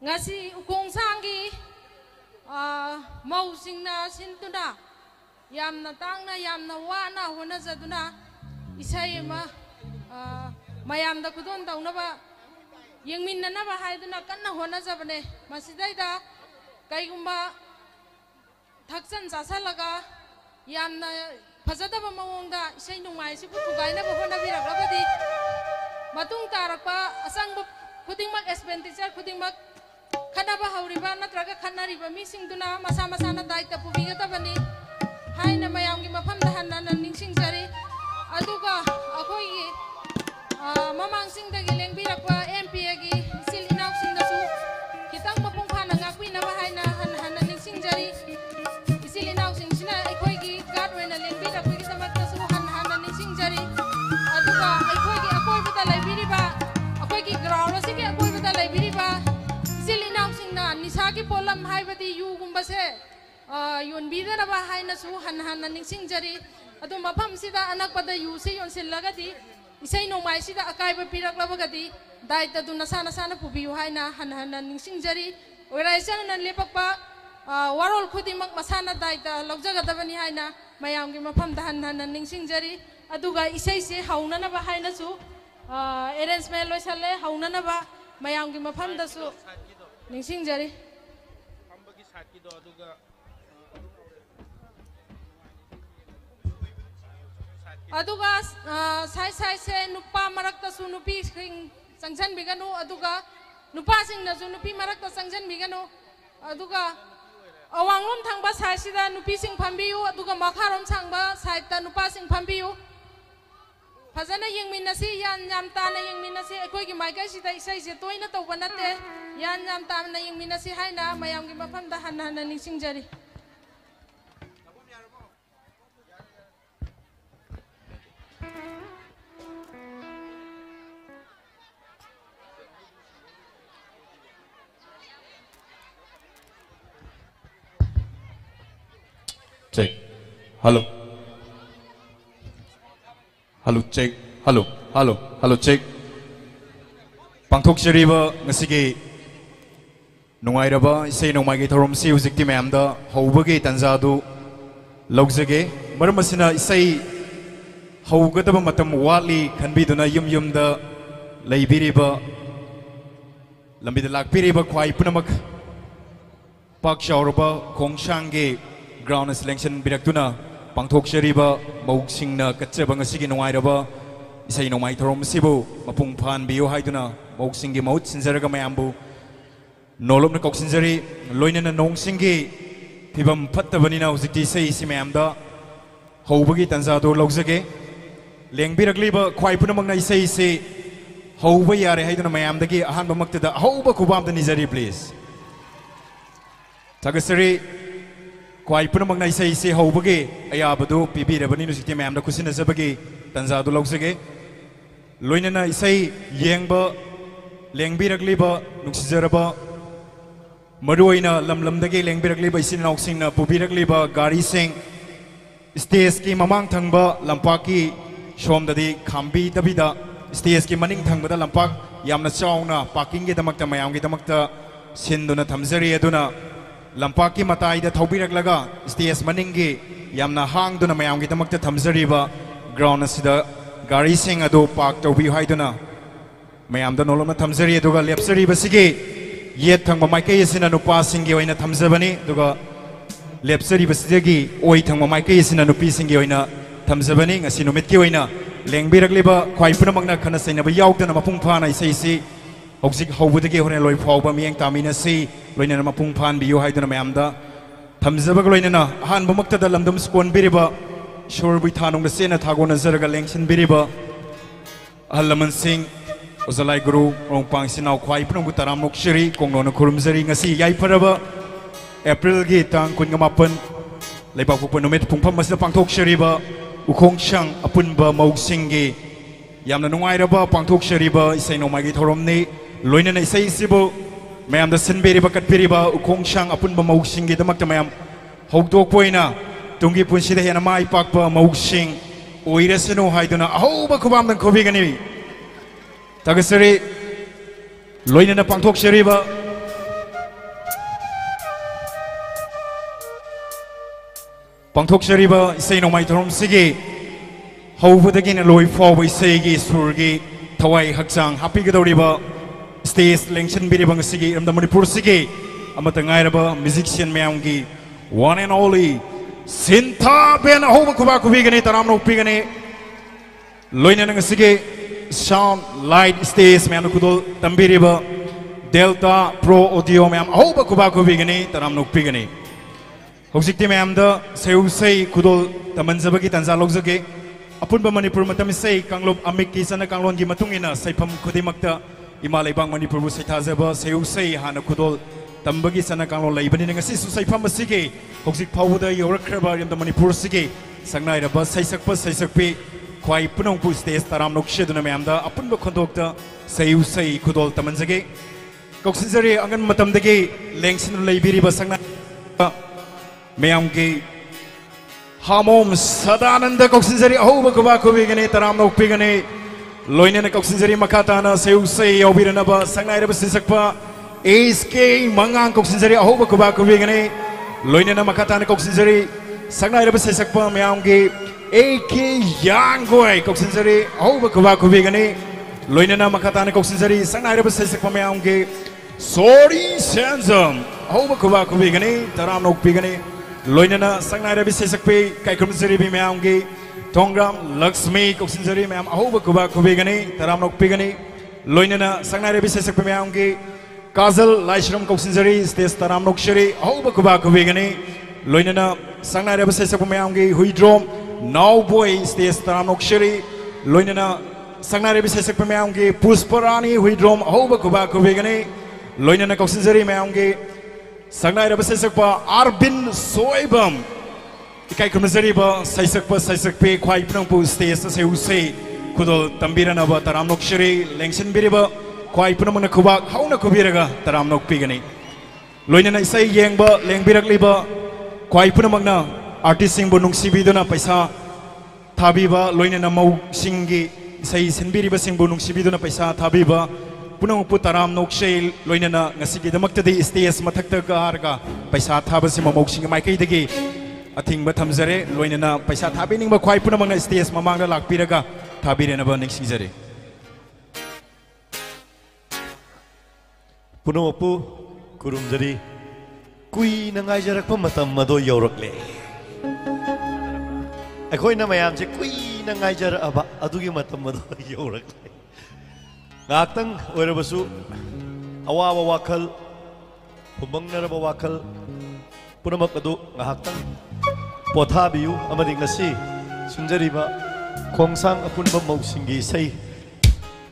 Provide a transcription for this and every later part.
ngasi ukong sangi mau singna sintuna yamna tangna yamna wana hona zaduna isai ma mayam da kudon tauna ba yengmin na ba haiduna kanna hona zabane masidai da kaigumba thaksan jasalaga yamna fajadaba mawongda isai nungai si putugaina ba hona biragrabadi matung tarakpa asangba khudingmak expenditure khudingmak खनाबा हौरिबा नत्रगा खनारिबा मिसिंगदुना मसा मसाना दायित्व पुबिगदबनी हाइना मयामगी मफमदा हन्ना निंगसिंगजरी अदुगा अखोइगी ममांगसिंगदगी लेंगबिरकवा एमपीएगी सिल इनाउसिंगदसु खितंग मपुंग फाना ngakwinaba haina हन्ना निंगसिंगजरी इसिल इनाउसिंगसिना अखोइगी guard vena लेंगबिरकगी दमक्तसु हन्ना निंगसिंगजरी अदुगा अखोइगी अकोइबदा लाइबिरिबा अखोइगी ground असिगी अकोइबदा लाइबिरिबा निशा की pollen हाइबदी युगुंबसे योनबीदनबा हाइनसु हन्ना निंगसिंगजरी अदु मफम सिदा अनकपदा use योनसिलगदी इसै नोमाइसिदा अकाइबा पिरकलबगदी दायित्व दु नसा नसाना पुबियु हाइना हन्ना निंगसिंगजरी ओराइसनना लेपकपा वारोल खुदिमक मसाना दायित्व लौजगदबनी हाइना मयामगी मफमदा हन्ना निंगसिंगजरी अदुगा इसैसे हौननबा हाइनसु अरेंजमेंट लोइसले हौननबा मयामगी मफमदसु निंगसिंगजरी अदुगा साइ साइ से नुपा मरक्तसु नुपी संगसन बिगनु अदुगा नुपा सिंगनसु नुपी मरक्त संगसन बिगनु अदुगा अवांगलोम थांबा साइसिदा नुपी सिंग फंबियु अदुगा मखारोम सांबा साइता नुपा सिंग फंबियु फजना यंगमिनसी यान याम ताना यंगमिनसी अखोइगी माइकैसिदा इसैसे तोइना तौबा नते यान याम ताना यंगमिनसी हाइना मयामगी मफमदा हन्ना निंगसिंगजरी Check. Hello. Hello check. Hello check. Pangthokjariba ngasigi nungairaba isei nongmaigi thoromsi hujikti mayamda howbagi tanjadu lawjage maram asina isei howgadaba matam watli khanbiduna yumda leibiriba lambida lakpiriba khwai punamak pakshawraba khongshangge ground selection birakduna pangthokjariba mauksingna katjaba ngasigi nungairaba isai nongmai thoromsibu mapung phan biyo haiduna mauksinggi maut sinjaraga mayambu nolomna koksinjari loinana nongsingi phibam phattabanina hujikti isai si mayamda howbagi tanjadu lawjage lengbirakliba khwai punamakna isai se howba yare haiduna mayamdagi ahanba maktada howba khubamda nijari please tagasari khwai punamakna isai se howbagi ayabadu pibirabani hujikti mayamda khusinajabagi tanjadu lawjage loinana isai yengba lengbirakliba nuksijaraba maruina lamlamdagi lengbirakliba isin nausingna pubirakliba gari sing stage ki mamang thangba lampaki somdadi khambi dabida stage ki maning thangba lampak yamna chauna parking ge damakta mayam ge damakta sinduna thamjari aduna lampaki matai da thobiraklaga stage maning ge yamna hangduna mayam ge damakta thamjari ba ground asida gari sing adu park tobi haiduna mayam da nolomna thamjari aduga lepsari basigi yet thangba maikai asina nupa singi oina thamjabani aduga lepsari basigi oi thangba maikai asina nupi singi oina thamjabani ngasi numit ki oina lengbirakliba khwai punamakna khana sainaba yaugdana mapung phana isaisi hojik howbudagi hone loi phawba mieng tamina si loinana mapung phan biyo haiduna mayamda thamjabaga loinana ahanba maktada lamdam skon biriba shorbi thanong da sena thagona zaraga lengsin biriba ahalaman sing Ozalai Guru Rongpang Sinau Khwai Punong Taram Nokshiri Kongno Kurumjari ngasi yai paraba April gi tang kun ngamapan leibak pupun nomit pungpam masida pangthokjari ba ukhongshang apunba mauksinggi yamna nungairaba pangthokjari ba isai nomagi thoromni loinana isai sibu mayam da sinberi ba katpiri ba ukhongshang apunba mauksinggi damakta mayam hokdok poina tungi punsida hena mai pakba mauksing oiraseno haiduna ahoba khubam dan khobigani tagasari loinana pangthokjari ba पांथोक्चरीब इसे नोमाई थोरमसिगी हौबदगिन लोई फाव इसेगी सुरगी थवाई हक्चांग हापीगदौरीब stage लेंशनबिरिब ngasiगी इरमदा मणिपुर सिगी अमत ngairab musician मैमगी one and only Sintha Ben हौब खुबा खुबीगनी तराम नोपीगनी लोइना ngasiगी sound light stage मैम खुदोल तंबिरिब Delta Pro Audio मैम हौब खुबा खुबीगनी तराम नोपीगनी हौजिक्ति मैमदा सेउसै खुदोल तमनजबगी तंजा लोगजगे अपुनब मणिपुर मतमिसै कांगलोब अमिक की सन कांगलोन की मतुंगिना सैफम खुदिमक्ता इमा लेबांग मणिपुर सैथाजब सेउसै हाना खुदोल तंबगी सन कांगलोन लैबनि ngasi su सैफम सिगे हौजिक फावदा यौरख्रबा यमदा मणिपुर सिगे संगनाइरब सैसक्पि ख्वाई पुनंगपु स्टेज तराम नोक्शेदुना मैमदा अपुनब खंदोक्ता सेउसै खुदोल तमनजगे कौसिनजरी अंगन मतमदगी लेंगसिन लैबिरिब संगना मैमगी हामोम सदानंद कौसिनजरी अहौब खुबा खुबीगनी तराम नोपीगनी लोइनन कौसिनजरी मखाताना सेउसै यौबिरनब संगनाइरब सिसक्पा एसके मंगांग कौसिनजरी अहौब खुबा खुबीगनी लोइनन मखाताना कौसिनजरी संगनाइरब सिसक्पा मैमगी एके यांगोय कौसिनजरी अहौब खुबा खुबीगनी लोइनन मखाताना कौसिनजरी संगनाइरब सिसक्पा मैमगी सोरी सेंजम अहौब खुबा खुबीगनी तराम नोपीगनी लोइनना संगनाइरब सिसक्पी काइखुमजरी भी मैमगी थोंग्राम लक्ष्मी कौसिनजरी मैम अहौब खुबा खुबीगनी तराम नोपीगनी लोइनना संगनाइरब सिसक्पी मैमगी काजल लाइश्रम कौसिनजरी स्टेज तराम नोक्शरी अहौब खुबा खुबीगनी लोइनना संगनाइरब सिसक्पी मैमगी हुइड्रोम नाउ बॉय स्टेज तराम नोक्शरी लोइनना संगनाइरब सिसक्पी मैमगी पुष्परानी हुइड्रोम अहौब खुबा खुबीगनी लोइनना कौसिनजरी मैमगी संगनाइरब सैसक्पा आरबिन सोइबम इकाई खुमजरीब सैसक्पी ख्वाई पुनंगपु स्टेज सेउसै खुदोल तंबिरनब तराम नोक्शरी लेंशनबिरिब ख्वाई पुनमना खुबा हाउना खुबिरगा तराम नोपीगनी लोइनना इसै येंब लेंबिरकलिब ख्वाई पुनमना आर्टिस्ट सिंगबु नुंसिबिदुना पैसा थाबिबा लोइनना मौसिंगी इसै सिनबिरिब सिंगबु नुंसिबिदुना पैसा थाबिबा पुनंगपु तराम नोक्शै लोइनना ngasigidamakta स्टेज मथक्ता कारगा पैसा थाबसि ममौसिंग माइकैदगी अथिंग थमजरे लोइनना पैसा थाबिनिंग ख्वाई पुनमंगना स्टेज ममांगदा लाक्पिरगा थाबिरेनब निंगसिंगजरे पुनमपु कुरुमजरी कुइना ngaijaraकpa matam mado yaurakle अखोइना मयामसे कुइना ngaijaraaba adugi matam mado yaurakle ngakhtang oirabasu awaba wakhal humangnaraba wakhal punamak adu ngakhtang pothabiyu amadi ngasi sunjariba khongsang apunba mausingi sei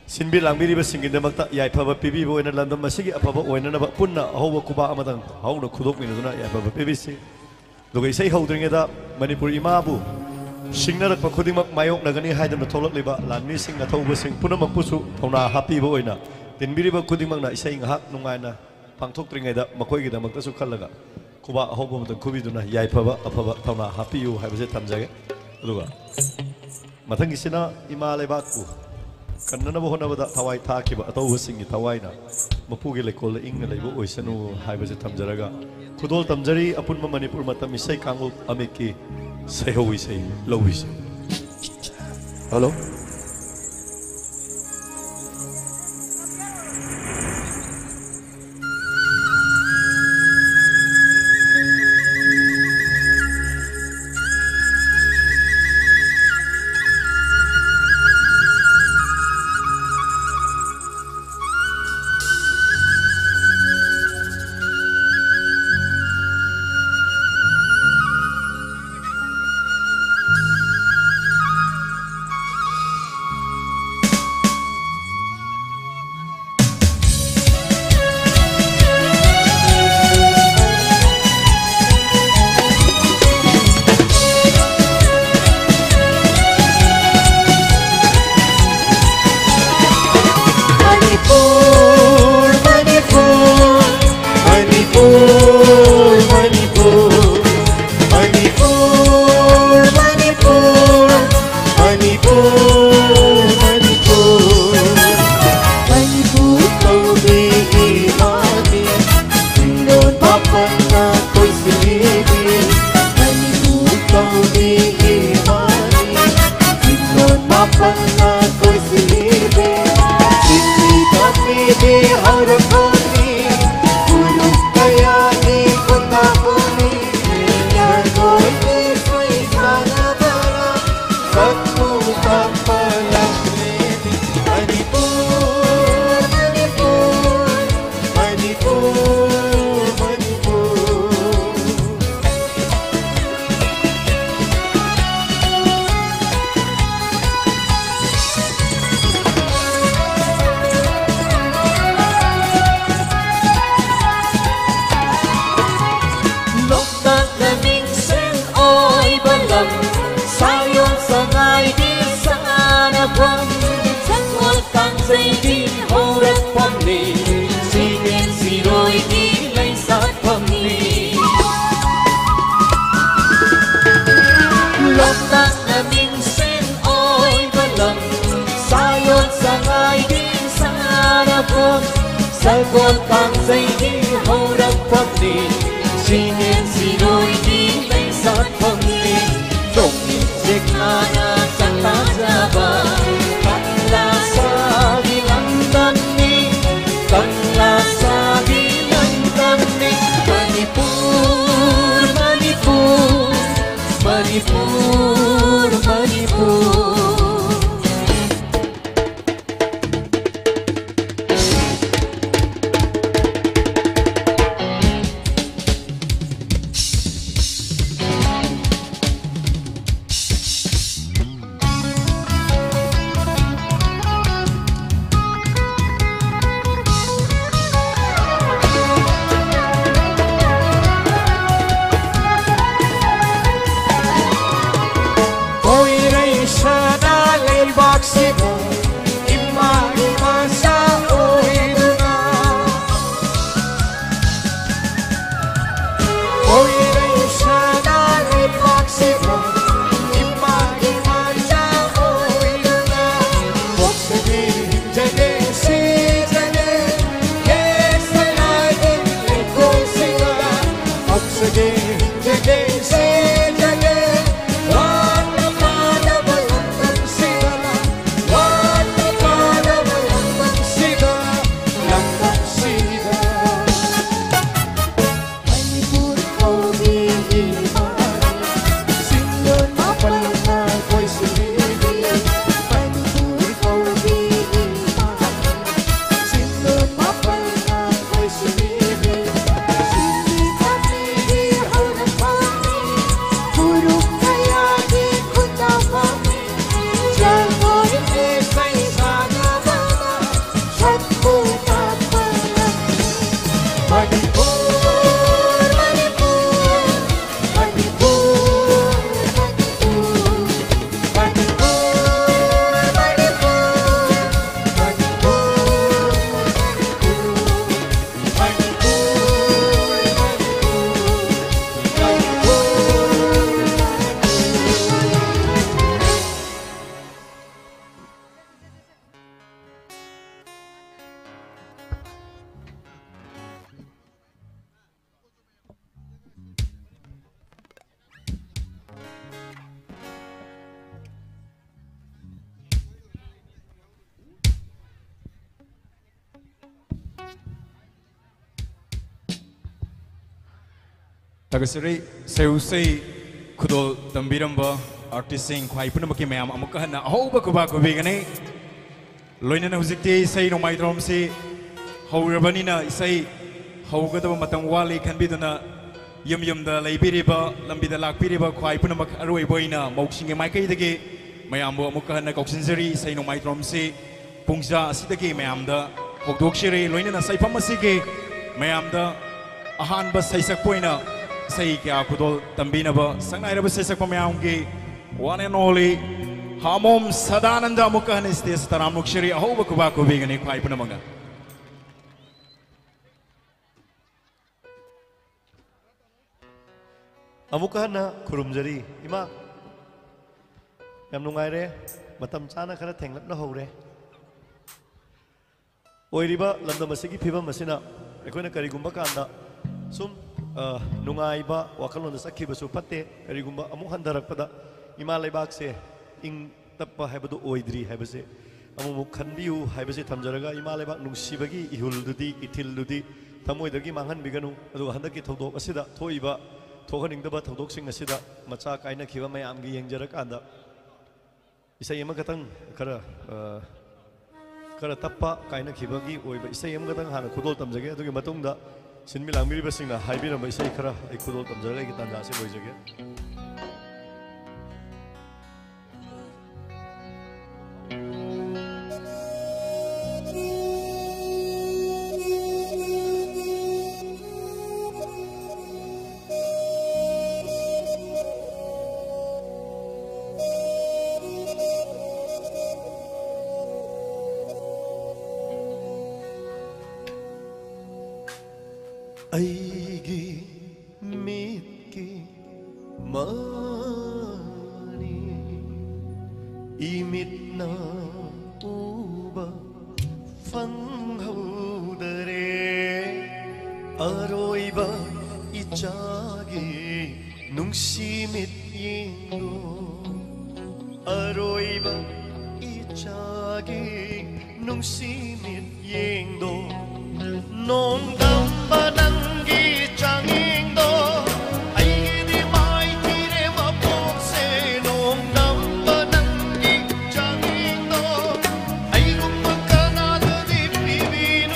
sinbi langbiriba singidamakta yaifaba pibibo oina landam masigi afaba oinanaba punna ahoba kuba amadang hauna khudokminaduna yaifaba pibisi lugai sei haudringeda manipur imabu सिंगनरक खुदिमक मायोक नगनी हाइदम थोलकलिबा लानमी सिंग अथौबा सिंग पुनमक पुसु थौना हापीबो ओइना तिनबिरिबा खुदिमकना इसै ngahak नुंगाइना पांथोक्त्रिङैदा मखोइगिदमक्तसु खल्लगा खुबा अहोबो मत खुबिदुना याइफबा अफबा थौना हापीयु हाइबसे थमजागे अदुगा मथंगिसिना इमा लेबाकु कन्ननबो होनबदा थवाई थाखिबा अतौबा सिंगी थवाइना मपुगे लेकोल इंगना लेबो ओइसनु हाइबसे थमजरगा खुदोल तमजरी अपुनम मणिपुर मतम इसै Congo अमेकी सही से लवी से hello Jagot Kangzai Horak Pagni Singin Siroy Lay Sat Pagni Doki Jekana Santa Jaba Kangla Sagi Landani Kangla Sagi Landani Manipur Manipur Manipur Manipur Tagasiri Seusei Kudol Dambiramba Artisting Kwai Punamaki Mam Amukana Hoba Kubako Vigane Loinana Huzikti say no my drum say How Rabanina say How Gata Matangwali can be done Yum Yum the Labiriba Lambi the Lakpiriba Kwai Punamak Arway Boina Moxing Mike Dege Mayambo Mukana Coxinzeri say no my drum say Pungza Sitake Mayamda Hokdokshire Loinana Saipamasike Mayamda Ahanba Saisak Poina Say Kia Kudol Tambinaba, Sangai Sesakomiangi, one and only Hamom Sadananda Mukanis, this Taramukshiri, Ahoba Kubako Vigani, Paipunamanga. Amukana Kurumjari, Ima Yamnungaire, Matam Chana Karatang, no hore. Oiriba, Landamasiki Piva Masina, Ekona Karigumbakanda, Sum. Nungaiba wakalon sakhi basu pate karigumba amu handarakpada ima leibak se ing tappa haibadu oidri haibase amu khanbiu haibase thamjaraga ima leibak nungsibagi ihuldudi ithildudi tamoidagi manghan biganu adu handaki thodok asida thoiba thohaningdaba thodok sing asida macha kaina khiba mayamgi yengjarakanda isai ama katang kara tappa kaina khibagi oiba isai ama katang hana khudol tamjage adugi matungda Sinmi langmiri basingna haibi na isai khara ikudol tamjara ki tanda se boijage Aigi mitki mani imitna uba fanghaudare ꯑꯔꯣꯏꯕ 이짝이 눈시밋 잉도 어로이바 이짝이 눈시밋 잉도 농담바난기 짱잉도 아이게디 마이티레 마복세 농담바난기 짱잉도 아이고 막가나드디 비비누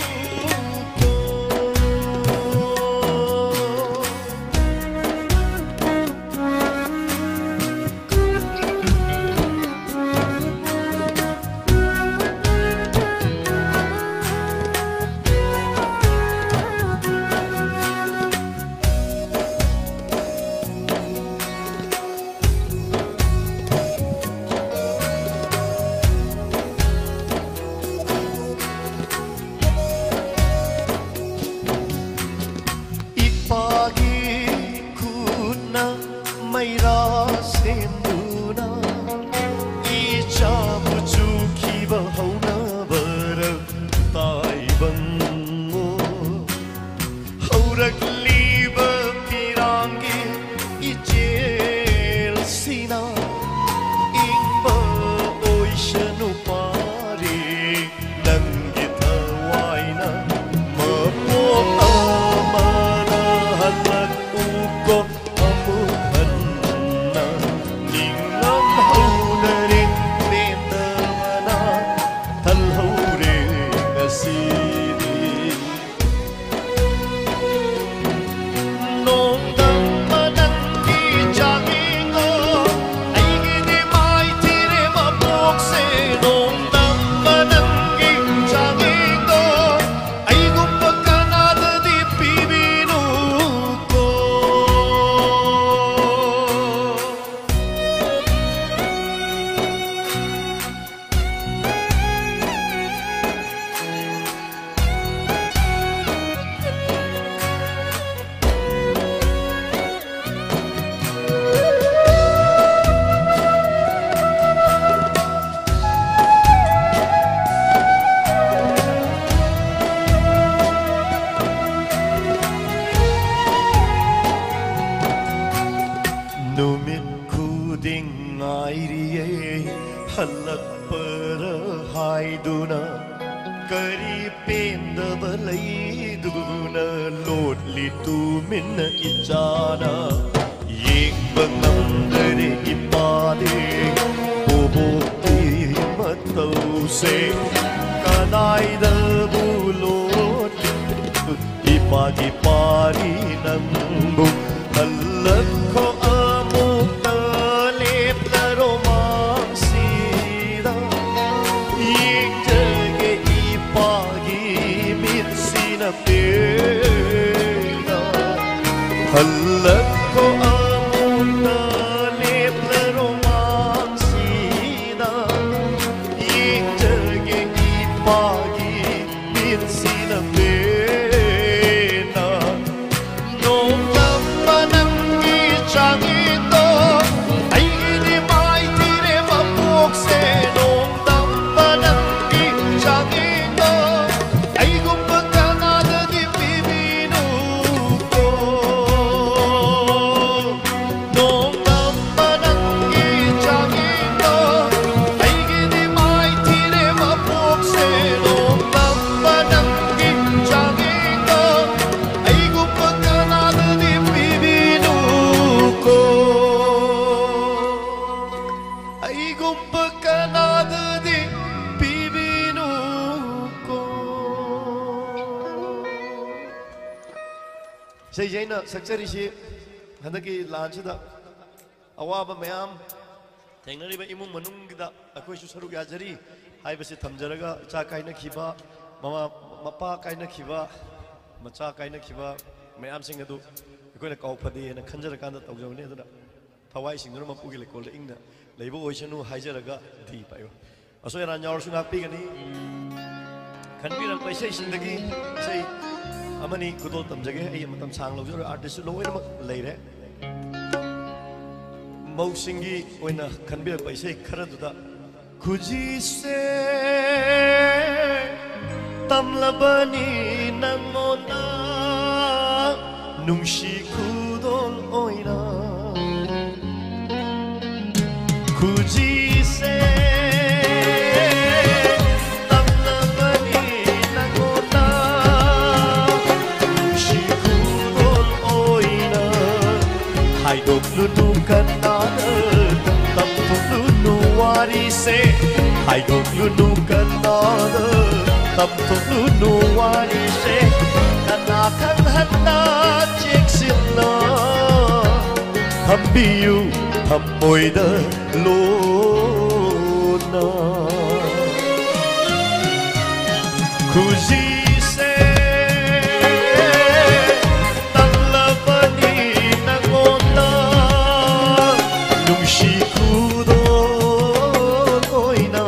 세이제나 석자리시 한다기 란치다 아와바 매암 땡나리바 이문 머능기다 아코이슈 서루기 아자리 하이버시 탐자라가 자 카이나 키바 마마 마파 카이나 키바 마차 카이나 키바 매암 싱가도 이거는 까우파디에나 칸자라간다 tawjawne aduna thawai singduna mapugi lekol ingna leibo oisanu haijaraga di payo aso ran yaur sunga pigani khanbirak paisai sindagi sei amani kudol tamjage ai matam sang lojor artist loina leire mausingi oina khanbirak paisai kharaduda kuji se tamlabani nangona nungshi kudol oina kujise tamnabani nangona nungshi kudol oina haidok lunu kanana tamtuk lunu warise haidok lunu kanana tamtuk lunu warise kanakang handa cheksinna hambiyu hammoida lona kujise tanlabani nangona nungshi kudol oina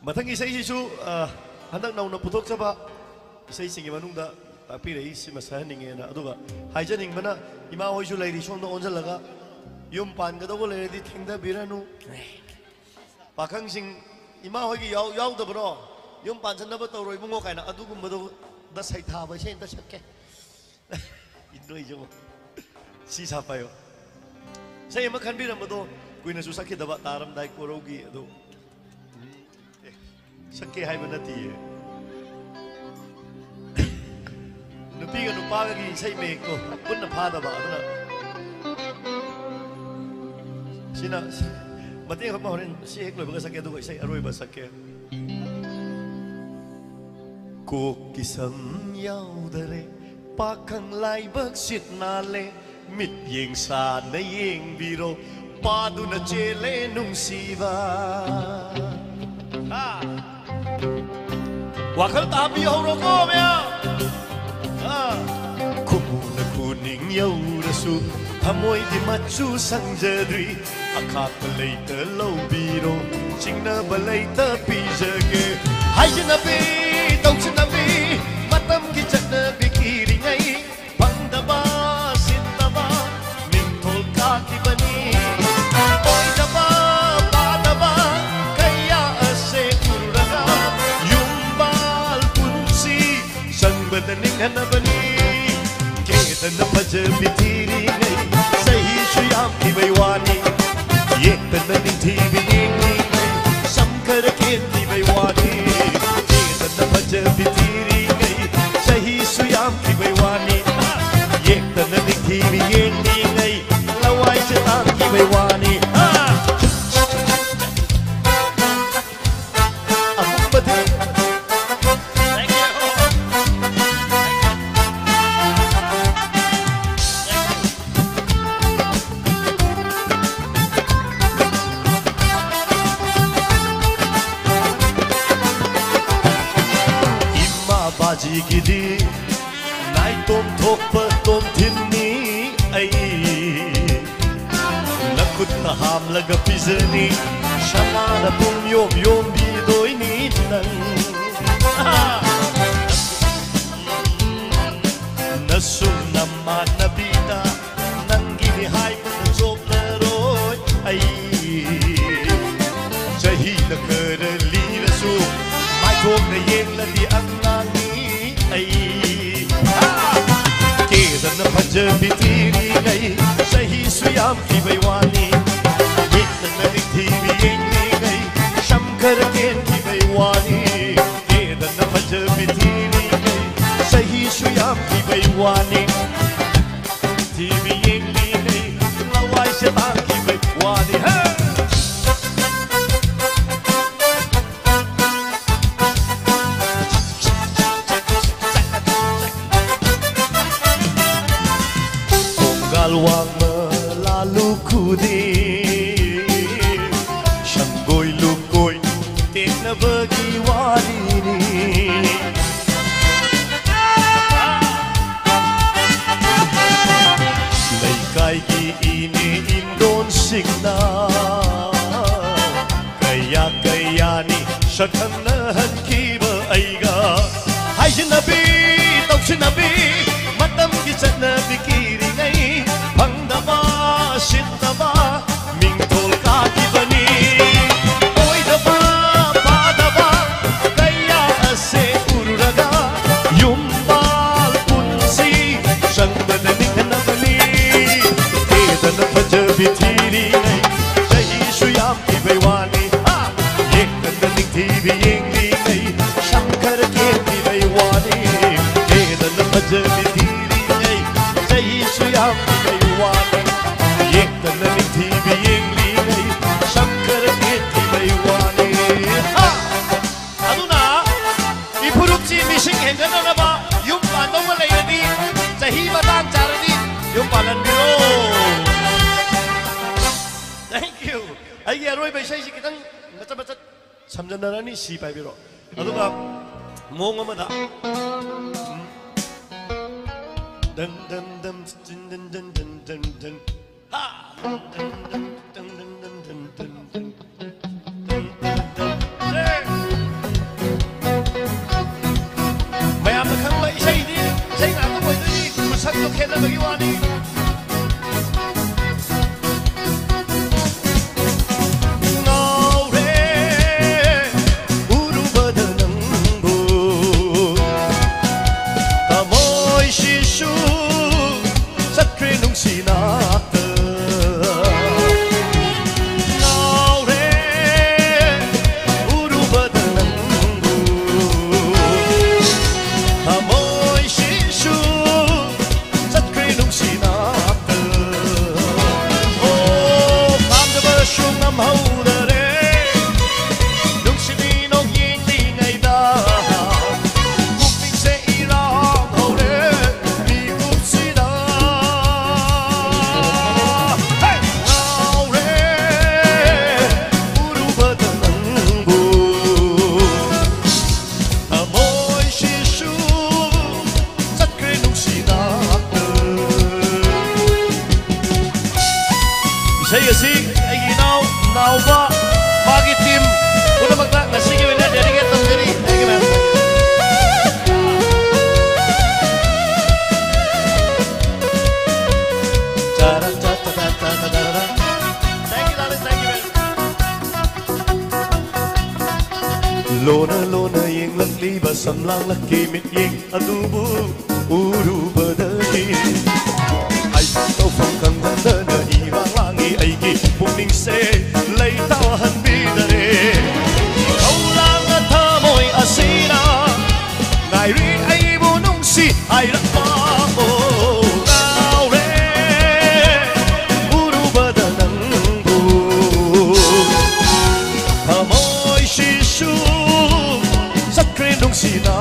Mathangi sei sisu handak nauna puthok chaba sei singi manungda tapi rei si masaha ninge na aduga haijaning mana ima hoisu lairi somda onjalaga yum pan ga dobo leri thengda biranu pakhang sing ima hoigi yaw da bro yum pan channa ba tawroi bungo kaina adugum bado da sai tha ba sen da sakke indoi jo si sa payo sei ma khan biram bado kuina su sakhe da ba taram dai korogi adu Sakit hai mana tiye. ꯅꯨꯄꯥꯒꯤ ꯏꯁꯩ ꯃꯌꯦꯛꯇꯣ ꯄꯨꯟꯅ ꯐꯥꯗꯕ ꯑꯗꯨꯅ ꯁꯤꯅ ꯃꯇꯦꯡ ꯑꯃ ꯍꯣꯔꯦꯟ ꯁꯤ ꯍꯦꯛ ꯂꯣꯏꯕꯒ ꯁꯛꯀꯦ ꯑꯗꯨꯒ ꯏꯁꯩ ꯑꯔꯣꯏꯕ ꯁꯛꯀꯦ ꯀꯣꯛꯀꯤ ꯁꯝ ꯌꯥꯎꯗꯔꯦ ꯄꯥꯈꯪ ꯂꯥꯏꯕꯛ ꯁꯤꯠ ꯅꯥꯜꯂꯦ ꯃꯤꯠ ꯌꯦꯡꯁꯥꯅ ꯌꯦꯡꯕꯤꯔꯣ ꯄꯥꯗꯨꯅ ꯆꯦꯜꯂꯦ ꯅꯨꯡꯁꯤꯕ ꯋꯥꯈꯜ ꯇꯥꯕꯤꯍꯧꯔꯣꯀꯣ ꯃꯌꯥꯝ ꯈꯨꯃꯨꯅ ꯈꯨꯅꯤꯡ ꯌꯧꯔꯁꯨ ꯊꯃꯣꯏꯗꯤ ꯃꯆꯨ ꯁꯪꯖꯗ꯭ꯔꯤ ꯑꯈꯥꯛꯄ ꯂꯩꯇ ꯂꯧꯕꯤꯔꯣ ꯆꯤꯡꯅꯕ ꯂꯩꯇ ꯄꯤꯖꯒꯦ ꯍꯥꯏꯖꯅꯕꯤ ꯇꯧꯖꯅꯕꯤ ꯃꯇꯝꯒꯤ ꯆꯠꯅꯕꯤ ꯀꯤꯔꯤꯉꯩ ꯐꯪꯗꯕ ꯁꯤꯟꯗꯕ ꯃꯤꯡꯊꯣꯜ ꯀꯥꯈꯤꯕꯅꯤ ꯑꯣꯏꯗꯕ ꯄꯥꯗꯕ ꯀꯌꯥ ꯑꯁꯦ ꯎꯔꯒ ꯌꯨꯝꯕꯥꯜ ꯄꯨꯟꯁꯤ ꯆꯪꯕꯗ ꯅꯤꯡꯍꯟꯅꯕꯅꯤ ꯀꯦꯗꯅ ꯐꯖꯕꯤ ꯊꯤꯔꯤꯉꯩ ꯆꯍꯤꯁꯨ ꯌꯥꯝꯈꯤꯕꯩ ꯋꯥꯅꯤ ꯌꯦꯛꯇꯅ ꯅꯤꯡꯊꯤꯕꯤ ꯌꯦꯡꯂꯤꯉꯩ ꯁꯝ ꯈꯔ ꯀꯦꯟꯈꯤꯕꯩ ꯋꯥꯅꯤ ꯀꯦꯗꯅ ꯐꯖꯕꯤ ꯊꯤꯔꯤꯉꯩ ꯆꯍꯤꯁꯨ ꯌꯥꯝꯈꯤꯕꯩ ꯋꯥꯅꯤ ꯌꯦꯛꯇꯅ ꯅꯤꯡꯊꯤꯕꯤ ꯌꯦꯡꯂꯤꯉꯩ ꯂꯋꯥꯏꯁꯦ ꯇꯥꯡꯈꯤꯕꯩ ꯋꯥꯅꯤ ꯒꯤꯗꯤ ꯅꯥꯏꯇꯣꯝ ꯊꯣꯛꯄ ꯇꯣꯝꯊꯤꯟꯅꯤ ꯑꯩ ꯅꯈꯨꯠꯅ ꯍꯥꯝꯂꯒ ꯄꯤꯖꯅꯤ ꯁꯅꯥꯅ ꯄꯨꯡ ꯌꯣꯝ ꯌꯣꯝꯕꯤꯗꯣꯏꯅꯤ ꯅꯪ ꯅꯁꯨꯝ ꯅꯃꯥꯟꯅꯕꯤꯗ ꯅꯪꯒꯤꯅꯤ ꯍꯥꯏꯕꯗ ꯆꯣꯞꯂꯔꯣꯏ ꯑꯩ ꯆꯍꯤꯅ ꯈꯔ ꯂꯤꯔꯁꯨ ꯃꯥꯏꯊꯣꯡꯅ ꯌꯦꯡꯂꯗꯤ ꯑꯉꯥꯡꯅꯤ ꯀꯦꯗꯅ ꯐꯖꯕꯤ ꯊꯤꯔꯤꯉꯩ ꯆꯍꯤꯁꯨ ꯌꯥꯝꯈꯤꯕꯩ ꯋꯥꯅꯤ ꯌꯦꯛꯇꯅ ꯅꯤꯡꯊꯤꯕꯤ ꯌꯦꯡꯂꯤꯉꯩ ꯁꯝ ꯈꯔ ꯀꯦꯟꯈꯤꯕꯩ ꯋꯥꯅꯤ ꯀꯦꯗꯅ ꯐꯖꯕꯤ ꯊꯤꯔꯤꯉꯩ ꯆꯍꯤꯁꯨ ꯌꯥꯝꯈꯤꯕꯩ ꯋꯥꯅꯤ ꯊꯤꯕꯤ ꯌꯦꯡꯂꯤꯉꯩ ꯂꯋꯥꯏꯁꯦ ꯇꯥꯡꯈꯤꯕꯩ ꯋꯥꯅꯤ Wangma lalu kudi Shanggoi lukoi Tena bagi wadini Laikai gi ini indon signa Kaya kaya ni Shakanahan kiba aiga Haijinabi, tauksinabi Matam ki chanabi kiringai Pangdaba, sindaba, mingtol kakibani Oidaba, padaba, kaya ase ururaga Yumbal punsi, sangbana ninghanabani Kedana pajabi thiringai, chahisu yamkibay wani Yekana ningthibi yenglingai, shamkar kebibay wani Kedana pajabi thiringai, chahisu yamkibay Yekana ningthibi yenglingai Shamkar kebibay wani Aduna Ipurupchi mishing hengananaba Yung pandong malayani Chahi matang charani Yung palanbiro Thank you Aigi aroy bay say kitang machat samjanarani si paibiro Aduga mong amada Dun dun dun dun dun dun dun dun dun Ha! Dun dun dun dun dun dun dun dun mayamna khangba isai ni isai na ko boidani musak to khela bagi wani Sinata, now ngắm hậu đời đấy lúc xin đi nó yên đi ngày ta cuộc tình sẽ ra hậu đấy đi cuộc si đó ngao đấy uru bờ tầng bu môi Giêsu rất kề nung si đó saya sih lagi now ba bagi tim udah magna ngasih gini dari kita sendiri gimana cara thank you darling lona yang lagi basam lang lagi mit yang adubu uru badai ai tao phong cầm thân đơn ý vang langi ai ki puning se lấy tao hân bi dare câu lang tha môi asina ngài ri ai bu nung si ai ra pa mo ngao re uru badanang bu tha môi Giêsu sắc kre nung si na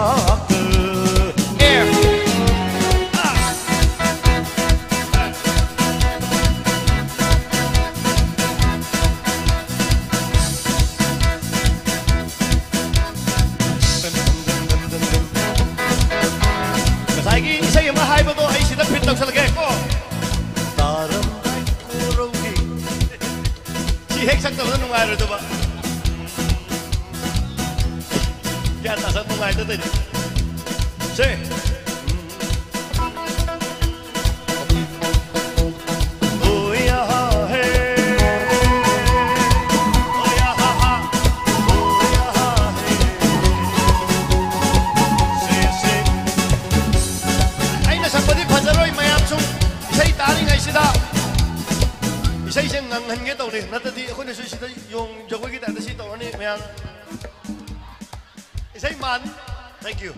Thank you.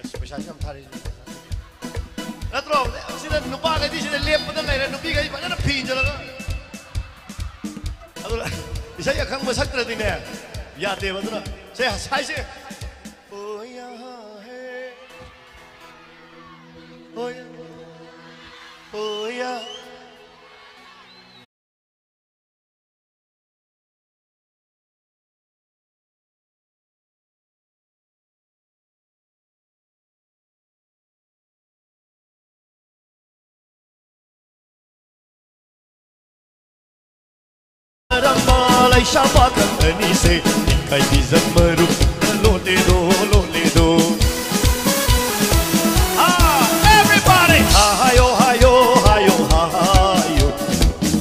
Especially I'm tired. That's wrong. See that nupa cái gì, see that liệp cái này là nupi cái gì, phải nó pin cho nó. Aduh, isai ya khang masak terus ini ya. Ya deh betul. Saya sih. Oh ya he. Oh ya. Oh ya. Rambalai shamba kandani se kai di zammaru lole do everybody hayo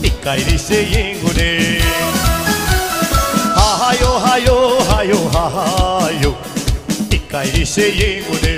ikai di se yengune hayo ikai di se yengune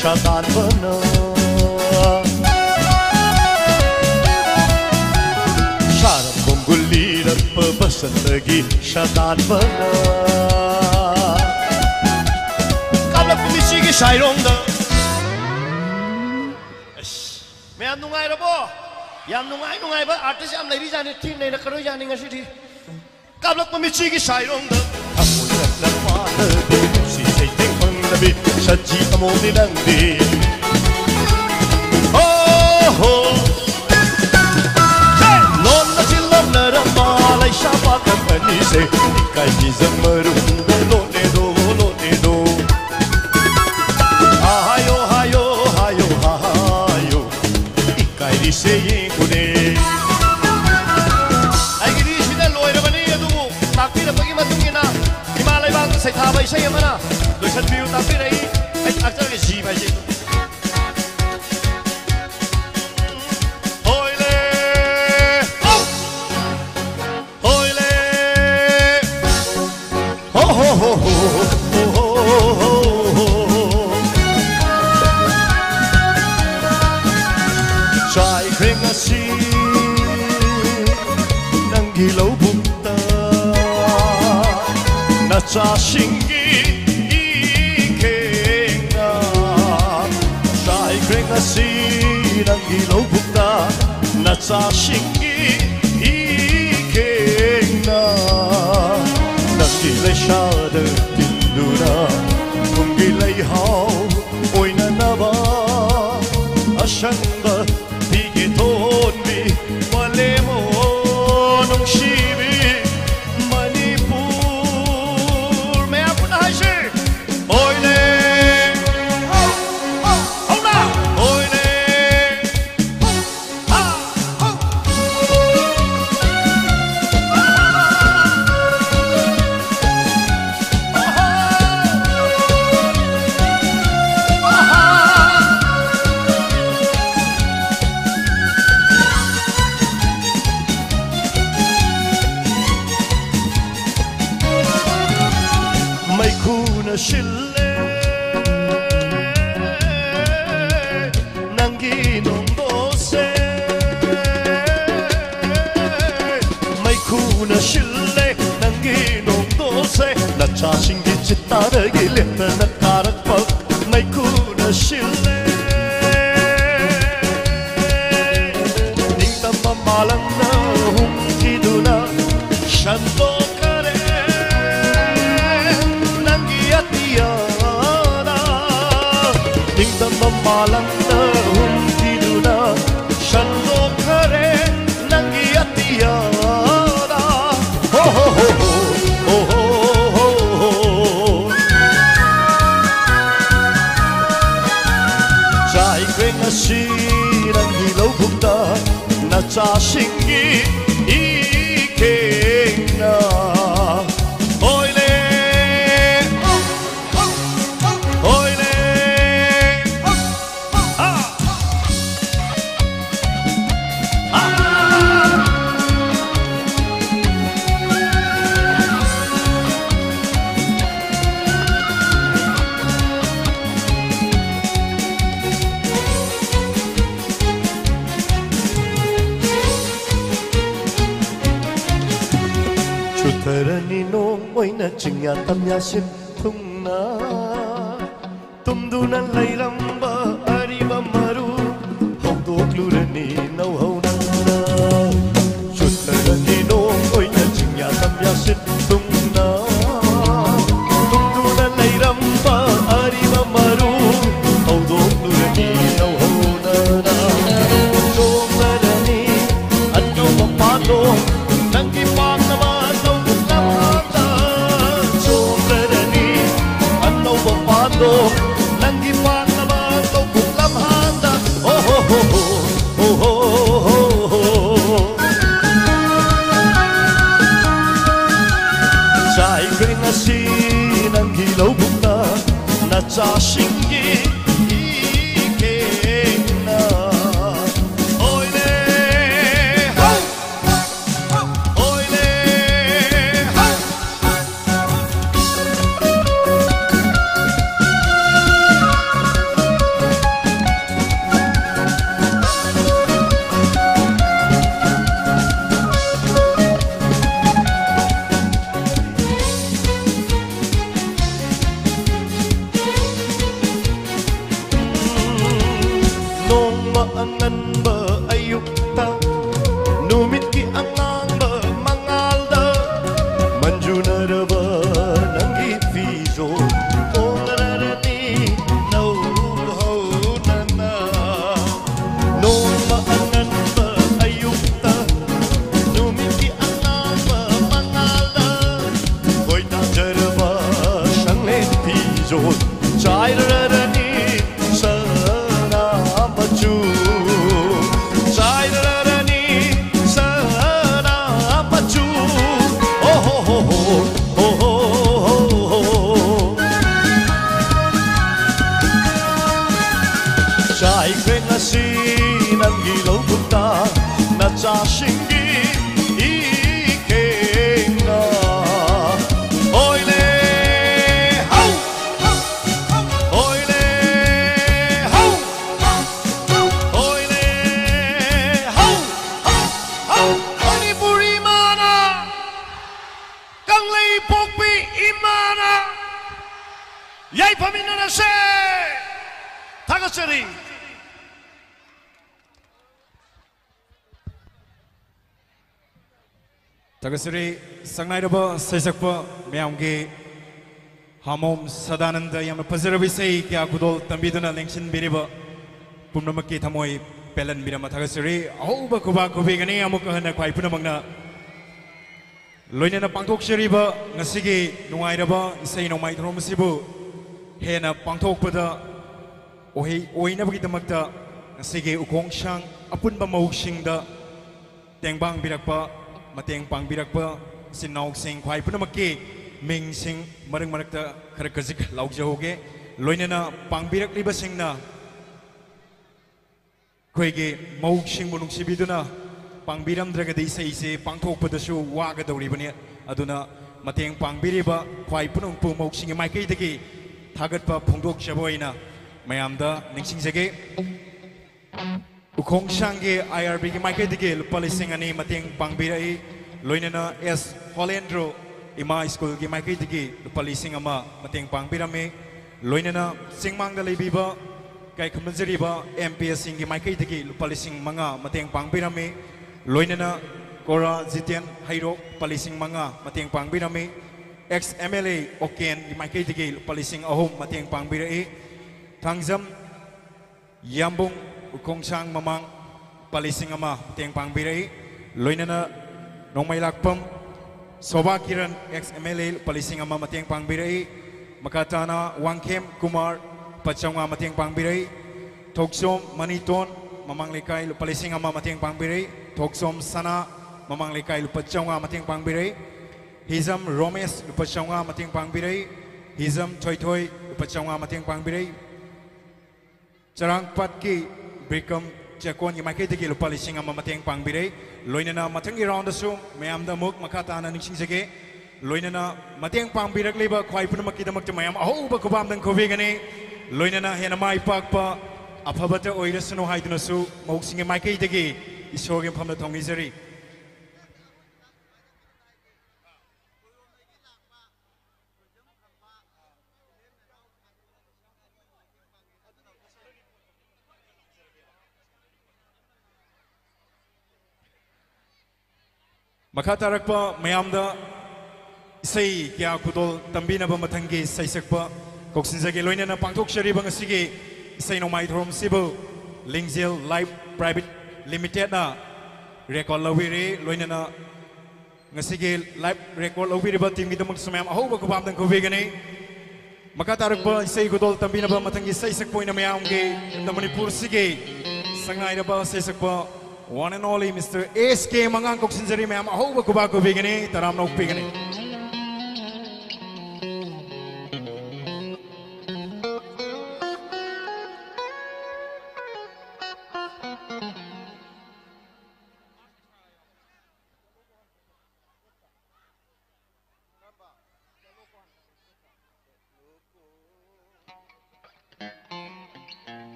Syaitan benar Syarab mengguli dan pebesan lagi Syaitan benar Kabla kumisi ke syairong dah ꯃꯌꯥꯝ ꯅꯨꯡꯉꯥꯏꯔꯕꯣ ꯌꯥꯝ ꯅꯨꯡꯉꯥꯏꯕ ꯑꯥꯔꯇꯤꯁ ꯌꯥꯝ ꯂꯩꯔꯤꯖꯥꯠꯅꯤ ꯊꯤ ꯅꯩꯔꯛꯀꯗꯣꯏꯖꯥꯠꯅꯤ ꯉꯁꯤꯗꯤ ꯀꯥꯞꯂꯛꯄ ꯃꯤꯆꯤꯒꯤ ꯁꯥꯏꯔꯣꯡꯗ ꯊꯃꯣꯏꯅ ꯄꯥꯜꯂꯕꯤ ꯅꯨꯡꯁꯤ ꯆꯩꯇꯦꯡ ꯐꯪꯂꯕꯤ ꯁꯖꯤ ꯑꯃꯣꯝꯅꯤ ꯅꯪꯗꯤ ꯂꯣꯟꯅ ꯆꯤꯜꯂꯝꯅꯔꯝꯕ ꯂꯩꯁꯥ ꯄꯥꯈꯪ ꯑꯅꯤꯁꯦ ꯏꯀꯥꯏꯒꯤ ꯖꯃꯔꯨꯡꯗ ꯂꯣꯠꯂꯦꯗꯣ ꯂꯣꯠꯂꯦꯗꯣ 하요 하요 하요 하요 이까이리세 예구네 아이기리 시대 로이러버니 두고 딱비라버기 마뚱이나 이말라이방 세타바 이세야마나 노션 비우 딱비라이 악자게 지바지 호일레 호일레 호호호호 trai khuyên ngasi nang gi lâu bụng ta na cha shingi ikenga trai khuyên ngasi nang gi lâu bụng ta na cha shingi ikenga nang gi lấy sa de tin luna không gi lấy hao oi na na ba ashanga 톤비 말레모 농시비 마니푸르 메아푸나 하시 오이네 홍나 오이네 실내 남기농도새 마이쿠나 실내 남기농도새 나 자신기 짓따르길래 나 가락법 마이쿠나 실내 닝담만 말랑나 훔기두나 샨도 Malanda humtiduna shallo kare nangi atiyada ho ho ho ho ho ho ho chai kwenga si nangi lâu bukta na cha shingi ikenga Terani nong oina chingya tamya sim thungna tumdunan lailamba ariba maru hongdoklurani nau hauna Terani nong oina chingya tamya sim thungna tumdunan lailamba ariba maru hongdoklurani nau hauna Chomlarani anyo mapado nangi pangama Nangi panama to buklam handa oh ho ho ho ho ho ho Chai kring asi nangi lo bukta na cha shingi ikena oile ho oile ho जोत चाइररनी सना मचू चाइररनी सना मचू ओ हो चाइ क्रेंगसी नंगी लोबुता नचा शिंगी इकेंगा ओइले हौ ओइले हौ ओइले हौ मणिपुरी माना कंगलई पोकपी इमाना याइफमिनना से थागसरी Tagasuri Sangnaiba Sesakpa Myamgi Hamom Sadananda Yam Pazaravisei Kya Kudol Tambidana Lengshin Biriba Pumnamaki Tamoi Pelan Birama Tagasuri Auba Kuba Kubigani Amukahana Kwaipunamanga Loinana Pangtok Sheriba Nasigi Nuairaba Say no Mai Romasibu Hena Pangtok Pada Ohi Oinabaki Damakta Nasigi Ukong Shang Apunba Maukshinda Tengbang Birakpa Mateng pangbirakpa sinnauk sing khwai punamaki ming sing marang marakta khara kazik laukjahoge loinana pangbirakliba singna khoige mauk sing bunung sibiduna pangbiramdragadi seise pangthokpadasu wagadoribani aduna mateng pangbiriba khwai punung pu mauk sing maikai dagi thagatpa phongdok chaboina mayamda ningsingjage Ukong Shangi IRB ki Michael Digil Policing ani Mating Pangbirai Loinana S Hollandro Ima School ki Michael Digi Policing ama Mating Pangbirame Loinana Singmanga Libiba Kai Kamanzariba MPS Singi Michael Digi Policing Manga Mating Pangbirame Loinana Kora Zitian Hairo Policing Manga Mating Pangbirame ex MLA Oken ki Michael Digi Policing Ahom Mating Pangbirai Tangzam Yambung Ukong Sang Mamang Palising ama Teng Pangbirai Loinana Nongmai Lakpam Soba Kiran ex MLA Palising ama Mateng Pangbirai Makatana Wangkem Kumar Pachanga Mateng Pangbirai Toksom Maniton Mamang Lekai Palising ama Mateng Pangbirai Toksom Sana Mamang Lekai Pachanga Mateng Pangbirai Hizam Romes Pachanga Mateng Pangbirai Hizam Toy Toy Pachanga Mateng Pangbirai Charang Patki Brikam Jakon ki Michael Digi Palising ama Mateng Pangbirai Loinana Matangi round the sum Mayam the Muk Makata and Ningsige Loinana Mateng Pangbirak Liba Kwai Punamaki the Maktamayam Ahoba Kubam than Kovigani Loinana Henamai Pakpa Apabata Oirasano Haidanasu Moksing Michael Digi is showing from the Tongizari Makatarakpa Mayamda Say Kya Kudol Tambina Bamatangi Say Sakpa Koksinzagi Loinana Pangtok Shariba Sige Say no Mai Throm Sibu Lingzil Life Private Limited na Record Lawiri Loinana Ngasige Life Record Lawiri ba team kita magsumayam ahoba kubam dan Kovigani Makatarakpa Say Kudol Tambina Bamatangi Say Sakpo na Mayamgi na Manipur Sige Sangnai ba Say Sakpa One and only Mr. SK Mangang Koksinzari Ma'am Ahoba Kubako Bigani, Taram no Pigani.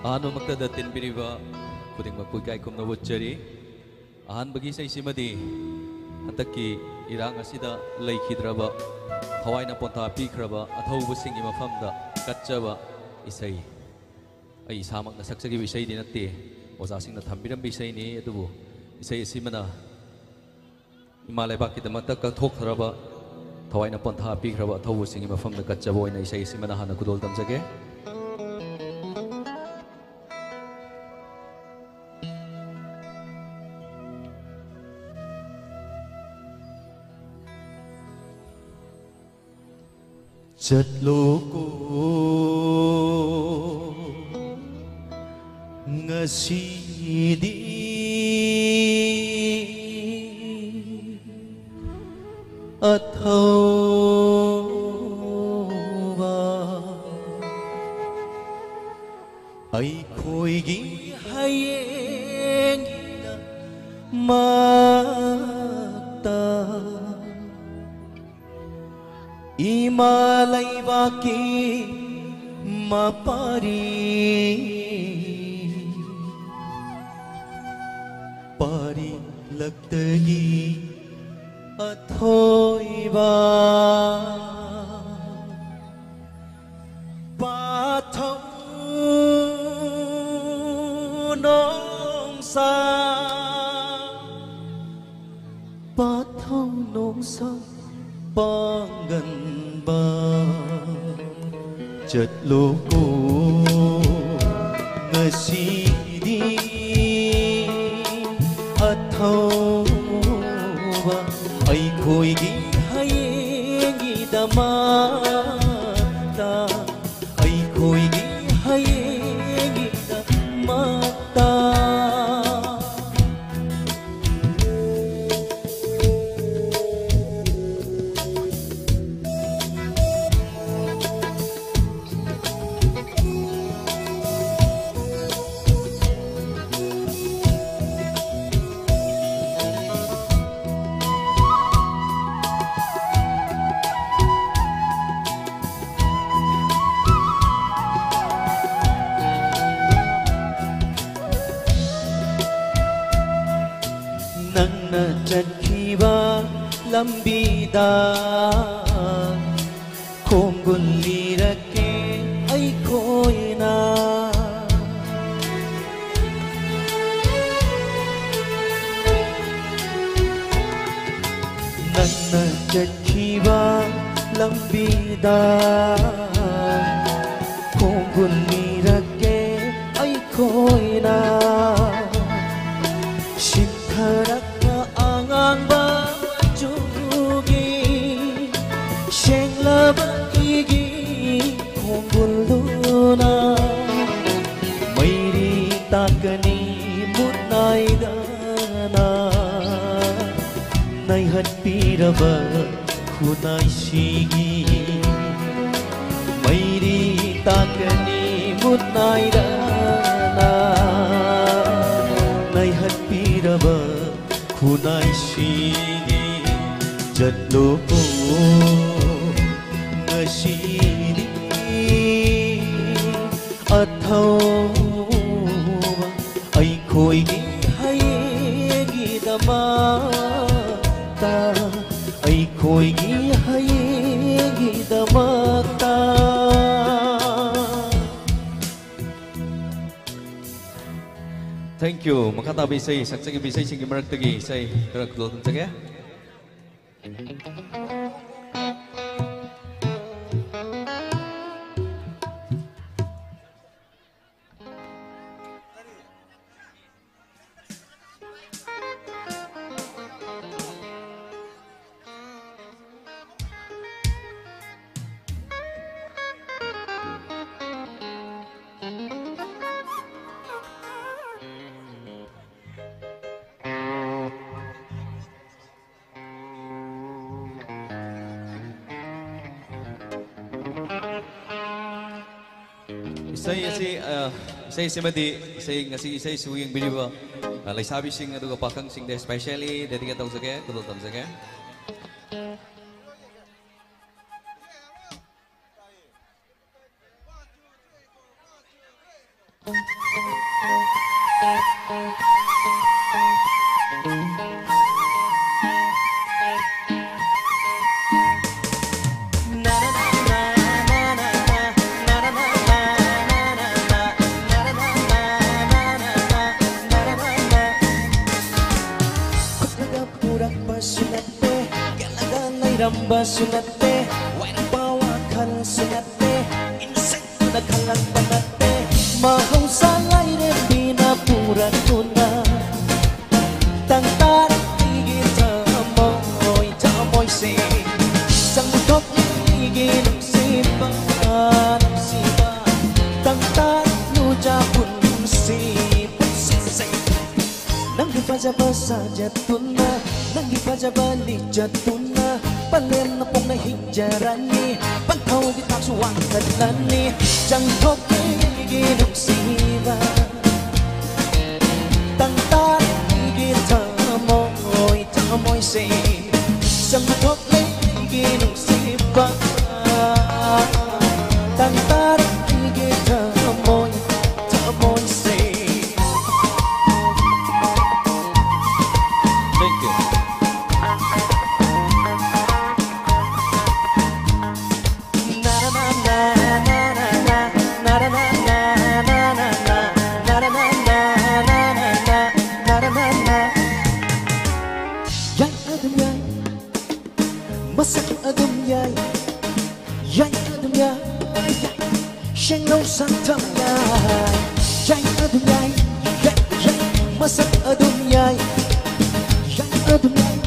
Ahan magtada tinbiriba kuting magpugay kum na wutjari ahan bagi sa isimadi hataki irang asida laikhidraba hawai na ponta pikraba at hawbusing imafamda katjaba isay ay isamak na saksagi bisay din ati osasing na thambiram bisay ni adubu isay isimana imalay bakit matak thokraba ꯊꯋꯥꯏꯅ ꯄꯣꯟꯊꯥ ꯄꯤꯈ꯭ꯔꯕ ꯑꯊꯧꯕꯁꯤꯡꯒꯤ ꯃꯐꯝꯗ ꯀꯠꯆꯕ ꯑꯣꯏꯅ ꯏꯁꯩ ꯑꯁꯤꯃꯅ ꯍꯥꯟꯅ ꯈꯨꯗꯣꯜ ꯇꯝꯖꯒꯦ Chatloko ngasidi athawa ai khoigi hayeng mata Imalay baki mapari pari lagtagi athoy ba pathau nong sa pathau nong sa Panggan ba Chatloko ngasidi athawa ai khoigi hayengi damata ai khoigi hayengi damata Nangna chakhiba lambida khomgun lirake ai khoina Nangna chakhiba lambida khomgun lirake ai khoina Shintaraka angangba jugi Shenglaba igi kongguluna Mairi takani mutnaidana Naihat piraba khunai shigi Mairi takani mutnaidana Naihat piraba khunai shigi Chatloko ngasidi athawa ai khoigi hayengi damata ai khoigi hayengi damata Thank you. Makata bisay saksagi bisay singi marakdagi isay kara khudol tamjage Isay simadi isay ngasi isay suwing biliba laisabi sing aduga pakang sing de especially dedicate tausage kudol tamjage sunate Walang bawakan sunate Insekto na kalagpanate Mahusay rin pinapuran ko na Tangtar igit tamoy sing Sang mutok igit sipa Tangtar nujapun sipa Nang ipajaba sa jatuna Nang ipajaba li jatuna Palen na pong nahijarani Pagkaw ditang suwang kadlani Jangkok iginong siba Tangtar igit tamoy say Jangkok iginong siba Tangtar igit tamoy say. Thank you. Masak adum yai, yai adum yai, sheng lo sang tam yai, yai adum yai, masak adum yai, yai adum yai,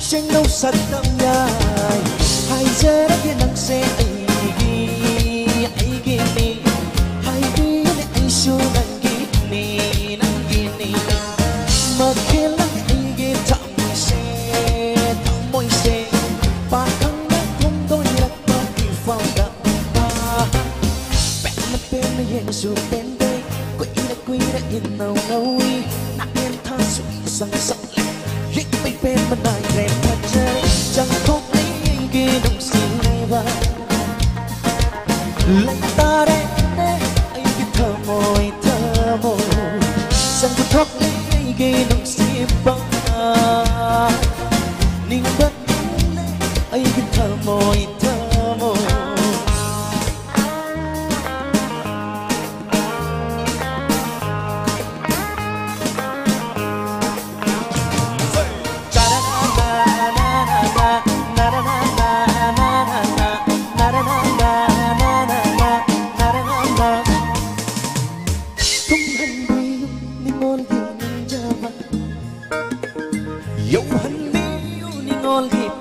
sheng lo sang tam yai, hai jera ke nang se aigi ni, hai di ne aisu nang gini, makilang aigi tamoy se. Pakang na kung doon lakpa ifawda pa Pen na yen su pende Kuy na inaw nawi Nakenta su isang sakli Yik may pen manay ren kajar Jang kong ay ginong siba Lantare ay gitamoy Sang kutok ay ginong siba Ning ba't ay tamoy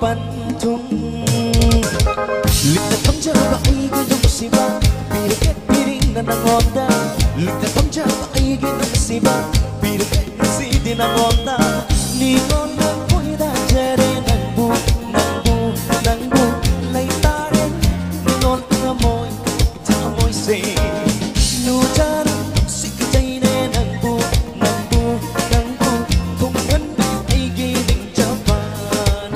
pantung Ligna pamjaba ay gano'ng siba Piraket piring na nangonda Ligna pamjaba ay gano'ng siba Piraket na sidi nangonda Ningon na kuida jere nang bu Lay taren ningon tamoy say Nujaran sikajay ne nang bu Kung ganda ay giling Japan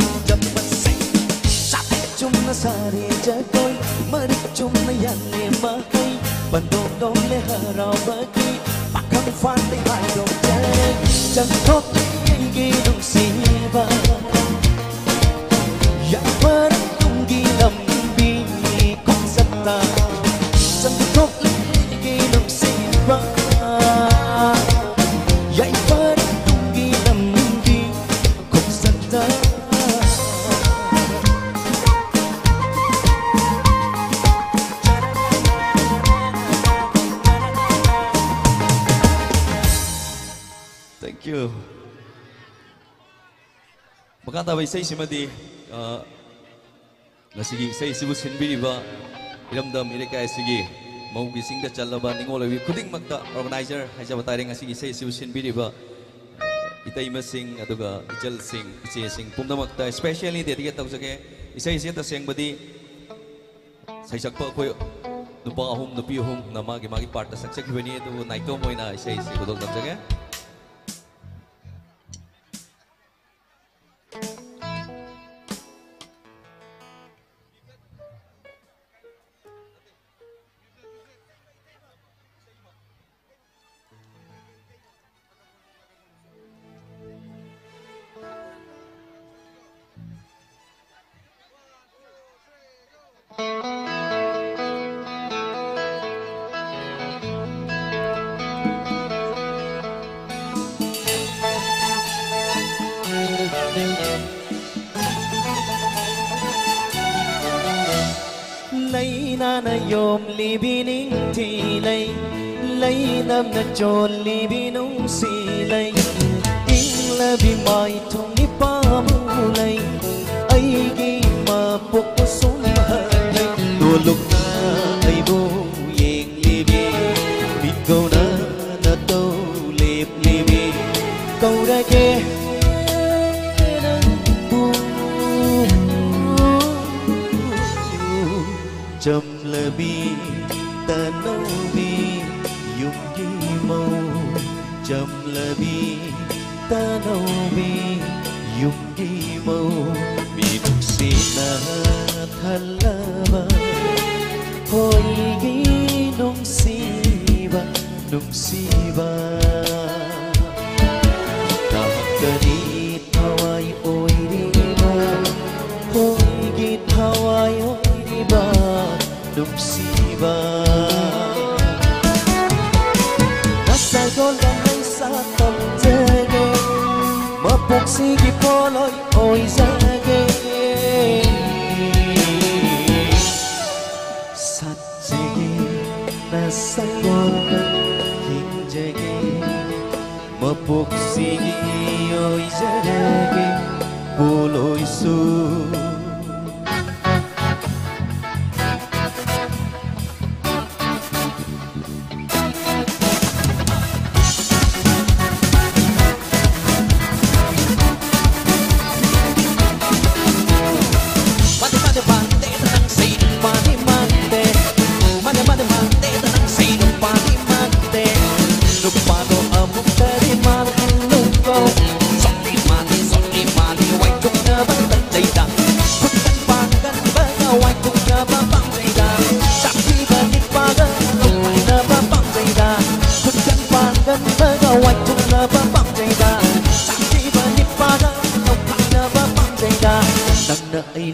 Sari jagoy maricum na yan ni mahay Bandong le haraw bagi Pakang fante hay dong jay Jangkok ay ginong siba Yang parang tunggilam bini kong sata Jangkok ay ginong siba Yang parang tunggilam bini kong sata Thank you. Makanta ba isay simadi nasigi isay sibu sinbiriba iramdam irekay sige maugising da chalaba ningolawi kuding magta organizer haja batari nga sige isay sibu sinbiriba itay masing aduga ijal sing isay sing pumda magta especially dedicated tawag sake isay ta sing badi saysakpa koy nupa ahum nupi ahum na magi part ta saksak bani to naito moy na isay sigudol tawag sake na yom li bining thi lấy nam na chôn li binung si lấy ing la bi mai thong ni pa mu lấy ai gi ma pok sum ha lấy tua lục na ai bu yeng li bi bit go na to lip li bi câu ra ke châm lơ bi ta nâu bi dùng đi màu châm lơ bi ta nâu bi dùng đi màu bi nung si na than la ba hồi ghi nung si ba ta ka đi thawai oi đi ba hồi ghi thawai oi đi ba nung si ba nasa golden ay sa tamjage mapuksi gi poloy oy zage satjege nasa golden hinjage mapuksi gi oy zage poloy su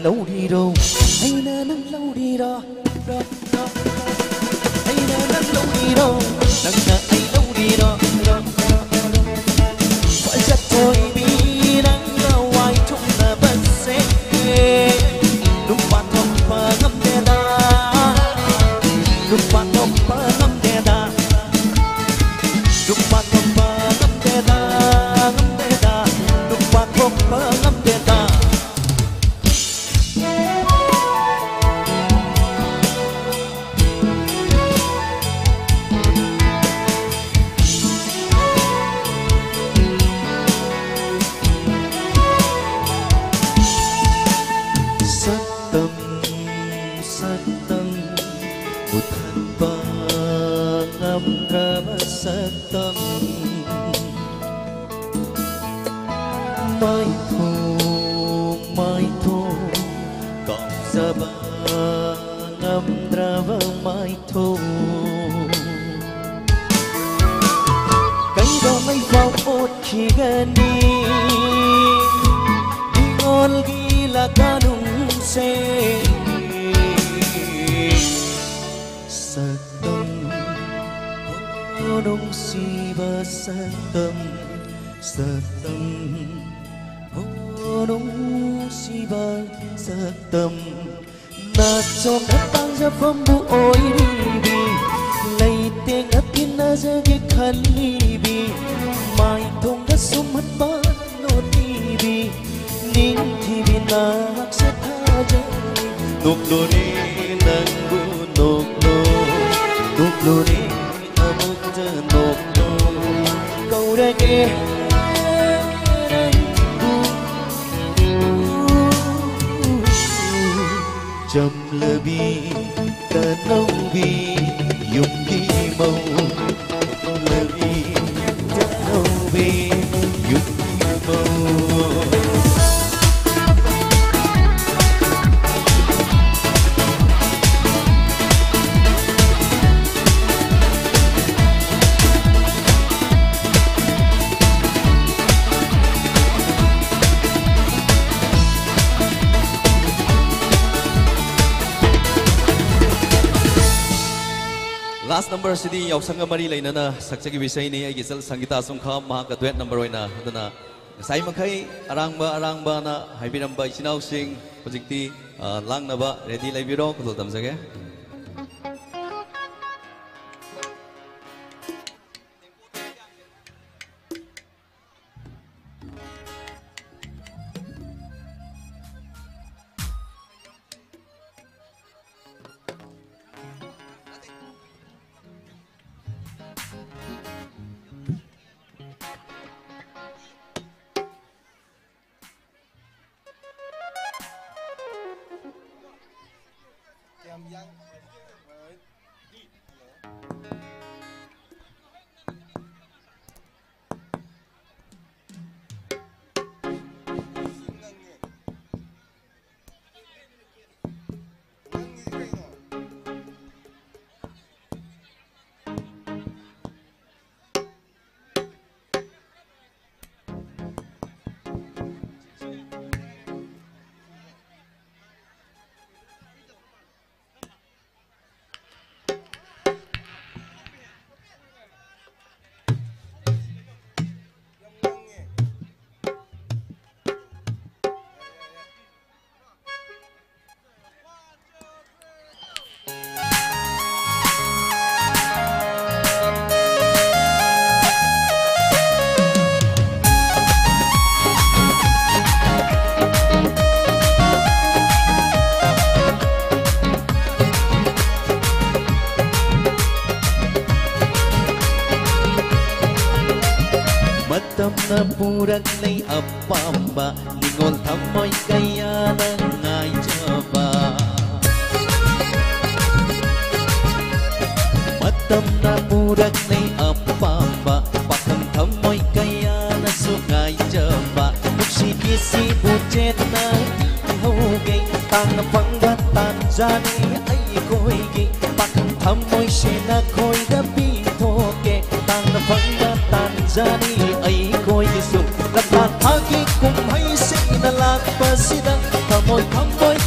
lâu đi đâu hay là nắng lâu đi đó hay là nắng lâu đi đâu nắng là ai lâu đi đó phải chắc thôi bi nắng lâu ai chung là bất sẽ lúc bạn không mà ngắm đè đà lúc bạn không mà ngắm đè đà lúc bạn không mà ngắm đè đà lúc bạn không mà ngắm đè đà tâm mai thu còn giờ ba ngâm ra vơ mai thu cánh đò mây vào một khi gần đi ngol ghi là ca nung xe nung si ba sa tâm nung si ba sa tâm na cho đất tăng ra phong bu oi đi bi lấy tiếng ấp in na ra cái khăn đi bi mai thong đất sum mất ba nốt đi bi nín thì bi na hắc sẽ tha ra nục lô đi nang bu nục lô đi nộp câu ra nghe châm lơ bi ta nâu bi dùng đi màu lơ bi ta nâu bi dùng đi màu last number city yaw sanga mari leinana sakchagi visay ni ay gisal sangita sungkham mahaka duet number oina aduna sai makai arangba na haibiramba isinau sing hojikti langnaba ready laibiro kudol tamjage Matamna purak nay apamba Lingon thamoy kaya nangay jaba Matamna purak nay apamba Pakang thamoy kaya nasugay jaba Nagsigisi bujet na ihugay Tanga panggatan jani ay ko'y Pakang thamoy siya ko'y dabi toke Tanga panggatan jani ay ko'y isok Lahat hagi kung may sinalagpasidang Kamoy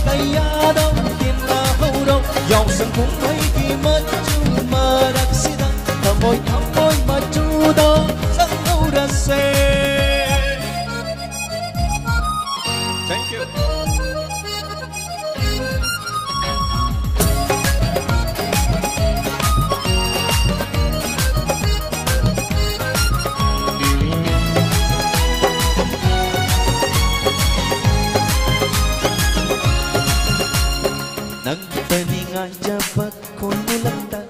kaya daw tinahuraw Yaw sang kung may di majumaragsidang Kamoy majudaw sang aurase. Thank you. Nagtaningan jabat kon mulanta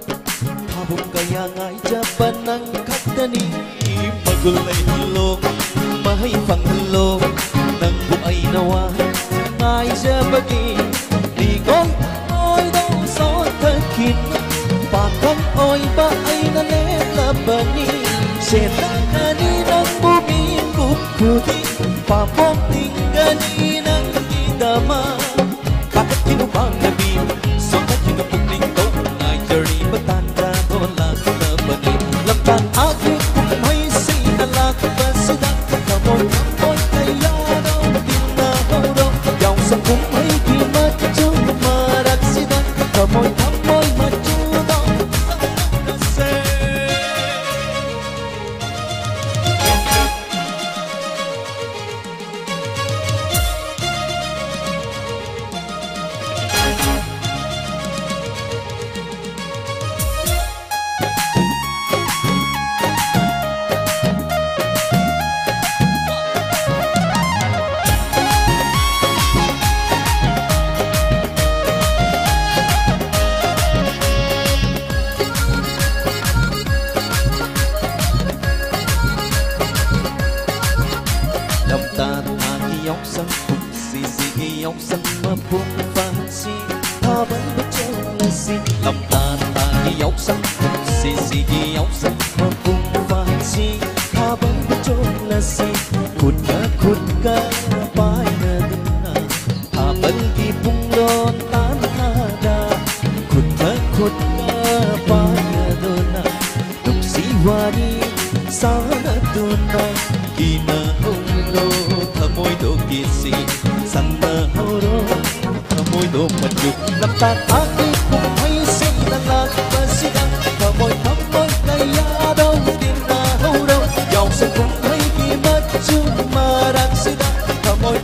Habong kaya ngay jaban ng katani Magulay hulong, mahay panghulong Nang buay nawa, ngay jabagi Ligong oy daw sa takin Pakang oy ba ay nalelabani Setang kaninang bumingkup kuti Papong tingganinang idama Bakit kinubang nabi, sonat kinupukling ko Ngay jari batanda dolang na bani Lampan agri kung may sinalak Basidang kamoy kaya daw tinahuraw Yaw sa kung may gimatjong maragsidang Kamoy majudaw sa nagase. Yong sang phúc si si yong sang mà phúc phan si ta vẫn bất châu là si lòng ta yong sang phúc si yong sang mà phúc phan si ta vẫn bất châu là si khut ka pai na duna ta vẫn ki pung don tan da khut ka pai na duna nung si wani sa na duna kina holo Moy do kisi sanna horo moy do maju Lamtan hati kung may sinalak Basidang kamoy kaya daw tinahuraw Yaw sa kung may gimatju maragsidang Kamoy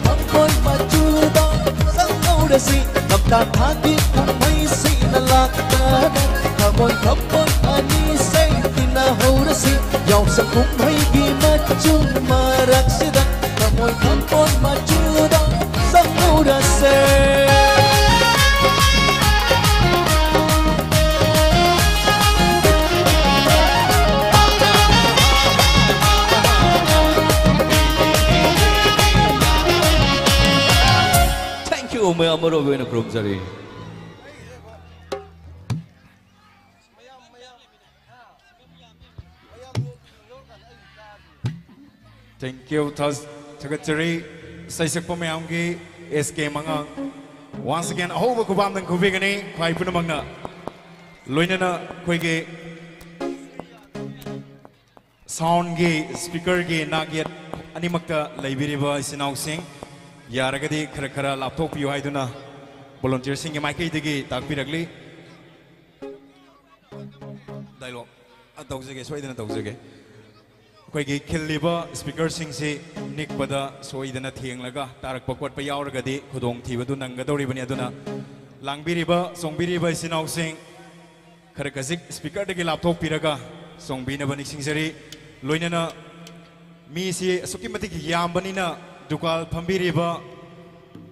majudaw sang aurasi Lamtan hati kung may sinalak Kamoy anisay tinahurasi Yaw sa kung may gimatju maragsidang Kamoy majudaw sa aurase. Thank you, Ome Amaro Vena Krumzari. Thank you, Secretary. Saisak Pamayamgi, SK Mangang. Once again, Hova Kubam and Kubigani, Kwaipunamanga. Loinana, Quige. Sound gay, speaker gay, not yet. Animaka, Liberiba is announcing. Yaragadi, Karakara, laptop, you Haiduna. Volunteer singing my Kitty, Takpiragli. Dialogue. A dogzage, so I didn't dogzage. Quigi Kiliba, speaker sing say, Nick Bada, so I didn't hear Laga, Tarak Pokot Payaragadi, Kudong Tivaduna, Gadori Banyaduna. Langbiriba, Songbiriba is announcing. Karakazik, speaker the laptop Piraga, Song Bina Banixing Seri, Loinana, Misi, Sukimatic Yambanina, Dukal Pambiriba,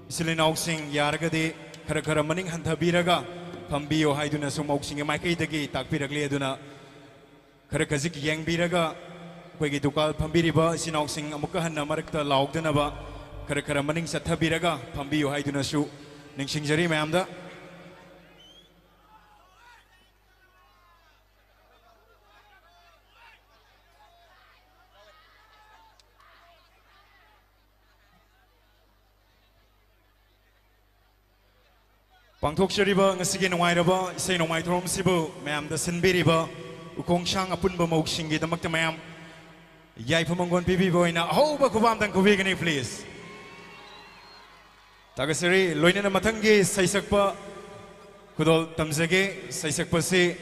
Silinau Sing, Yaragadi, Karakara Maning Hanta Biraga, Pambio Haiduna Sumoxing, Maki the Gate, Takpiragli Duna, Karakazik Yang Biraga, Quigi Dukal Pambiriba, Sinoxing, Amukahana Marakta, Laugdanaba, Karakara Maning Satabiraga, Pambio Haiduna Su, Ningsing Seri Mamda. Pangtok Shariba, Nasiki Noiraba, say no my Tom Sibu, ma'am, the Sinbiriba, Ukong Shang Apunba Mokshingi, the Maktamayam, Yaipamangon Bibi Boy, now, Hoba Kubam than Kuvigani, please. Tagasari, Loinana Matangi, Saisakpa, Kudol Tamzage, Saisakpa se,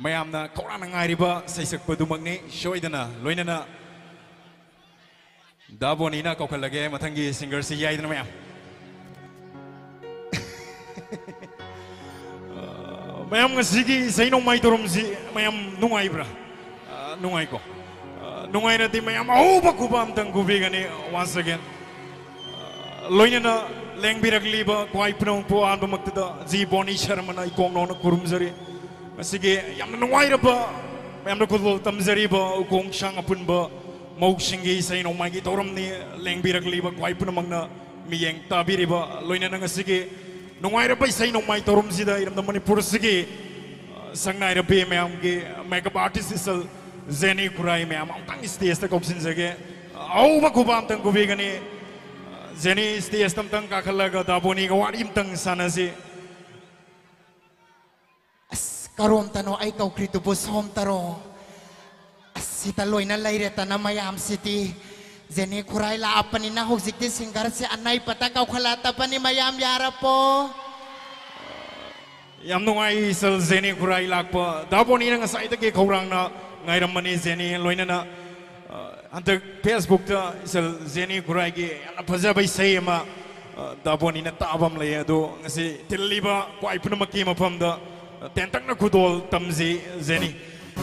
Mayamna, Koranangariba, Saisakpa Dumagni, Shoidana, Loinana, Dabonina, Kokalage, Matangi, singer si Yaidanam. Mayam ngasigi sa inong may turum si mayam nungay bra nungay ko nungay na di mayam bakubam tang gubigan ni once again loinya na leng biragliba kwai punong po an magtada ji boni sharma na ikong no na kurumzari ngasigi yam nungay ra ba mayam na kudlo tamzari ba ukong siyang apun ba mausingi sa inong may turum ni leng biragliba kwai punong na miyeng tabiri ba loinya na ngasigi Nungai rapai say no mai torum sida iram damani pursigi sangnai rapi me amge makeup artist isal Zeni Kurai me am tang stage ta kopsin sage au ba kubam tang kubigani Zeni stage tam tang kakalaga daboni ga warim tang sanasi as karom tano ay kau krito bosom taro as sita loina laireta na mayam city Zeni Kurai la apani na huksikti singgar si anay pata kau khalata pani mayam yara po Yam nungai isal Zeni Kurai lakpa daboni na ngasai ta ke kaurang na ngai ramani Zeni loina na ante Facebook ta isal Zeni Kurai ki ana phaja bai sai ma daboni na tabam le ado ngasi tilliba kwai punamaki mafam da tentak na khudol tamzi Zeni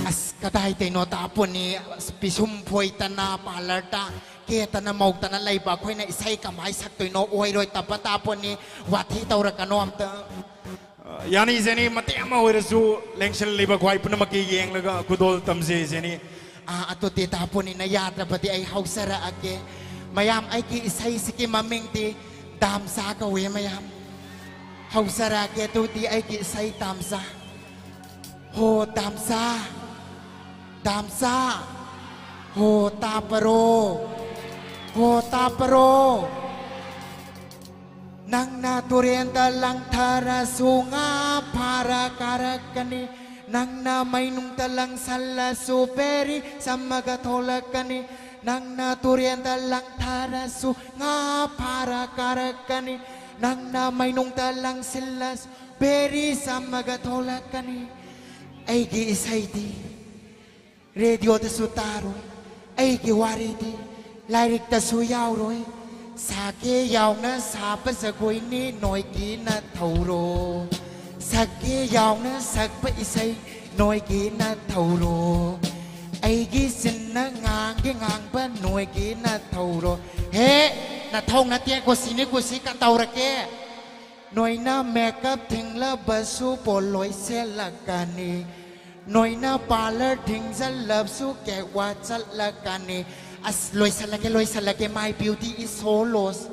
as kadai te no taponi pisum phoi tana palarta ke tana mau tana laiba khoi na isai kamai sak toi no oi roi tapata poni wathi taura kanom ta Yani Zeni mati ama hoirasu lengshel liba kwai punamaki yeng laga khudol tamzi Zeni ato te taponi na yatra pati ay hausara ake mayam ay ki isai siki maming ti damsa ka we mayam hausara ke to ti ay ki isai tamsa ho damsa damsa ho taparo nang naturenta lang tara sunga para karakani nang na mainung talang sala superi samagatolakani nang naturenta lang tara sunga para karakani nang na mainung talang sila superi samagatolakani ay gi isaiti radio ta sutaro ay gi wariti lyric ta suyaw roy Sake yaw na sapa sa koy ni noy ki na tauro Sake yaw na sagpa isay noy ki na tauro Ay gisin na ngang pa noy ki na tauro He na thong na tiyan ko sini ko si ka taura ke Noy na makeup ting la basu poloy sela kani Noy na parlor ting sa love su ke wat sa la kani As loy salake my beauty is so lost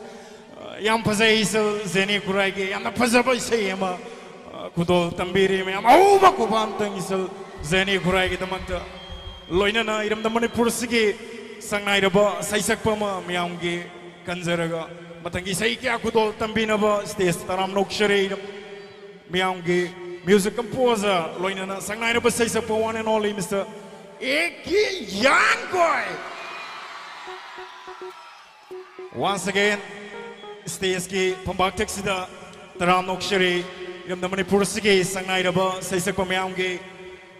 Yam phazai isal Zeni Kurai ki yam na phaza bai sai ma khudol tambiri me am au ba kubam tang isal Zeni Kurai ki tamakta लोइनना इरमदा Manipur सिगे संगनाइरबा सैसकपा मयामगे कंजरगा मतंगी सही क्या खुदोल तंबीनबा stage तराम नोक्शरे मयामगे music composer लोइनना संगनाइरबा सैसकपा one and only mister Eki Yangoi once again stage ki pambak taxida taram nokshari iramda manipur sige sangnai-raba saisakpa mayamge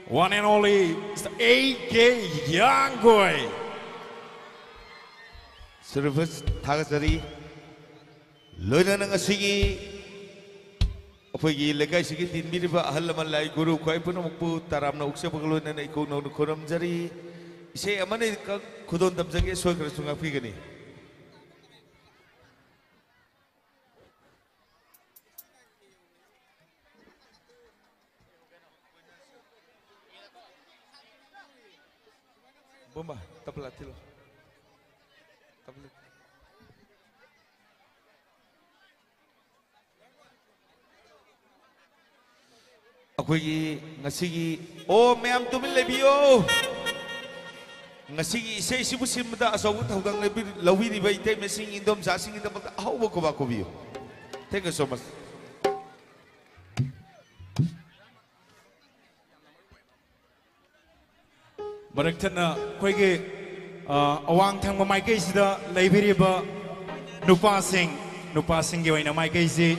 one and only Mr. A.K. Yangoy. Service Tagasari Loyana Sigi Opogi Legai Sigi in Miriba Halamalai Guru Kwaipunamu Taram Noksapagulun and Ikono Kuram Jari say a money Kudon Tamzaki Sokasunga Pigani. Bomba, tapalatilo. Ako'y ngasigi, oh, mayam tumil lebiyo. Ngasigi isay sibusim da asagot hanggang lawi ni ba itay mesing indom sasing indom pagka ahaw ko ba ko biyo. Thank you so much. Barakthana koige awang thangma maikai sida leibiriba nupa sing ge oina maikai si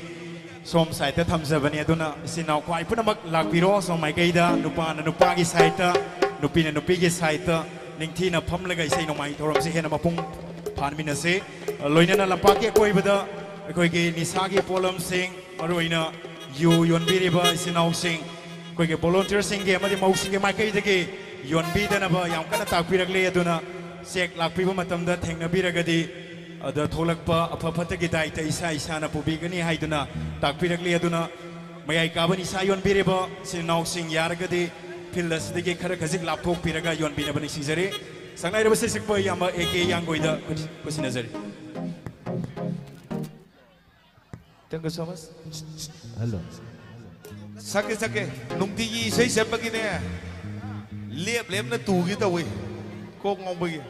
som side ta thamjabani aduna sinau kwai punamak lakpiro som maikai da nupa na nupa gi side ta nupi na nupi gi side ta ningthi na phamlaga isai no mai thoram se hena mapung phanmina se loinana lampa ke koibada koige nisa gi polam sing aroina yu yonbiriba sinau sing koige volunteer sing ge amadi mau sing ge maikai de ge Yonbi danaba yang kana takpiragle aduna sek lakpiba matamda thengnabiragadi ada tholakpa aphaphata gi daita isa na pubigani haiduna takpiragle aduna mayai kabani sa yonbireba sinau sing yaragadi philas dege khara khajik lapthok piraga yonbi na bani sinjare sangnai reba sikpa yama AK Yangoida kusinajari. Thank you so much. Hello. Sake nungtigi isay sabagi na Liep na tugi ta we. Kok ngong bagi.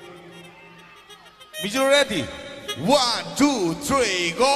Mijul ready. 1, 2, 3, go.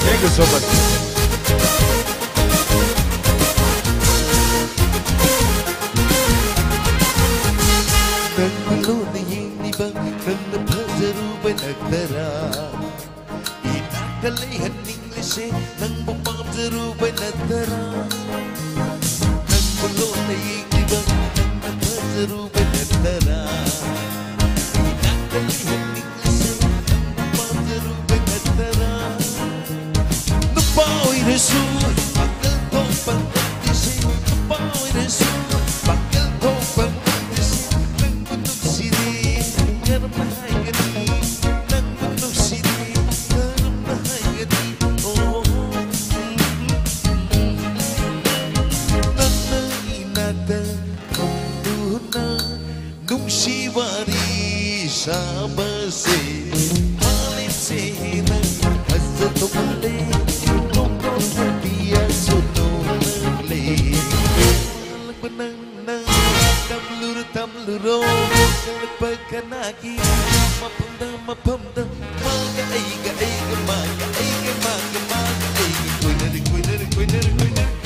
Thank you so much. Nung Shivari Sabase Hali tumuli Tungkong hatiya sunong le Benang-benang tamlur-tamluro Pagkanagi Mapamda Maga-ay-ga-ay-ga Maga-ay-ga-maga-maga-ay Kuinari-kuinari-kuinari-kuinari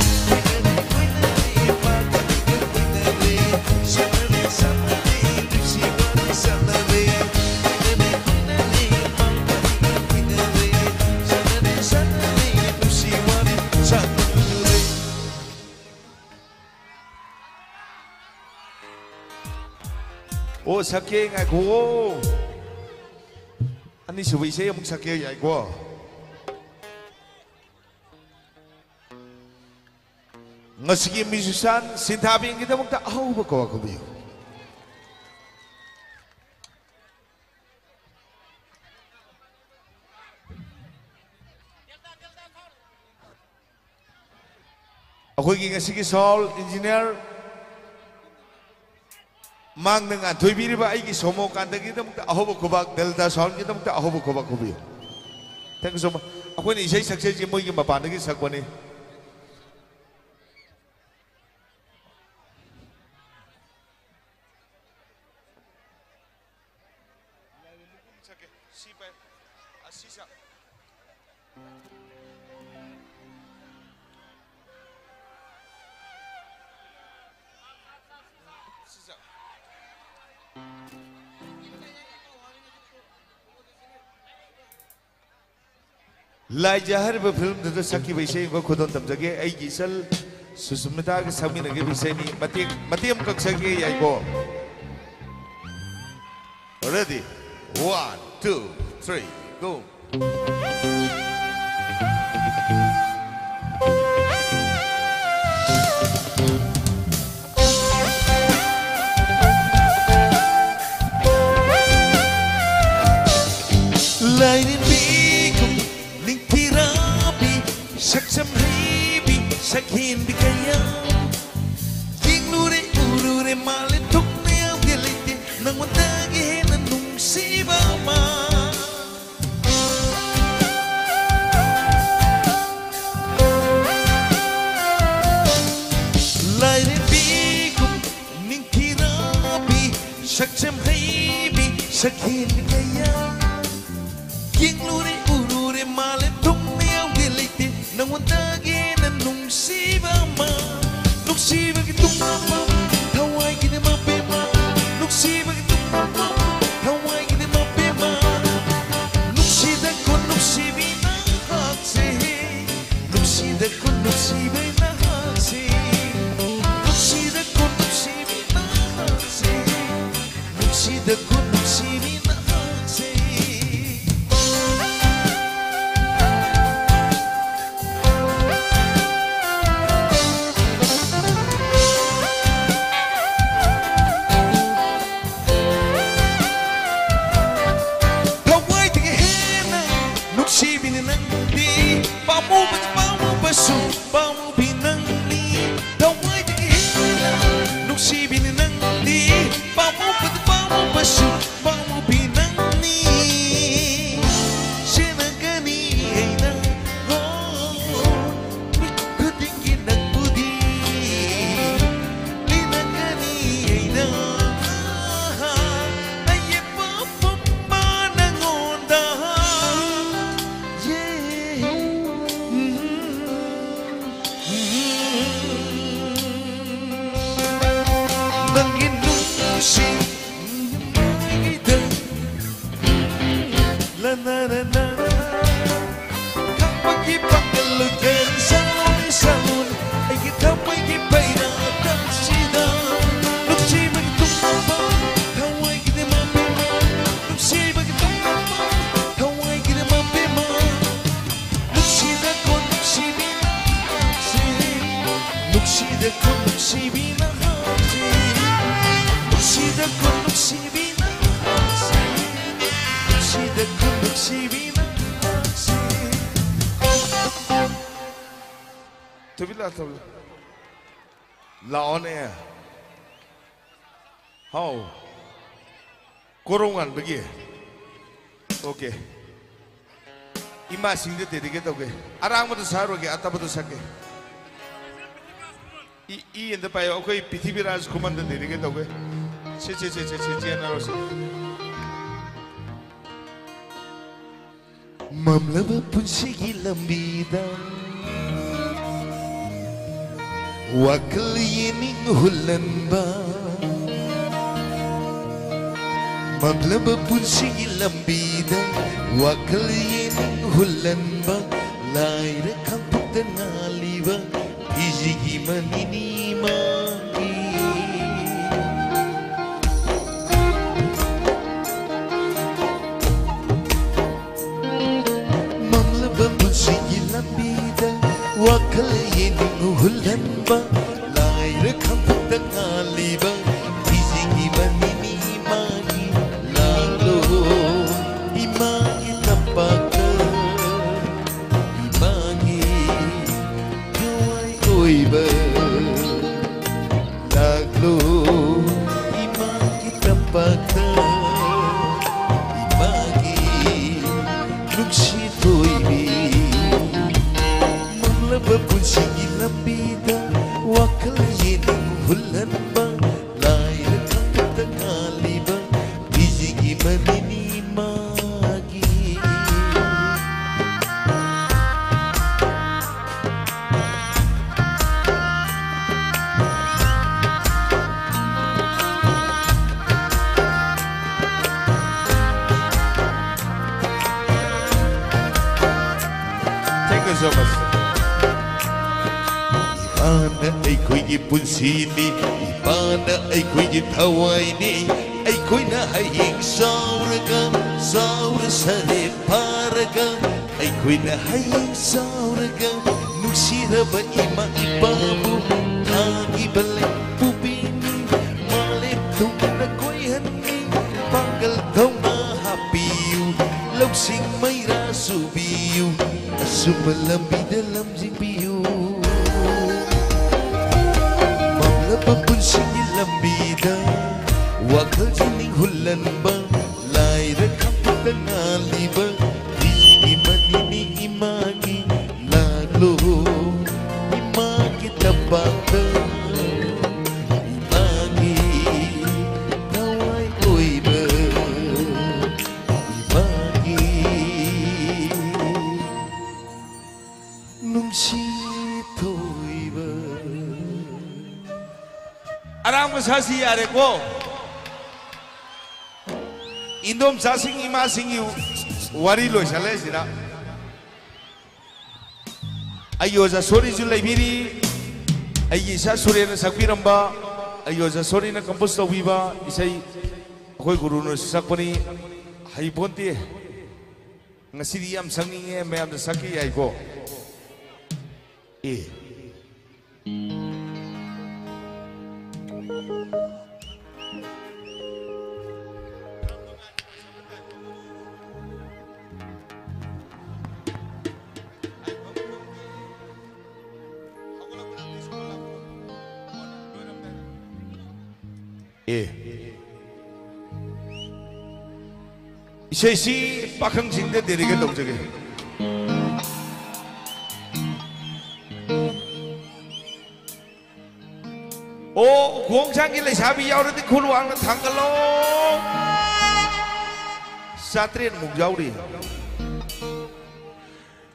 오 사케 아이고 아니 저거 이제 목 사케 아이고 ngasi기 미수산 신타빙 kita 먹다 아우 버거 거비요 아고기 ngasi기 서울 인지니어 mang dengan tuh biri ba aiki somo kanda kita mukta ahobo kubak delta sound kita mukta ahobo kubak kubiyo. Thank you so much. Aku ini isai sukses je mau ingin bapak lagi sakwa ni. Lai jahar ba film tu sakhi baisai ko khodon tamjage ai gisal susumita ke sami nage baisai ni matiam kaksage ai ko ready 1 2 3 go lai Saksam hibi sakhin bikaya King lure urure male tuk neo gelite Nang wandagi hena nung siba ma Laire bikum ning kirabi Saksam hibi sakhin bikaya King lure urure male tuk neo gelite Nang wandagi na nung siba ma Nung siba kitong mama Tawai kita mapema Nung siba kitong mama Tawai kita mapema Nung sida ko nung sibi na hakse Nung sida ko nung sibi na hakse Nung sida ko nung sibi na hakse Nung sida ko nung sibi na hakse Bamu binang ni Tawai tingihina Nung si bininang ni Bamu basu Bamu binang ni Sinagani ay na Mikutingin ang budi Ninagani ay na Ay ipapamba ng onda Laon air. How? Korongan bagi. Okay. इमा सिंह दे देगे तो गे आराम मत सारो गे आता बतो सके ई इंद पाए कोई पृथ्वी राज कुमंद दे देगे तो गे चे ना रोसे Mamlaba punsigi lambida Wakal yening hulan ba Mamlaba punsigi lambida Wakal yening hulan ba Laira kampuk tenali ba Pijigi manini magi Sige lambida wakal yening hulan ba laira kampuk tengali ba Sige manini magi lalo imagi tapaka imagi kawai oi ba lalo imagi tapaka imagi nuksi toibi Berpunsigi lambida wakal yening hulan ba laira kampuk tengali ba Pijigi manini magi Thank you so much Ipana ay ko'y punsini Ipana ay ko'y tawaini Ay ko'y nahaying sauraga Saura sa reparaga Ay ko'y nahaying sauraga Nugsira ba ima ibabu Kagi balik pubini Malitong na ko'y haning Panggal daw na hapiyo Lausing may rasubiyo Asumalambi dalam zimbiyo Papunsigi lambida wakal yening hulan ba laira kampuk tengali ba Pijigi manini imagi lalo imagi tapaka imagi kawai oi ba imagi nungsi toi ba आराम सासी यारे को इंदोम सासिंग इमा सिंग वारी लोय सले सिरा अयोजा sorry जु लेबिरी अयि सा सुरेन सकबिरंबा अयोजा सोरी न कंपोज तौबिबा इसै अखोय गुरु न सकपनी हाइबोंते ngasidi yam sanginge mayam da saki ai ko e 이세시 박흥진대 내리게 동작에 오 공장길래 샤비 야오르데 쿨왕는 당글로 사트리엔 묵자우리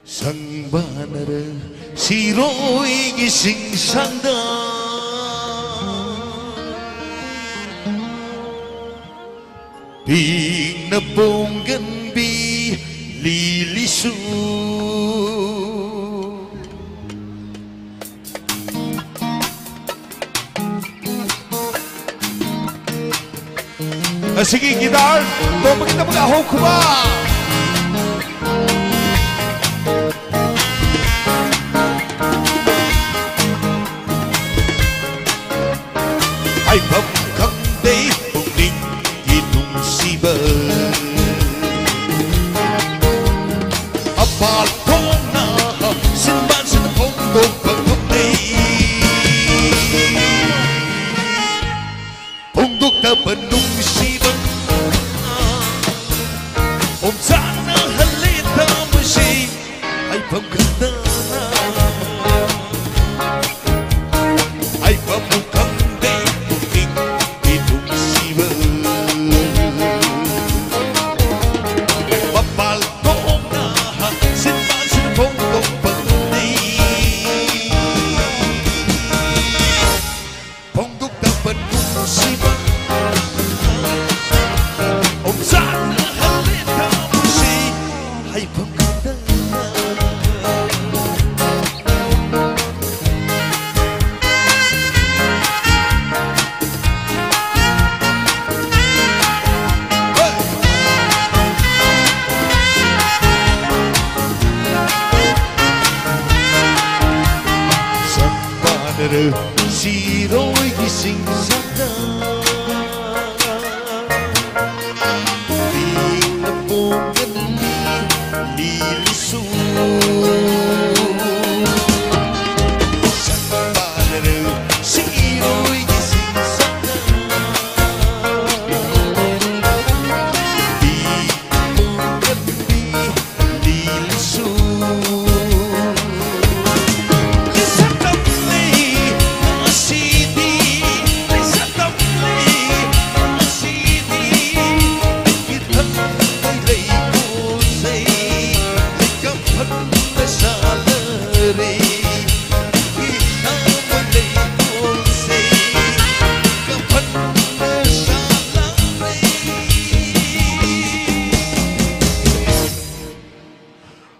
상반하라 시로이기 싱상다 빙나 봉간 비 리리수 Sige gitar, toma kita mag-ahow ko ba? Ay pagkang day pagling itong siba Apal ko na sinban sa napong pagkutay Pundok na banong siba Om sana halita mo siya haipham khandana haipham khande puking idungsiba mapal tona sinpa sinpong pagpagday pongduk dapat musiba om sana halita musi haipham khandana Siroi gising sada Ding na pongan ni lilisu Sanpadere siroi gising sada Ding na pongan ni lilisu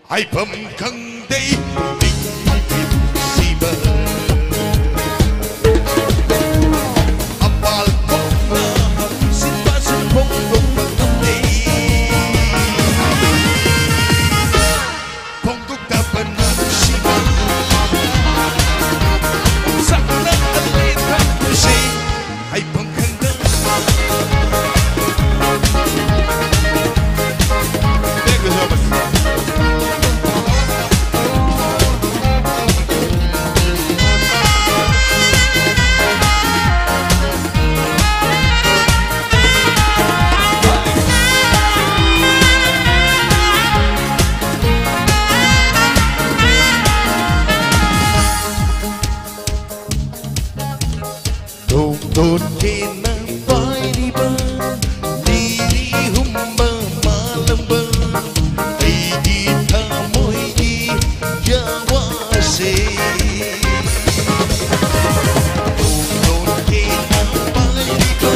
haipham khande puking idungsiba apal tona sinpa sinpong pagpagday pongduk dapat musiba sana halita musi haipham khandana Thank you so much. Đột nhiên nắng vai đi bơ đi đi hum bơ mà lâm bơ ai đi tha môi đi ya wa se đột nhiên nắng vai đi bơ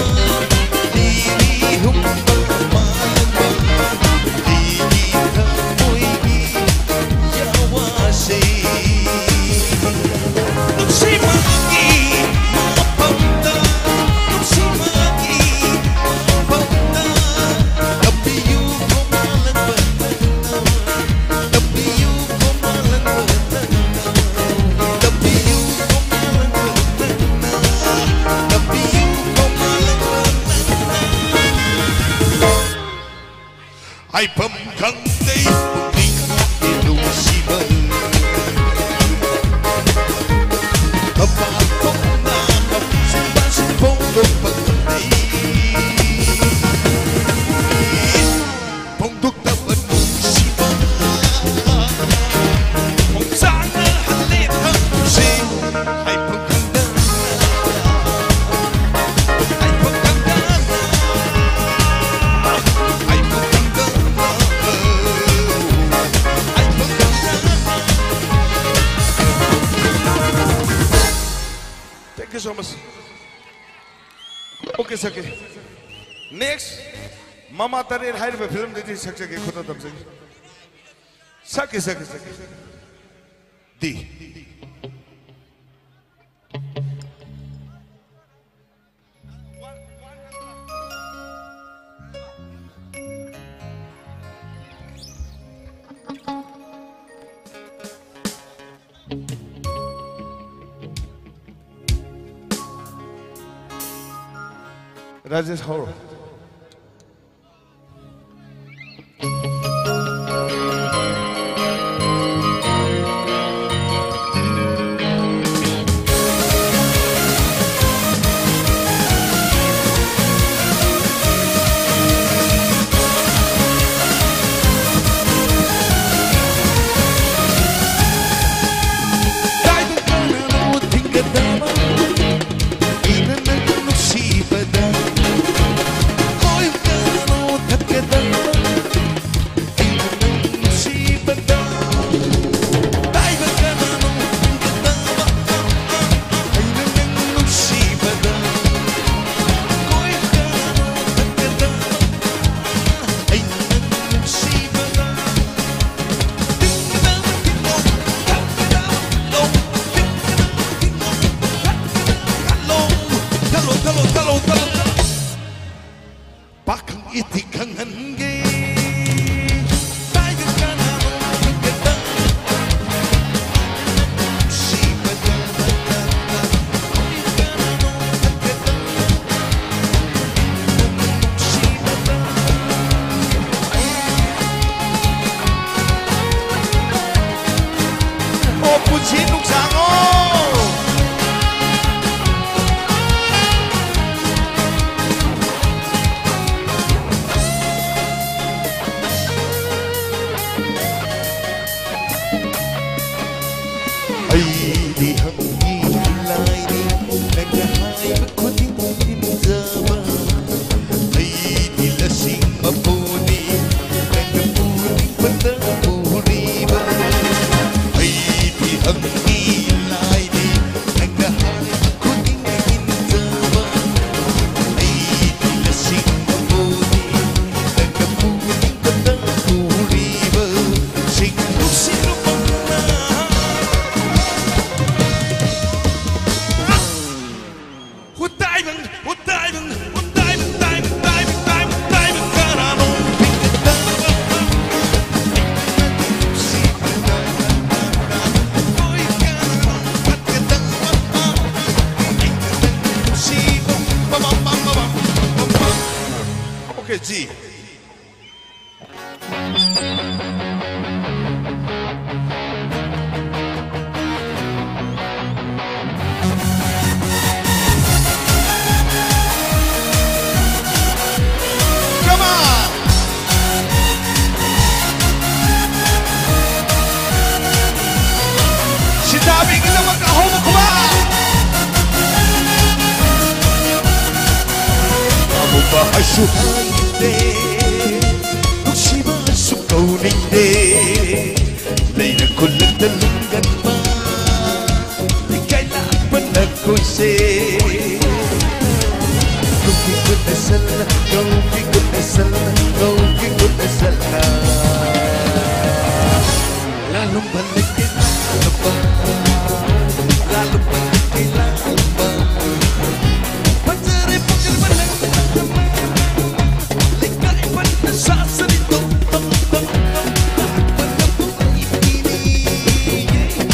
đi đi hum bơ mà lâm bơ ai đi tha môi đi ya wa se nung si magi mapamda haipham khande puking idungsiba apal tona sinpa sinpong pagpagday pongduk dapat musiba om sana halita musi haipham khandana haipham khandana haipham khandana haipham khandana. Thank you so much. Okay, sir. Next, Mama Tarir Hyder film did this such a good of them. Saki. D. Rajesh Horo. itikangange tayo ka na maganda sibada maganda ika na maganda sibada o puchin nung sango di hangi lai ni nagahai makuti inzama ay di lasing mapuni nagapuni patapuri ba ay di hangi lai ni nagahai makuti inzama ay di lasing mapuni nagapuni patapuri ba sino pa Okay, G. Come on. Sinabi kita magkahulog ba? Amo ba ay suhay? Kung si masukau ninde Lay na kulang talungan pa Di kailangan ako'y say Kung di ko nasala Kung di ko nasala Kung di ko nasala Lalong balik kailangan pa Lalong balik kailangan pa Pansari po kalmalang Sasalito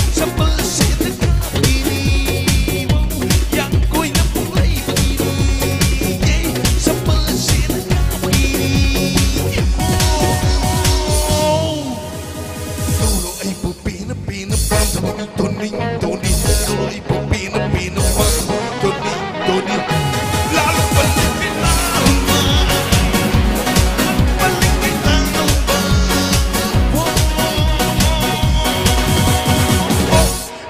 sa palasit na kapili yang ko'y napulay magili sa palasit na kapili Lolo ay po pinapinapam sa mga tuning-tuning Lolo ay po pinapinapam tuning-tuning lalo balik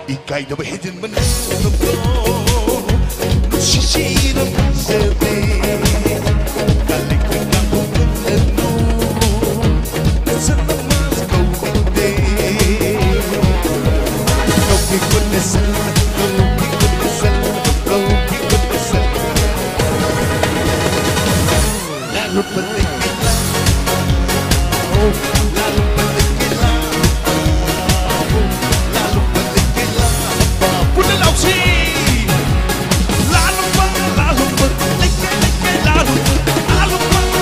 Ika'y nabahidin man ang ko Nasisirap ang sabi Kalikot na kung ano Nasa naman ikaw hindi Kaupi ko na sana Kaupi ko na sana Kaupi ko na sana Lalo pa rin kailangan Lalo pa rin kailangan Lalo pa rin Put it out, see. Lalo pa, lalo pa, like, lalo pa, like, lalo pa.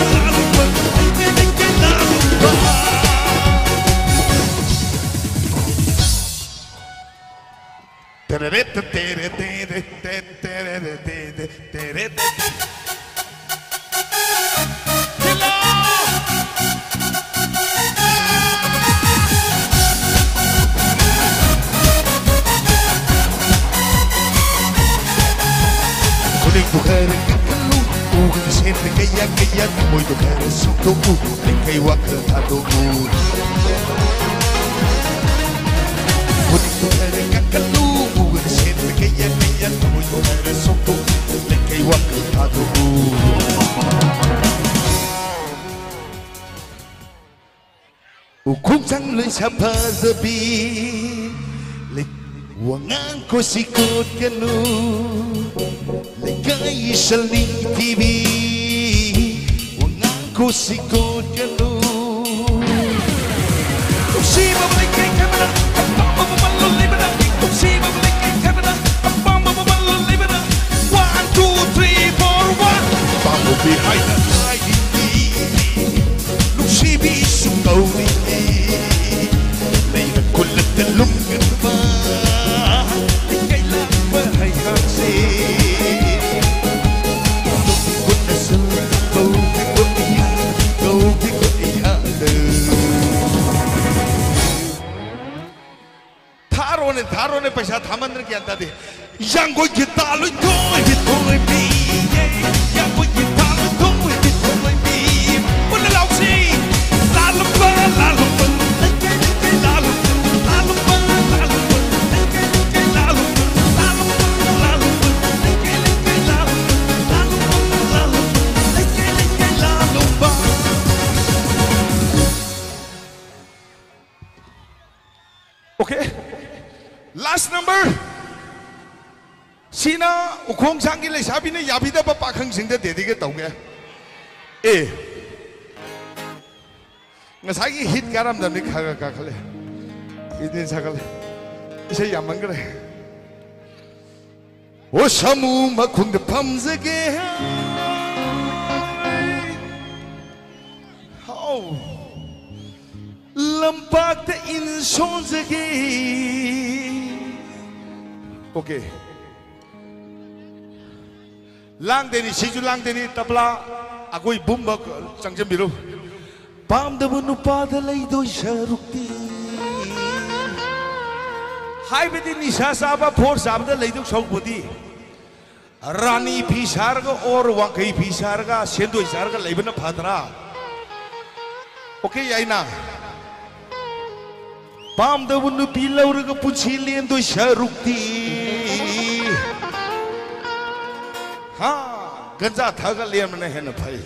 Tocar el calor, una gente que ya muy tocar el suto, le que igual cantando muy. Tocar el calor, una gente que ya muy tocar el suto, le que igual cantando muy. Kung sang lay sa pasabi, wangan ko sikot kanu. Legay saling TV Wangan ko sikot kanu Kung si babalik kay kamera Ang pamamalulay ba na Kung si babalik kay kamera Ang pamamalulay ba na 1, 2, 3, 4, 1 Follow behind the light in me थारो ने पैसा थामन ने क्या तादे yang go kita lu toy bi yang go kita lu toy bi pun la si la lu ba la lu ba la lu la lu ba la lu la lu la lu la lu la lu ba okay last number Sina ukong sang gilay sabi na yabi da pa pakang sing da dedi ka tau nga ngasagi hit karam da mi khaga ka khale idin sakale isa yaman kare o samu makung da pamzage how lampak da in sonzage okay lang deni siju lang deni tabla agoi bumba changjam biru pam da bunu pada lai doi sharukti hai bedi nisha saba for sabda lai doi saubudi rani pisarga or wakai pisarga sendoi sarga laibana phadra okay yaina pam da bunu pilaurga puchilien doi sharukti ha ganja thaga liam na hen phai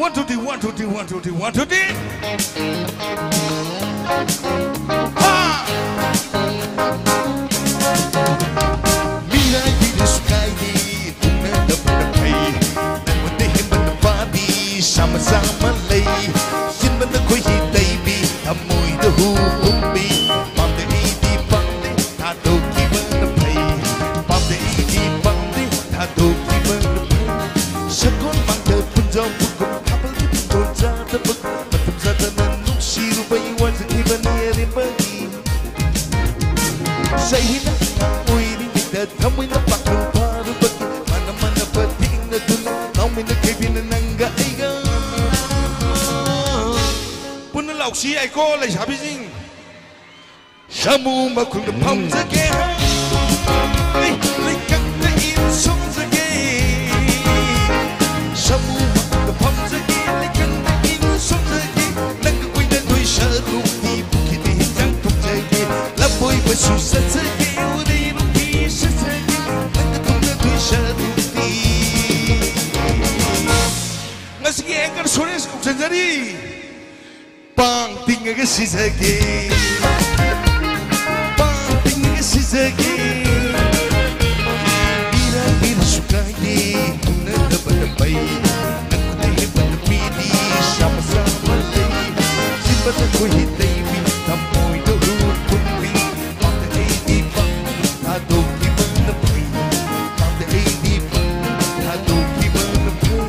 1 2 3 1 2 3 1 2 3 1 2 3 ha mira di sky di tunna da phai na wate hem da badi sama sama lei sin ban da koi hi dai bi amoi da hu umbi pam de di pam de ta do Sakon mangta punjau bukum kapal di punjau jata buk matum jata nanuk siru bayi wajah tiba niari bagi Sahina uiri nida thamui na pakal paru bagi Mana mana pating na duna naumi na kebina nangga aiga Puna lauk si aiko lai sabi jing Samu makung na pamzake Lai kak na in songzake Samu makung pamzaki lekan in songzaki nang kui na doi sharukti bukit hintang pamzaki laboy basu satsaki udai rupi satsaki nang kui na doi sharukti ngasigi engkar sores kupsanjari pang tingga sisaki pang tingga sisaki bira bira sukai Bai, nakutehe banapidi, sama-sama lay. Simbat ako hitay mi, tamoy doon kumbi. Pagda ay di pa, hadog iba na pay. Pagda ay di pa, hadog iba na pay.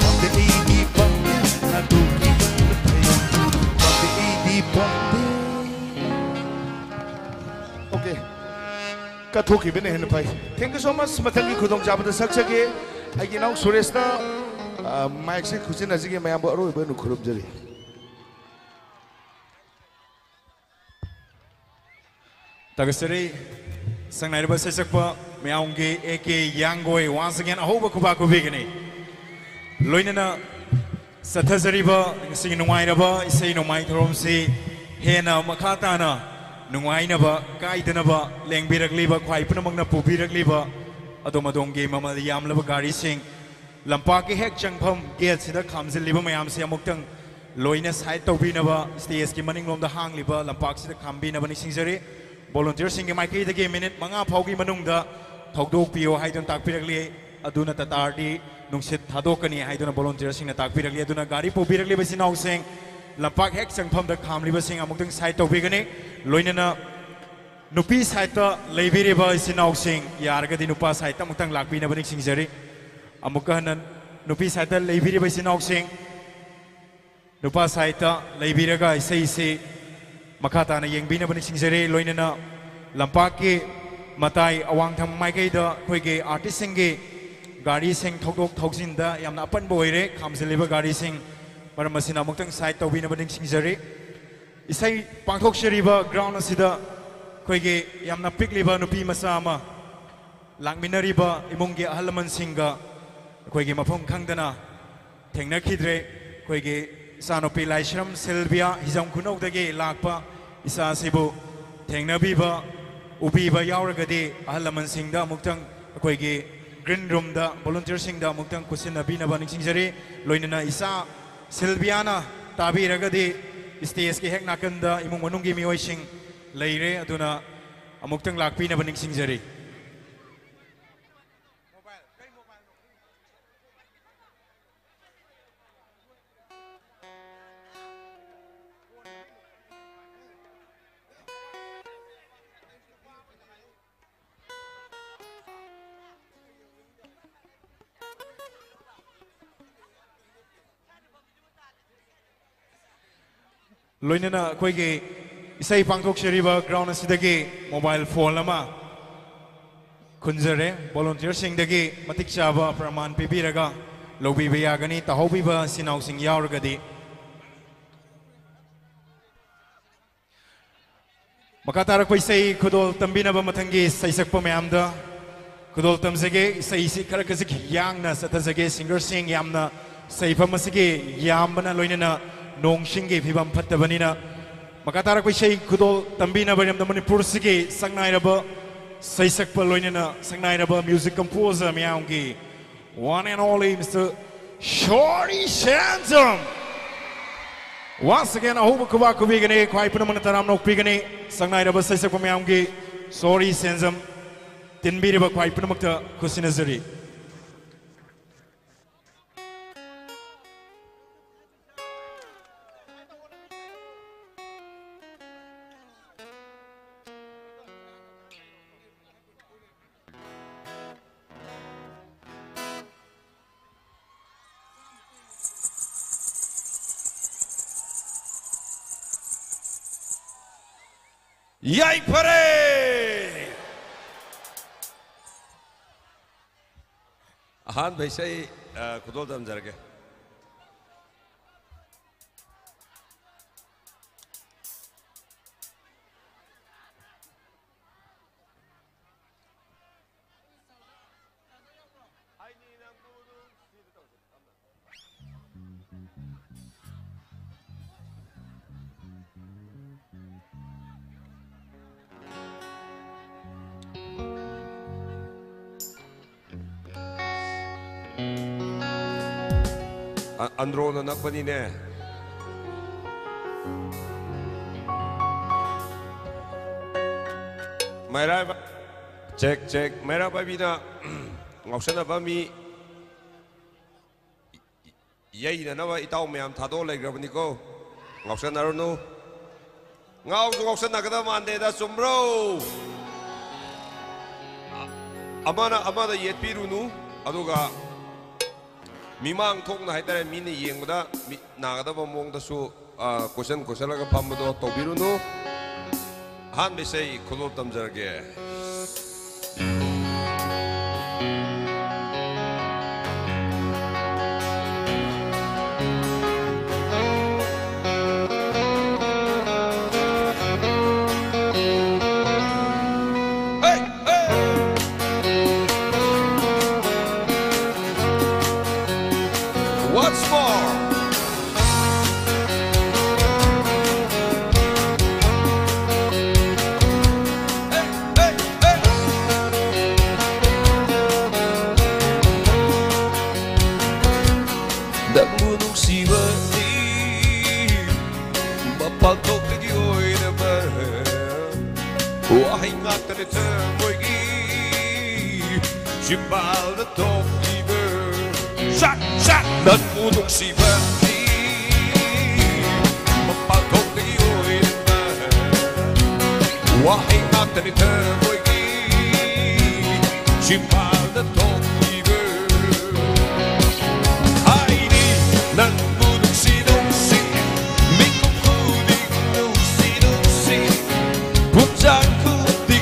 Pagda ay di pa, hadog iba na pay. Pagda ay di pa, okay. Katuki ba na hin na pay? Thank you so much. Matangi kudong jabada saksage. Aiki nau Suresna mic se khusin asige mayam bo aro ibanu khurum jari Tagasari sangnai ba sesakpa mayamge AK Yangoi once again ahoba kuba kubigani loinana sathazari ba sing nuai ba isai numai throm si hena makata na nuai na ba kaidana ba lengbirakli ba khwai punamangna pubirakli ba Adomadonge Mama Yam Lava Gari Singh Lampaki Hek Changpam Gate Sida comes in Liba Mayam Siamukang Loina Side Tobinava stays Kimaning on the Hang Liba Lampak Sida Kambina Banisingari Volunteer Singing Mikey the game minute Manga Pogi Manunga Togdo Pio Haidon Takpiragli Aduna Tatardi Nungsit Hadokani Haidon Volunteer Sing Attack Piragli Aduna Gari Pobiragli Basinau Sing Lampak Hek Changpam the Kam Liba Sing Amukang Side Tobigani Loina Nupi saita leibiriba isinau sing yarga di nupa saita mutang lakbi na banik sing jari amukahanan nupi saita leibiriba isinau sing nupa saita leibiraga isai makata na yengbi na banik sing jari loina na lampaki matai awang tham mai kai da khoi ge artist sing ge gari sing thokdok thoksing da yamna apan boire khamsiliba gari sing paramasina mutang saita bi na banik sing jari isai pangthok sheriba ground asida khoige yamna pikliba nupi masa ama langminariba imungi ahalaman singa khoige mafom khangdana thengna khidre khoige sanopi laishram Sylvia hijam khunok dage lakpa isa sibu thengna biba ubiba yauragadi ahalaman singda muktang khoige green room da volunteer singda muktang kusina binaba ningsingjari loinana isa Sylviana tabi ragadi stage ki hek nakanda imung manunggi mioi sing leire aduna amuktang lakpinaba ningsingjari loinana khoige isai pangthok sheriba ground asidagi mobile phone lama khunjare volunteer sing dagi matik chaba praman pibiraga lobi bayagani tahobiba sinau sing yauragadi makatara koi sai khudol tambina ba mathangi saisak pa mayamda khudol tamjage sai si kharakazik yangna satajage singer sing yamna saifa masige yambana loinana nong shingi phibam phattabanina makatara koi sei khudol tambina ba yamda manipur sige sangnai raba saisak pa loinana sangnai raba music composer myangi one and only Mr. Shorty Shantam. Once again, I hope you will be able to quite put on the Taram no pigany, Sangai of a Sisa Pomiamgi, sorry, Senzam, didn't be able to quite put on the Kusinazari. Yay pare! Ahan bhai sai kudol dam jarge. Andro na nakbani ne. Mayra check mayra babi na ngausana bami yai na nawa itaw mayam thado laigrabani ko ngausana ro ngausana kada mande da sumro amana yetpirunu aduga Mimang thok na haitare mini yengda nagada bomong da su question laga pamdo tobirunu han besai khulol tamjarge What's more? Jimbal the top even shot dan untuk si bandi mempatok di oilma wahai mata di terbogi jimbal the top even hai ni dan untuk si dongsi mikuk kuning dongsi puncakku di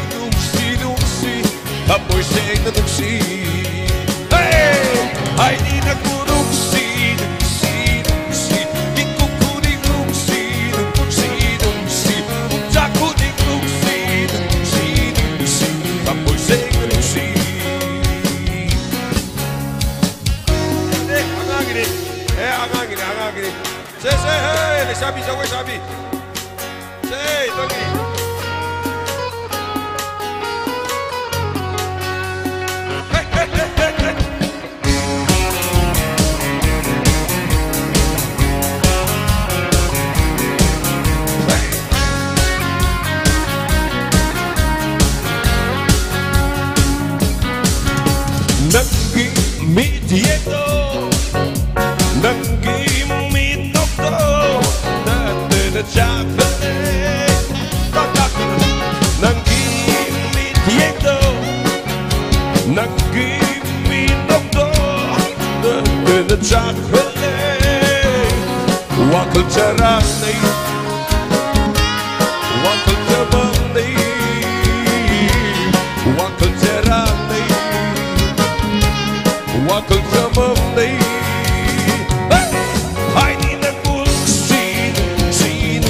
dongsi apoy sing na dongsi I need a good seed, mikuk kuning seed, say, le sabi sa we sabi. Say, Tony. Nangi mi tieto, nangi mi tokto, nante na chakane, nangi mi tieto, nangi mi tokto, nante na chakane, wakal charane, wakal charane, wakal charane. Wakal zamani, ay di na kulsin, sin,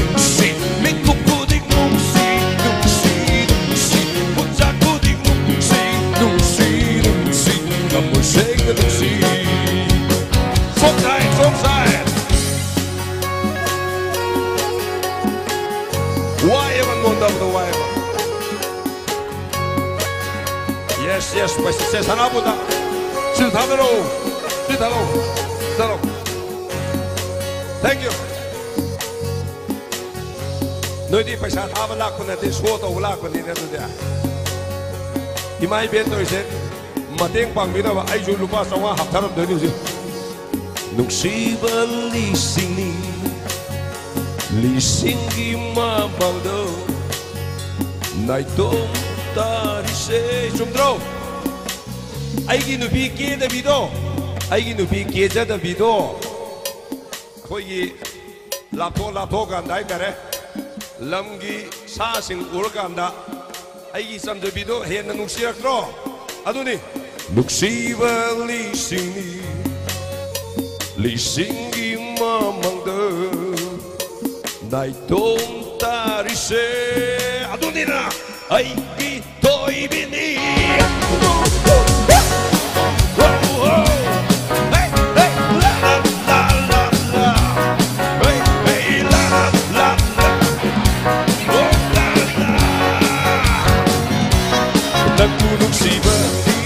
miko pudik nung sin, putsa pudik nung sin, kamu sing nung sin. From side. Why ever monda the why? Yes, pues se sanabuda. Hello. Thank you. Noi di paisa thaba lak na di so to lak ni na du dia. Imai ben to ise mateng pang mi na ba ai ju lupa sawa hap tharam de ni ji. Nung si ban li sing gi ma bang do. Nai tom ta ri se sum dro. Aigi nubi ke da bido, aigi nubi ke ja da bido. Koi lapo ganda kare, lamgi sa sing ur ganda. Aigi sam da bido he na nuksirak ro. Aduni nuksiva li singi mamang da. Nai tom tarise. Aduni na aigi toi bini. Nagtulog si Bati,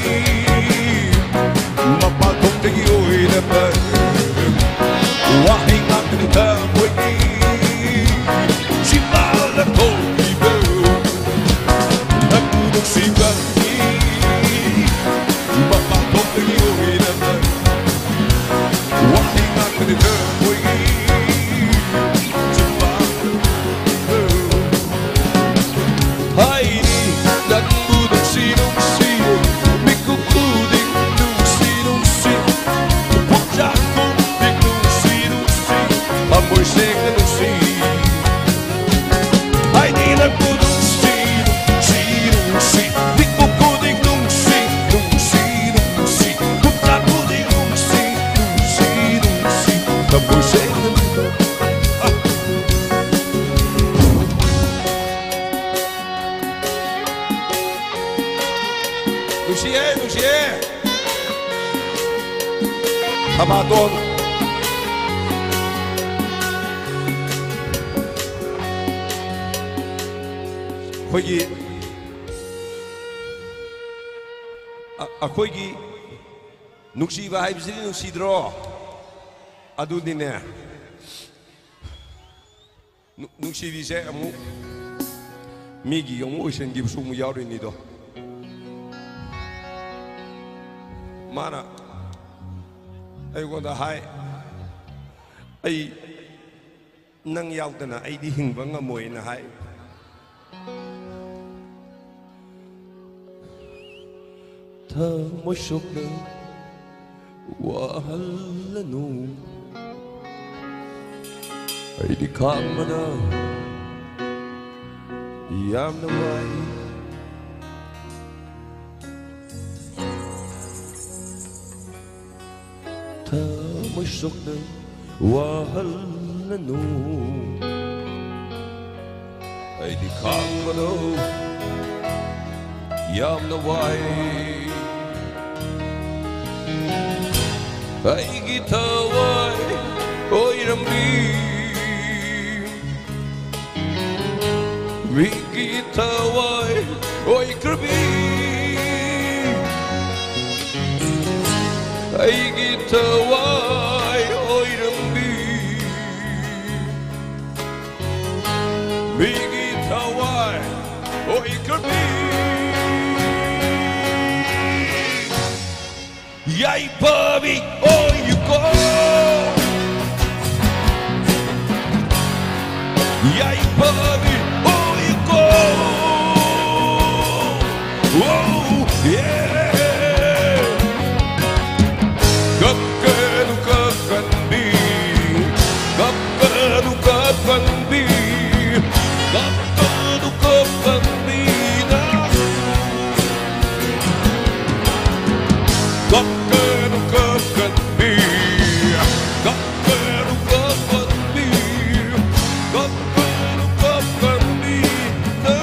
mapatong tagiyoy na ba? Wahing ang kanitaboy ni si Malako Ibo. Nagtulog si Bati, mapatong tagiyoy na ba? Wahing ang kanitaboy ni si Malako Ibo. Hay ni nagtulog sinong sino, may kukudik nung sinong sino, pagka kukudik nung sinong sino, amoy sing nung sino. Ay di nagtulog sinong sino, may kukudik nung sinong sino, pagka kukudik nung sinong sino, amoy sing nung sino. Nusie. Tabaton. Akoigi nuksiba haibsini nuksidro. Adudine. Nuksibise amu migi amu isengi sumu yauri nido. Mana, ay wanda hai, ay nang yaw na ay di hingbang amoy na hai. Ta mo syok na wahal na no, ay di kang mana, iyam na wai. Mo syok na wahal na no, ay di kang mano, yam na wai. Ay gitaway, oy rambi, Miki thawai oi krabi Aigi thawai oi rambi Miki thawai oi krabi Yai babi oi you go Yai babi oh yeah Kapkanu kapkanbi Kapkanu kapkanbi Kapkanu kapkanbi na Kapkanu kapkanbi Kapkanu kapkanbi Kapkanu kapkanbi na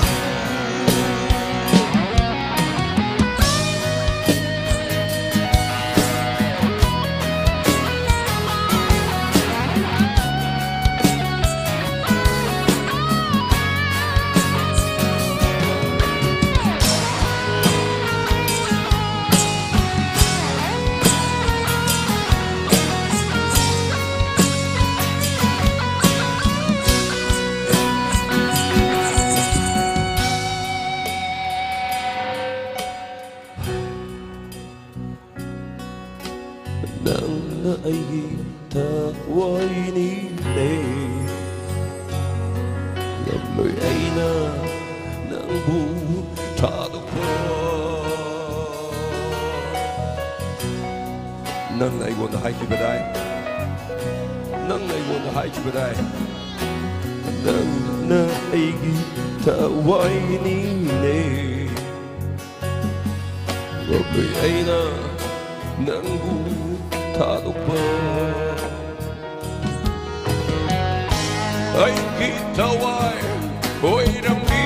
Nang aigi thawai ni le Lamloi aina nang bu tha do pa Nang ai won hai ki badai Nang ai won hai ki badai Nang na aigi thawai ni le Lamloi aina nang bu tha do pa Ai ki thawai oi rambi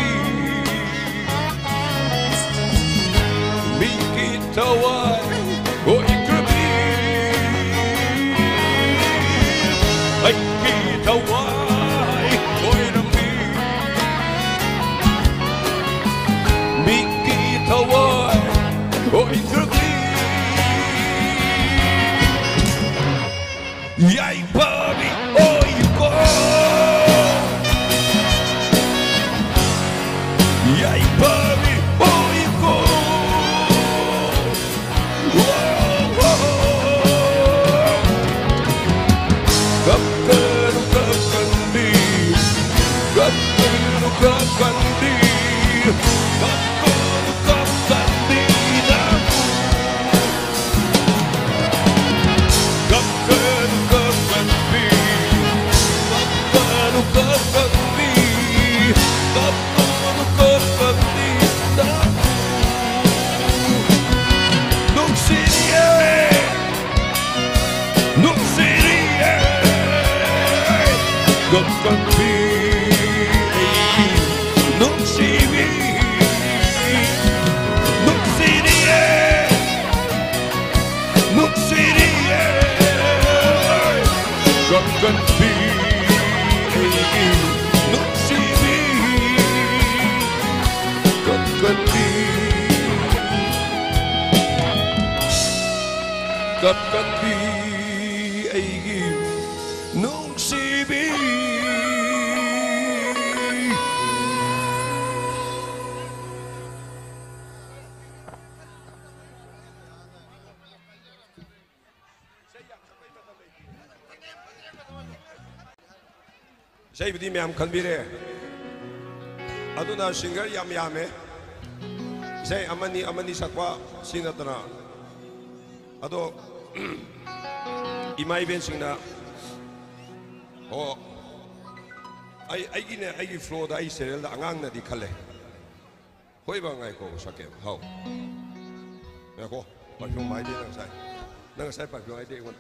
Mi ki thawai oi krabi Ai ki thawai oi rambi Mi ki thawai oi krabi Yai babi oh you go Yai babi oh you go Kapkanu kapkandi Kapkanu kapkandi Kapkanu kapkandi na Kapkanu kapkandi Kapkanu kapkandi Kapkanu kapkandi na Nuk siriye Nuk siriye Kapkandi Nuk siriye Nuk siriye Nuk siriye Kapkandi Nuk siriye Kapkandi Kapkandi aigi nung sibi Say bidi ma'am khanbire aduna singer yam yame say amani sakwa sinatana ado imai ben singna oh ai gine ai flow da ai serial da angang na di khale hoi ba ngai ko sake hau ya ko pa pyong mai de nang sai pa pyong ai de kon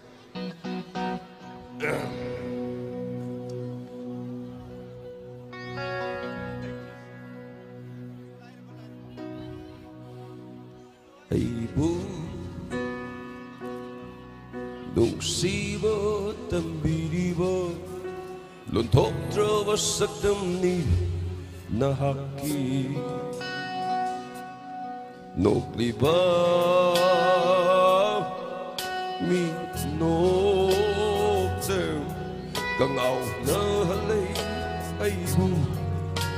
ai bu nungsiba tambiriba Luntok trova sakdam ni nahaki nokliba mi noktem kangau na halay ay bu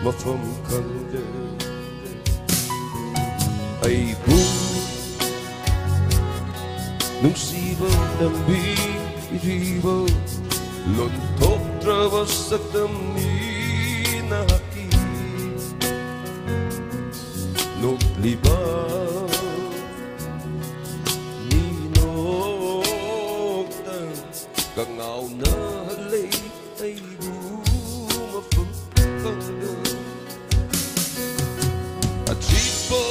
mafam kande ay bu nungsiba ng biriba lontok trabas sa dami nahaki nokliba minoktan kangau na halay ay bumafang kanda at sipa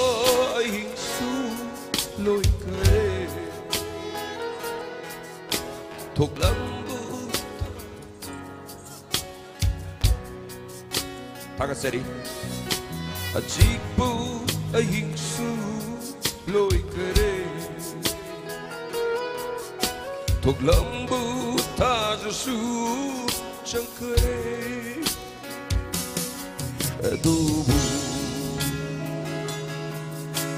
ay hingsuloy kare toklambu Tagaseri at sipa ay hingsuloy kare toklambu tajasu chankare adubu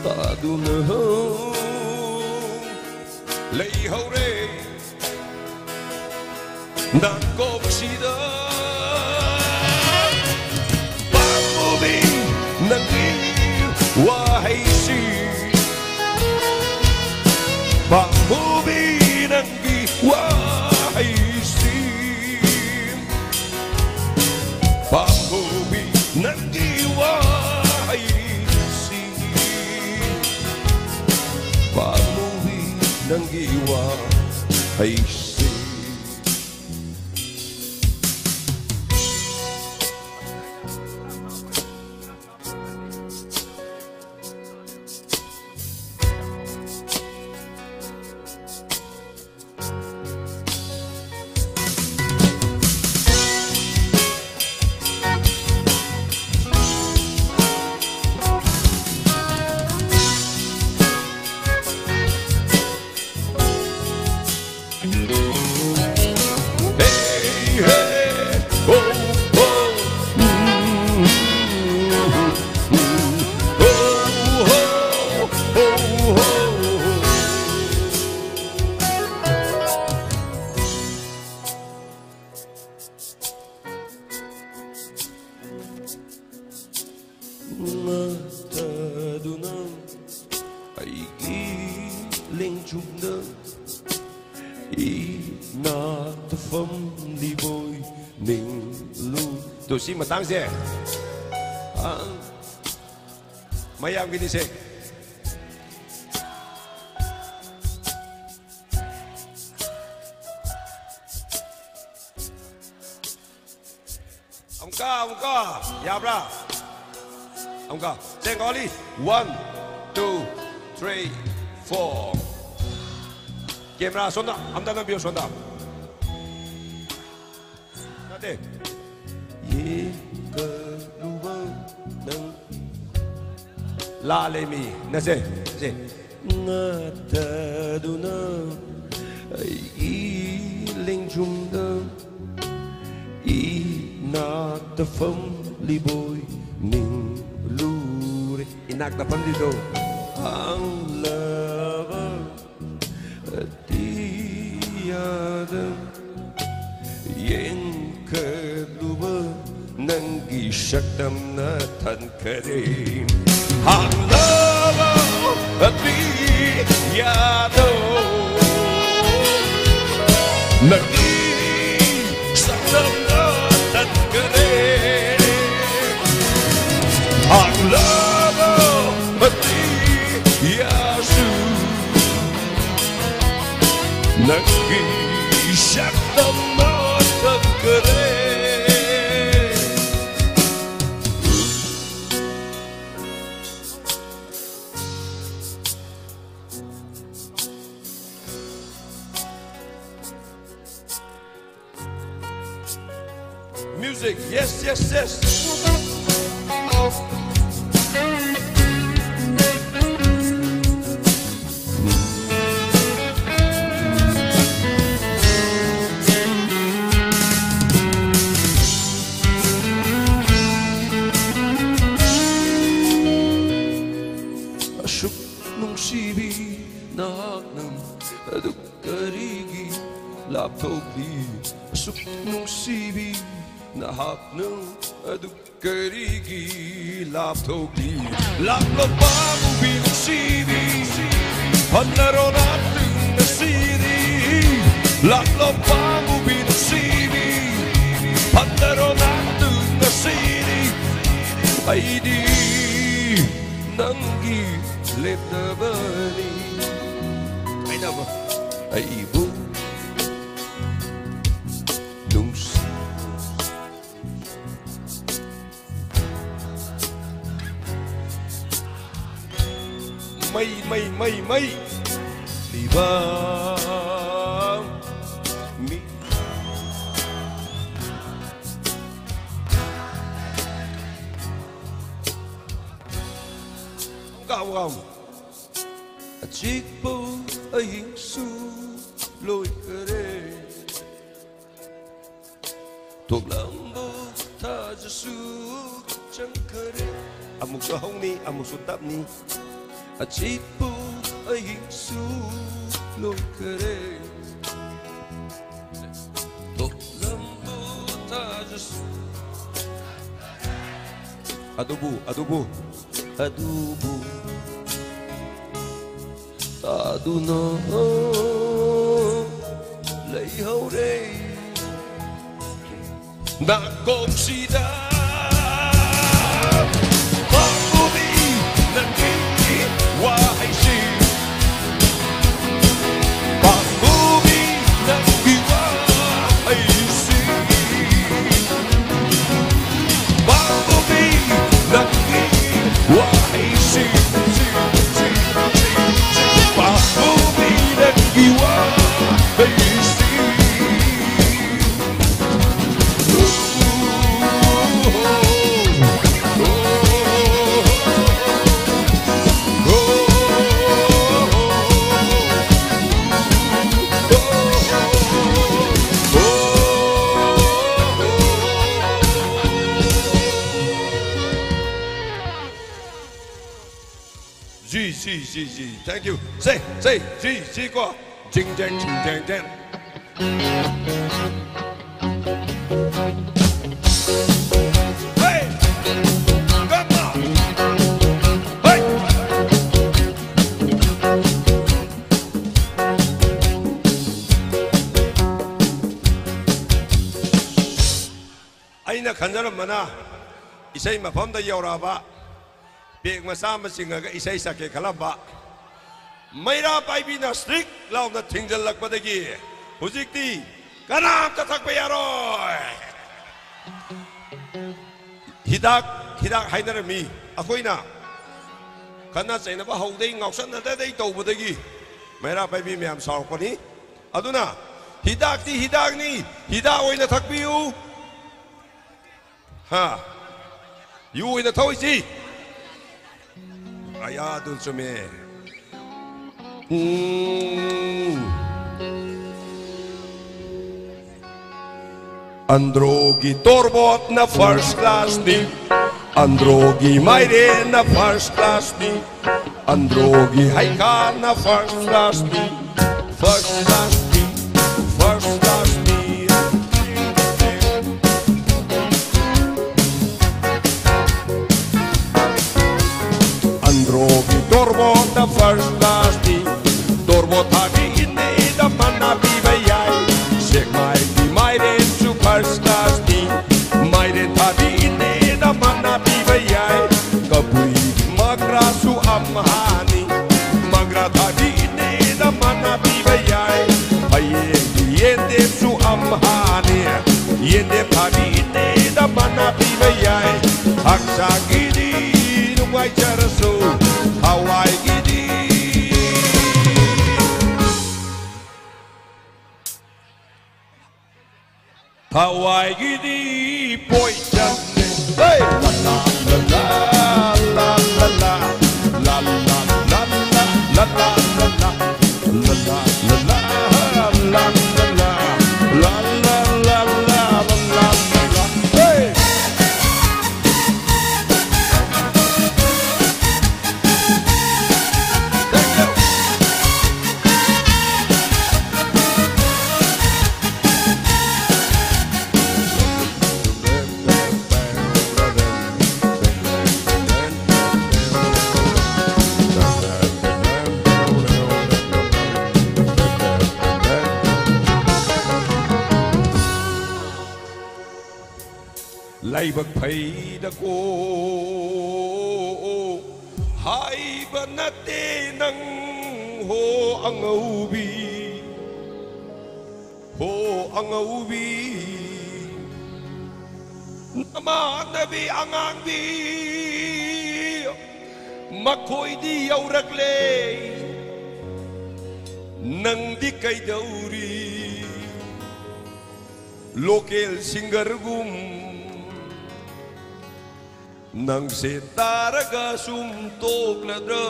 taduna lay hore nan kopsida pamubi nagi wahaisi pamubi nagi wahaisi pamubi nagi wahaisi pamubi nagi wahaisi Si matang se mayam gini se amka ya bra amka seng oli 1 2 3 4 camera sonda amda na bio sonda nade keluar nang lalemi nase se ngata duna ai iling jumda I nagta fam liboy ning lure inagta fam lido ang lava atiyada yen keluar nanggi syakdam na tan karim hang lava atiyada nanggi syakdam na tan karim hang lava atiyada nanggi syakdam na tan karim. Music, yes, yes, yes. nang aduk karigi laptopli asuk nungsibi nahak nang aduk karigi laptopli laklabamu binungsibi panlaro natin na siri laklabamu binungsibi panlaro natin na siri ay di nanggi letabani ay naba ay ibu nungsi may diba mi gào chiếc bầu ấy su lôi cơ đê thuộc lắm bầu tha cho su chẳng cơ đê amuk sa hong ni amuk su tap ni chiếc bầu ấy su lôi cơ đê thuộc lắm bầu tha cho su adubu ta du nó lấy hậu đây đã công si đã có vô vi lần đi qua hay gì bằng vô vi lần đi qua hay gì bằng vô vi lần đi qua hay gì G. Thank you. Say, G qua. Ching chang. Hey, come on. Hey. Aina kanjaram mana. Isai mafamda yauraba. Biak masama singaga isay sake kalamba. Mayra paibina strict law na tinggal lakpadagi. Hujikti kanam tatak bayaroy. Hidak hainarami. Ako'y na. Kana sa ina ba hauday ngawsan na daday tawbadagi. Mayra paibi miyam sarok pa ni. Aduna. Hidak ni. Hidakoy na takbiyo. Ha. Yuoy na taway si. Aya dun sume. Androgi torbot na first class ni. Androgi mayre na first class ni. Androgi haika na first class ni. First class ni. First class ni. Androgi torbot na first class ni. Torbot hagi inne da manna bibayay. Shek mai di mayre su first class ni. Mayre hagi inne da manna bibayay. Kapui magra su amhani. Magra hagi inne da manna bibayay. Aye yende su amhani. Yende hagi inne da manna bibayay. Aksa gidi nungay charaso. Hawaii gidi. Hawaii gidi boy chande. Hey, la la la la la la la la la la la la la la la la लाइबक फैद को HYBE नते नंग हो अंगौबी नमानबी अंगांगी मखोइदी यौरकले Nandi कैदौरी local singer गुम नंग से तारगा सुम तोकलद्रो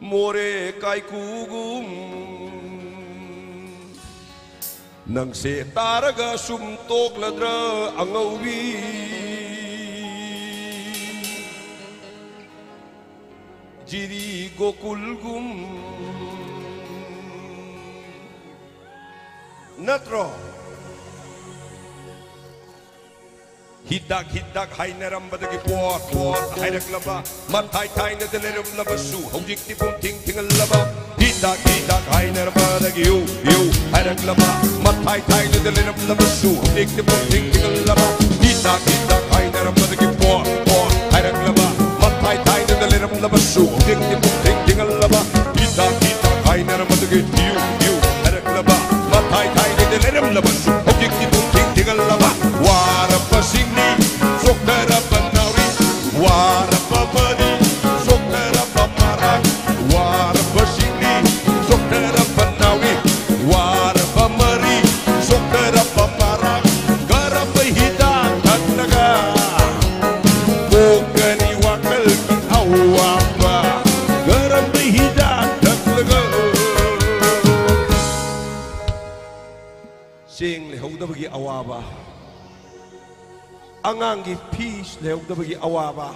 मोरे कायकुगुम नंग से तारगा सुम तोकलद्रो अंगौबी Jiri गोकुलगुम नत्रो हिदाक हाइनरम्बदगी pot हाइरक्लबा मथाइ थाइनद लेरम्लबसु हौजिक्ति पुम thing थिंगलबा हिदाक हाइनरम्बदगी यु हाइरक्लबा मथाइ थाइनद लेरम्लबसु हौजिक्ति पुम थिंग थिंगलबा हिदाक हाइनरम्बदगी पोट हाइरक्लबा मथाइ थाइनद लेरम्लबसु हौजिक्ति पुम थिंग थिंगलबा हिदाक हाइनरम्बदगी यु हाइरक्लबा मथाइ थाइनद लेरम्लबसु हौजिक्ति पुम thing थिंगलबा Warapasini, Sokarapanawi, Warapamari, Sokarapamarak, Warapasini, Sokarapanawi, Warapamari, Sokarapamarak, Garapahida, Tatnaga, Bokani Wakal ki Awapa, Garapahida, Tatnaga. Sing Lehodabagi Awaba. Angangi peace leudabagi awaba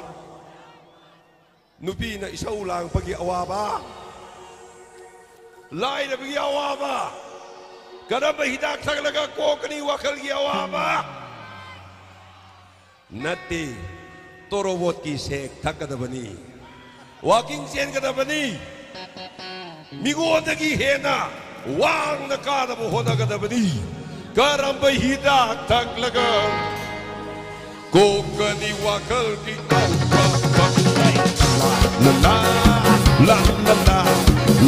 nupi na isau lang pagi awaba lai na pagi awaba kadaba hidak saglaga kokani wakal gi awaba nati torobot ki sek thakadabani walking sen kadabani migodagi hena wang na kadabu hodagabani karamba hidak thaklaga Kokani wakal ki la la la la la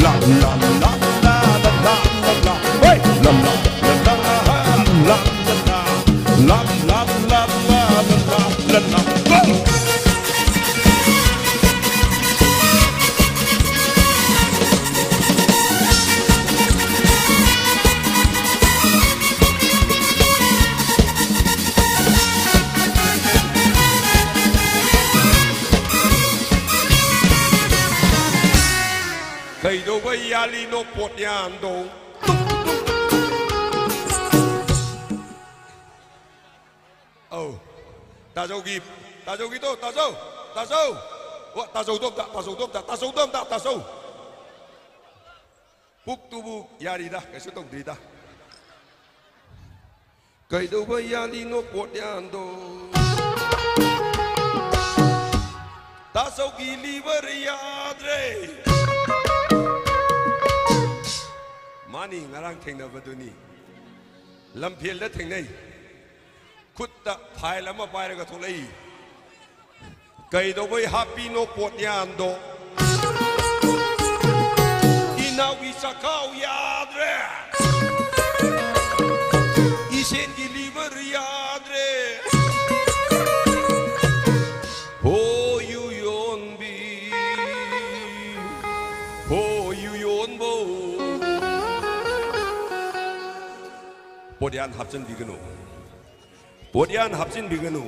la la la la la la la hey la la la la la la la la la la Kaido bayali no potyando Oh Tazogi to Tazo What Tazo Buk tubu yari dah kasi tong drida Kaido bayali no potyando Tazogi liver yadre Mani ngarang thengna baduni lamphel da thengnai khutta phai lama pai ga tholai kai do bai happy no potyando inawi sakau yadre isen deliver yadre oh you yonbi oh you yonbo Podian hapsin biganu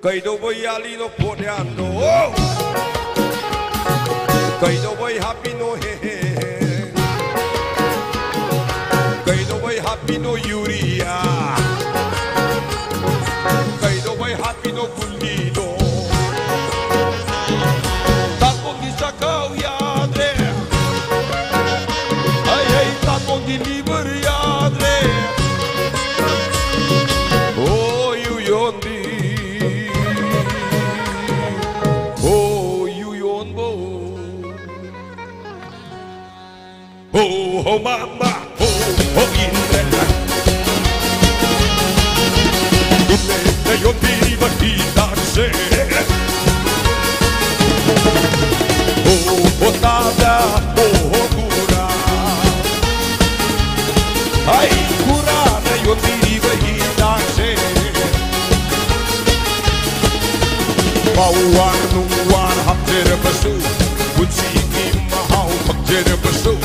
Kaido boy yali no podian do Kaido boy happy no he Kaido boy happy no uria Kaido boy happy no kulido Tapo di sakau yadre Ay tapo di liver yadre Oh mama, oh indra, Otada Ohogura Ai Kura na Yotiriba Hidase Bawar Nuwar Hapjera Basu Bunsi Mahau Hapjera Basu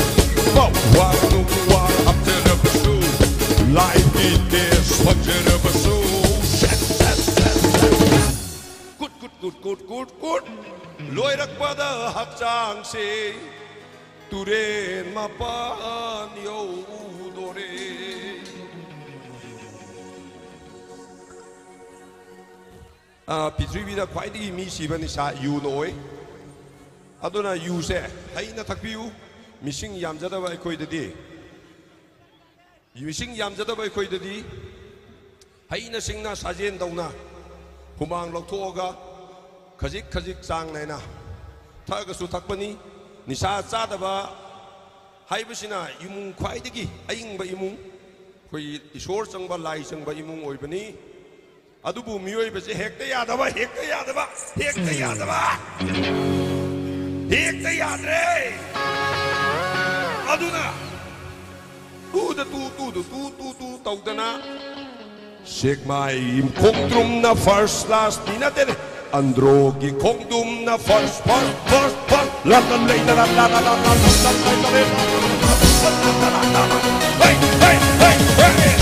Bawar Nuwar Hapjera Basu Life is Hapjera Basu Good Loirak pada hakchang se Turen mapan yo dore Pitrivida khwaidagi mi siba ni sa yu noi aduna yu se haina thakpiu mising yamjadaba aikhoidadi mising yamjadaba aikhoidadi haina singna sajen dauna humang lokthoga khajik khajik chang naina thagasu thakpani nisa chadaba haibasina imung khwaidagi aingba imung khoi isor changba lai changba imung oibani adubu miyoi base hekta yadaba yadre aduna tu taudana shake my kongdrum na first last minute Androgi kongdum na first la la la la la la la hey hey hey hey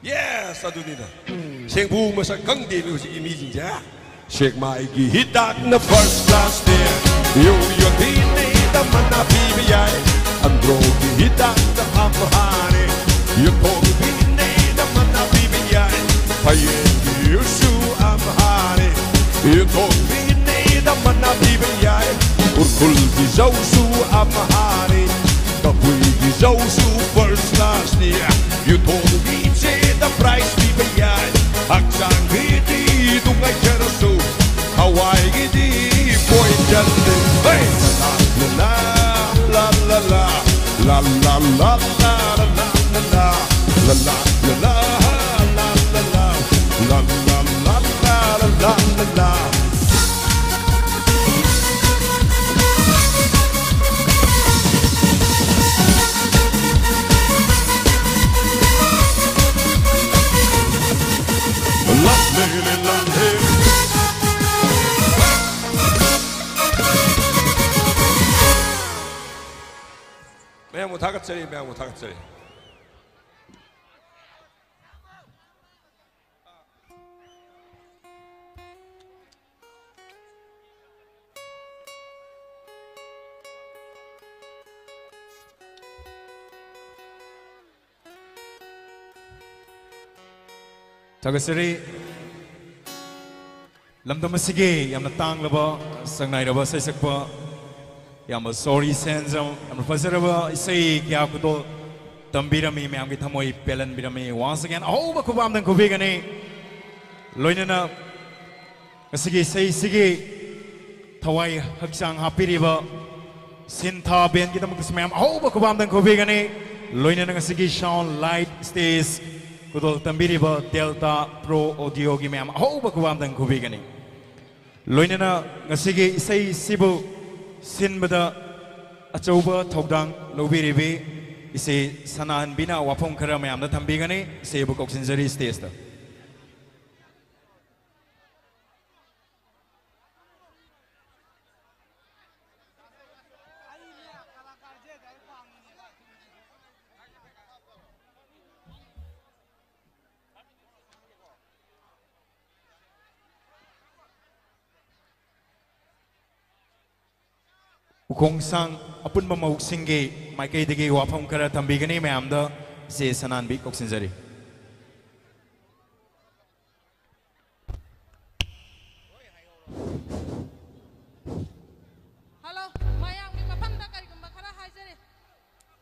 Yes, adunina. Sengbu masa kang di lu si imijin ja. Shake my hit that in the first class there. Yo tine da mana bibiyai. Andro hit that the hamhane. Yo tine da mana bibiyai. Payen you su amhane. Yo tine da mana bibiyai. Urkul di su amhane. Kapui di su first class there. You told me the price we pay. Aksang hiti dungai jerasu. Hawaii gidi boy jande. Hey, la la la la la la la la la la la la la la la la la. 매양 못 하겠지. Tagasari lamdam asige yamna tanglaba sangnai saisakpa yamna sorry senzam yamna fazaraba isai kya kudo tambirami mayam ki thamoi pelan birami once again ahoba khubam dang khubegani loinana asige sai sige thawai hakchang hapiriba sintha ben ki tamak smayam ahoba khubam dang khubegani loinana asige sound light stage Kudol tambiriba Delta Pro Audio gi mayam ahoba kubam dang khubigani loinana ngasigi isai sibu sinbada achauba thodang lobiribi isai sanan bina wapong khara mayam da thambigani sebu koksinjari stage da Ukongsang apun mamau singge maikai dege wapam kara tambigani mayamda se sanan bi koksinjari Hello mayang mi mafam da kari gumba khara haijare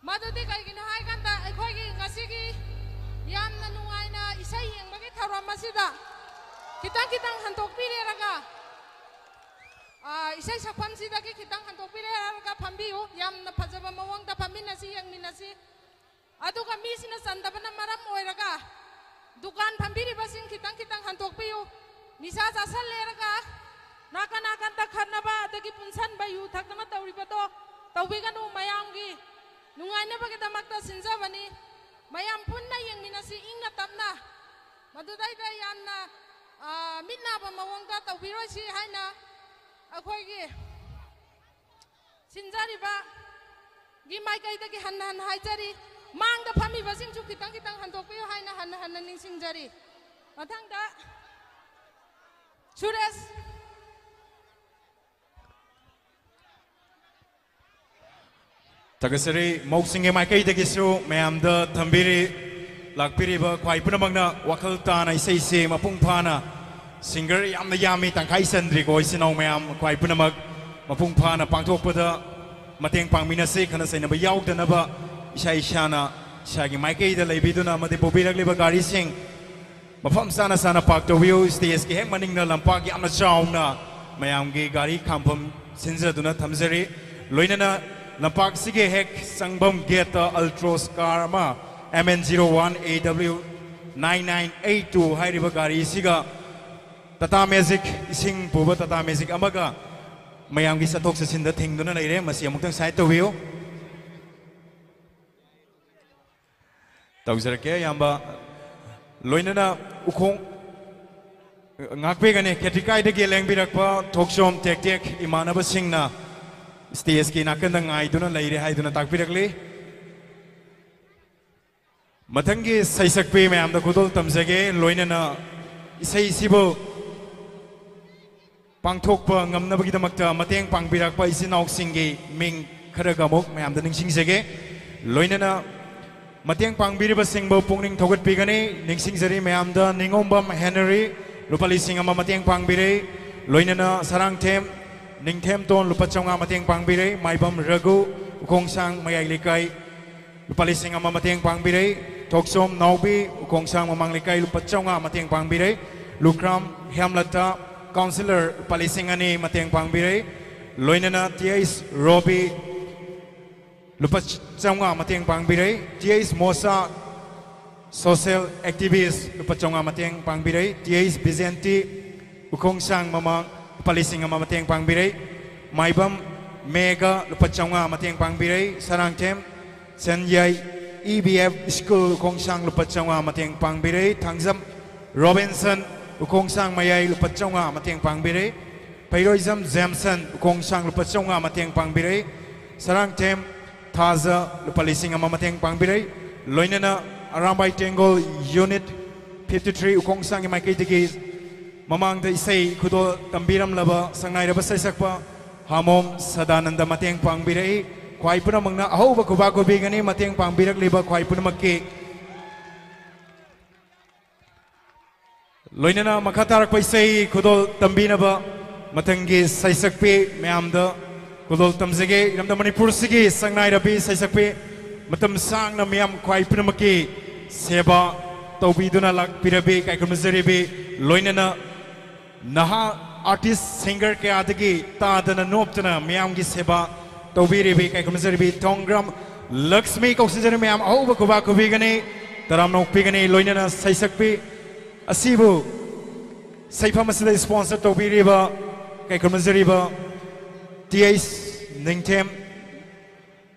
madudi ꯀꯩꯒꯤꯅꯣ ꯍꯥꯏꯀꯥꯟꯗ ꯑꯩꯈꯣꯏꯒꯤ ꯉꯁꯤꯒꯤ ꯌꯥꯝꯅ ꯅꯨꯡꯉꯥꯏꯅ ꯏꯁꯩ ꯌꯦꯡꯕꯒꯤ ꯊꯧꯔꯝ ꯑꯁꯤꯗ ꯈꯤꯇꯪ ꯈꯤꯇꯪ ꯍꯟꯗꯣꯛꯄꯤꯔꯦꯔꯒ ꯏꯁꯩ ꯁꯛꯐꯝꯁꯤꯗꯒꯤ ꯈꯤꯇꯪ ꯍꯟꯗꯣꯛꯄꯤꯔꯦꯔꯒ ꯐꯝꯕꯤꯌꯨ ꯌꯥꯝꯅ ꯐꯖꯕ ꯃꯑꯣꯡꯗ ꯐꯝꯃꯤꯟꯅꯁꯤ ꯌꯦꯡꯃꯤꯟꯅꯁꯤ ꯑꯗꯨꯒ ꯃꯤꯁꯤꯅ ꯆꯟꯗꯕꯅ ꯃꯔꯝ ꯑꯣꯏꯔꯒ ꯗꯨꯀꯥꯟ ꯐꯝꯕꯤꯔꯤꯕꯁꯤꯡ ꯈꯤꯇꯪ ꯈꯤꯇꯪ ꯍꯟꯗꯣꯛꯄꯤꯌꯨ ꯅꯤꯁꯥ ꯆꯥꯁꯜꯂꯦꯔꯒ ꯅꯥꯀꯟ ꯅꯥꯀꯟꯗ ꯈꯠꯅꯕ ꯑꯗꯒꯤ ꯄꯨꯟꯁꯟꯕ ꯌꯨ ꯊꯛꯇꯅ ꯇꯧꯔꯤꯕꯗꯣ ꯇꯧꯕꯤꯒꯅꯨ ꯃꯌꯥꯝꯒꯤ ꯅꯨꯡꯉꯥꯏꯅꯕꯒꯤꯗꯃꯛꯇ ꯁꯤꯟꯖꯕꯅꯤ ꯃꯌꯥꯝ ꯄꯨꯟꯅ ꯌꯦꯡꯃꯤꯟꯅꯁꯤ ꯏꯪꯅ ꯇꯞꯅ ꯃꯗꯨꯗꯩꯗ ꯌꯥꯝꯅ ꯃꯤꯠ ꯅꯥꯕ ꯃꯑꯣꯡꯗ ꯇꯧꯕꯤꯔꯣꯏꯁꯤ ꯍꯥꯏꯅ ꯑꯩꯈꯣꯏꯒꯤ ꯁꯤꯟꯖꯔꯤꯕ ꯒꯤ ꯃꯥꯏꯀꯩꯗꯒꯤ ꯍꯟꯅ ꯍꯟꯅ ꯍꯥꯏꯖꯔꯤ ꯃꯥꯡꯗ ꯐꯝꯃꯤꯕꯁꯤꯡꯁꯨ ꯈꯤꯇꯪ ꯈꯤꯇꯪ ꯍꯟꯗꯣꯛꯄꯤꯌꯨ ꯍꯥꯏꯅ ꯍꯟꯅ ꯍꯟꯅ ꯅꯤꯡꯁꯤꯡꯖꯔꯤ ꯃꯊꯪꯗ Suresh Tagasari Moksinge Maikaidagisu Mayamda Tambiri Lakpiriba Kwai Punamagna Wakaltana Isai Mapung Pana Singer Yam the Yami Tankai Sandri Goisino Mayam Kwai Punamag Mapung Pana Pangtopada Mateng Pangminasi Kanasana Yauk the Naba Isai Shana Shagi Maikai the Labiduna Mati Bobila Liba Gari Sing Mafam Sana Sana Park to View Stays Game Maning the Lampaki Amna Shauna Mayamgi Gari Kampum Sinza Duna Tamzari Loinana Lampak Sige Hek Sangbam Geta Ultros Karma MN01AW9982 Hairiba Gari Siga Tata Magic Ising Puba Tata Magic Amaga Mayamgi Satok in the thing Duna Ire Masiamutang Side to View Tauzarake Yamba Loinana Ukong Ngakpegane Ketikai de Geleng Birakpa Tokshom Tek Tek Imanaba Singna Stays ki nakandang ay doon na laire hay doon na tagpirakli. Matanggi saysakpi may amda kudol tamsage loina na isay sibo pangthokpa ngamna bagida magta mateng pangbirakpa isinaok singgi ming karagamok may amda ningsingsage loina na mateng pangbiriba singbo pungning thogat pigani ningsingsari may amda ningombam Henry lupali singama mateng pangbire loina na sarang tem Ningthem Ton Lupachonga Mateng Pangbire, Maibam Ragu, Ukongsang Mayalikai, Lupalising Mateng Pangbire, Toksom Naubi, Ukongsang Mamanglikai, Lupachonga Mateng Pangbire, Lukram, Hamlata, Councillor Palisingani Mateng Pangbire, Loinana Tiais Robi, Lupachonga Mateng Pangbire, Tiais Mosa, Social Activist, Lupachonga Mateng Pangbire, Tiais Bizenti, Ukongsang Mamang, Palising Mateng Pangbire, Maibam Mega Lupachonga Mateng Pangbire, Sarangtem, Sanyai EBF School Kongsang Lupachonga Mateng Pangbire, Tangzam Robinson Kongsang Mayai Lupachonga Mateng Pangbire, Pairoism Zamson Kongsang Lupachonga Mateng Pangbire, Sarangtem Taza Lupalising Mateng Pangbire, Loinana Arambai Tengol Unit 53 Kongsang Maikitigi Mamang the Isay Kudo Tambiram Lava Sangai Rabasai Sakpa Hamom Sadananda Mateng Pangbire Kwaipuna Mangna Ahoba Kubako Bigani Mateng Pangbirak Liba Kwaipuna Maki Loinana Makatar Paisay Kudo Tambinaba Matangi Saisakpe Mayamda Kudo Tamzege Ramda Manipur Sigi Sangai Rabi Saisakpe Matam Sang Namayam Kwaipuna Maki Seba Tobiduna Lak Pirabi Kaikumazaribi Loinana Naha artist singer ke adagi taadana noptana miyamgi seba tobiribi kaikumazaribi Tongram Lakshmi kausinjari miyam auba kuba kubigani taram nokpigani loinana saisakpi asibu saifamasida sponsor tobiriba kaikumazariba TS Ningtem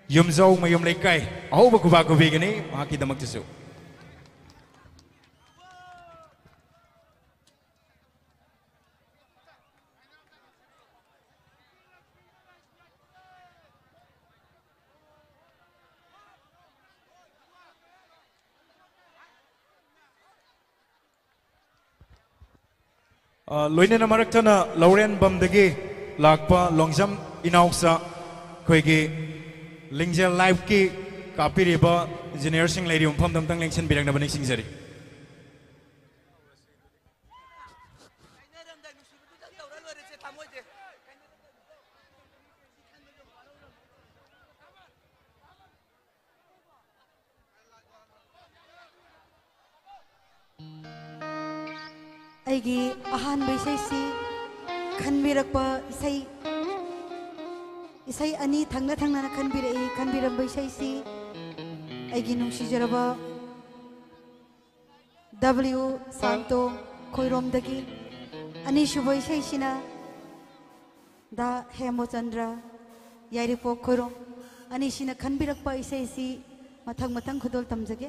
Yumzau mayum lekai auba kuba kubigani maki damaktisu Loinana Maraktana Lauren Bamdagi Lakpa Longjam Inauksa Kwegi Lingjel Live Ki Kapiriba Engineer Sing Lady Umpam Damtang Lingsen Bidang Nabaning Singzari ꯑꯩꯒꯤ ꯑꯍꯥꯟꯕ ꯏꯁꯩꯁꯤ ꯈꯟꯕꯤꯔꯛꯄ ꯏꯁꯩ ꯑꯅꯤ ꯊꯪꯅ ꯊꯪꯅꯅ ꯈꯟꯕꯤꯔꯝꯕ ꯏꯁꯩꯁꯤ ꯑꯩꯒꯤ ꯅꯨꯡꯁꯤꯖꯔꯕ W ꯁꯥꯟꯇꯣ ꯈꯣꯏꯔꯣꯝꯗꯒꯤ ꯑꯅꯤꯁꯨꯕ ꯏꯁꯩꯁꯤꯅ ꯗ ꯍꯦꯃꯆꯟꯗ꯭ꯔ ꯌꯥꯏꯔꯤꯄꯣꯛ ꯈꯣꯏꯔꯣꯝ ꯑꯅꯤꯁꯤꯅ ꯈꯟꯕꯤꯔꯛꯄ ꯏꯁꯩꯁꯤ मथंग मथंग खुदोल तमजगे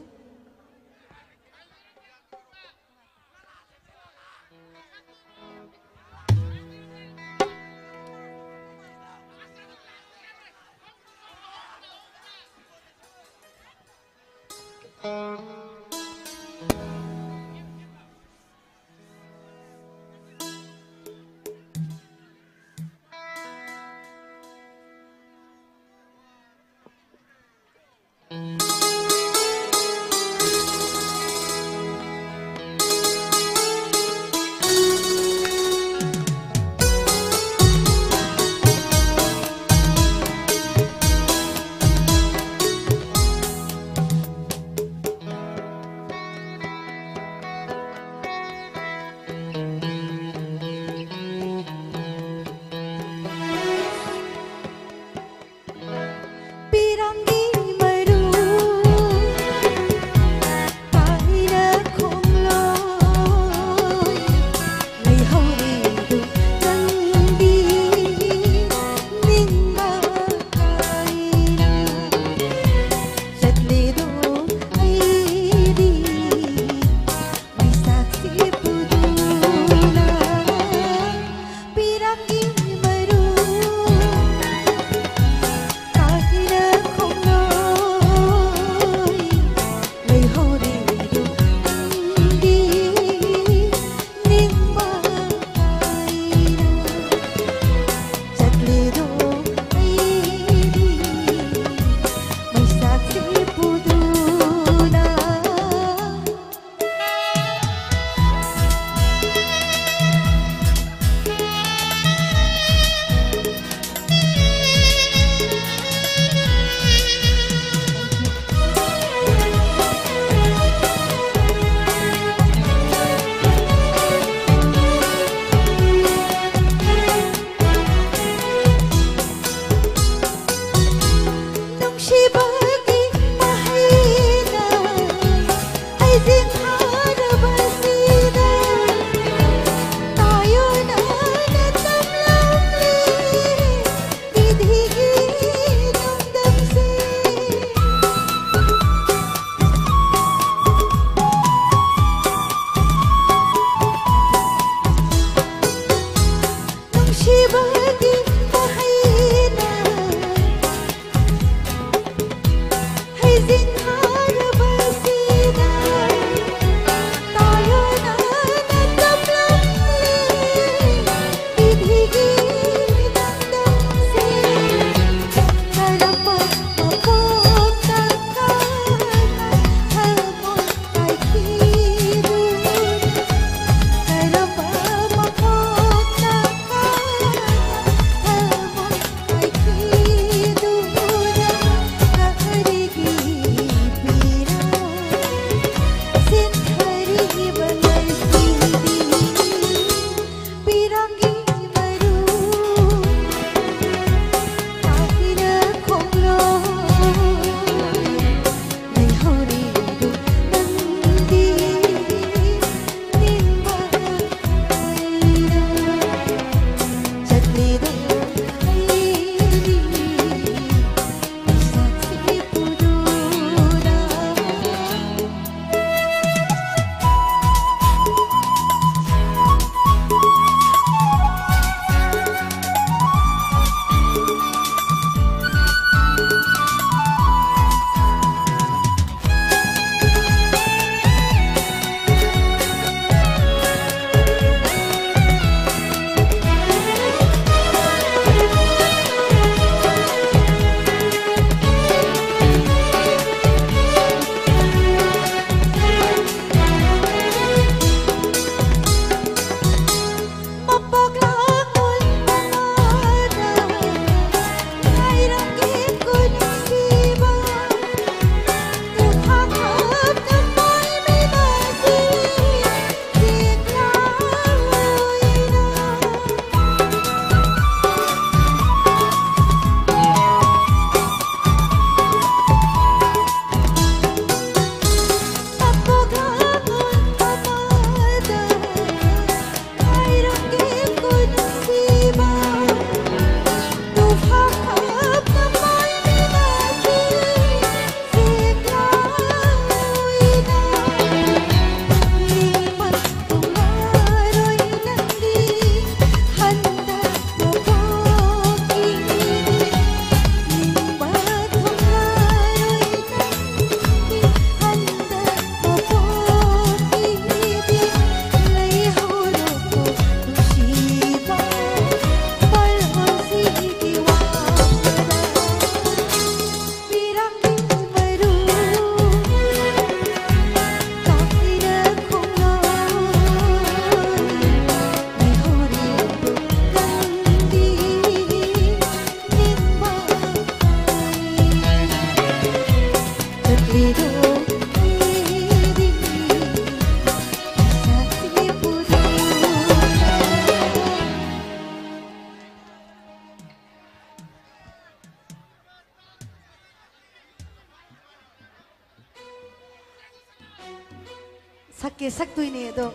sakke saktui ne do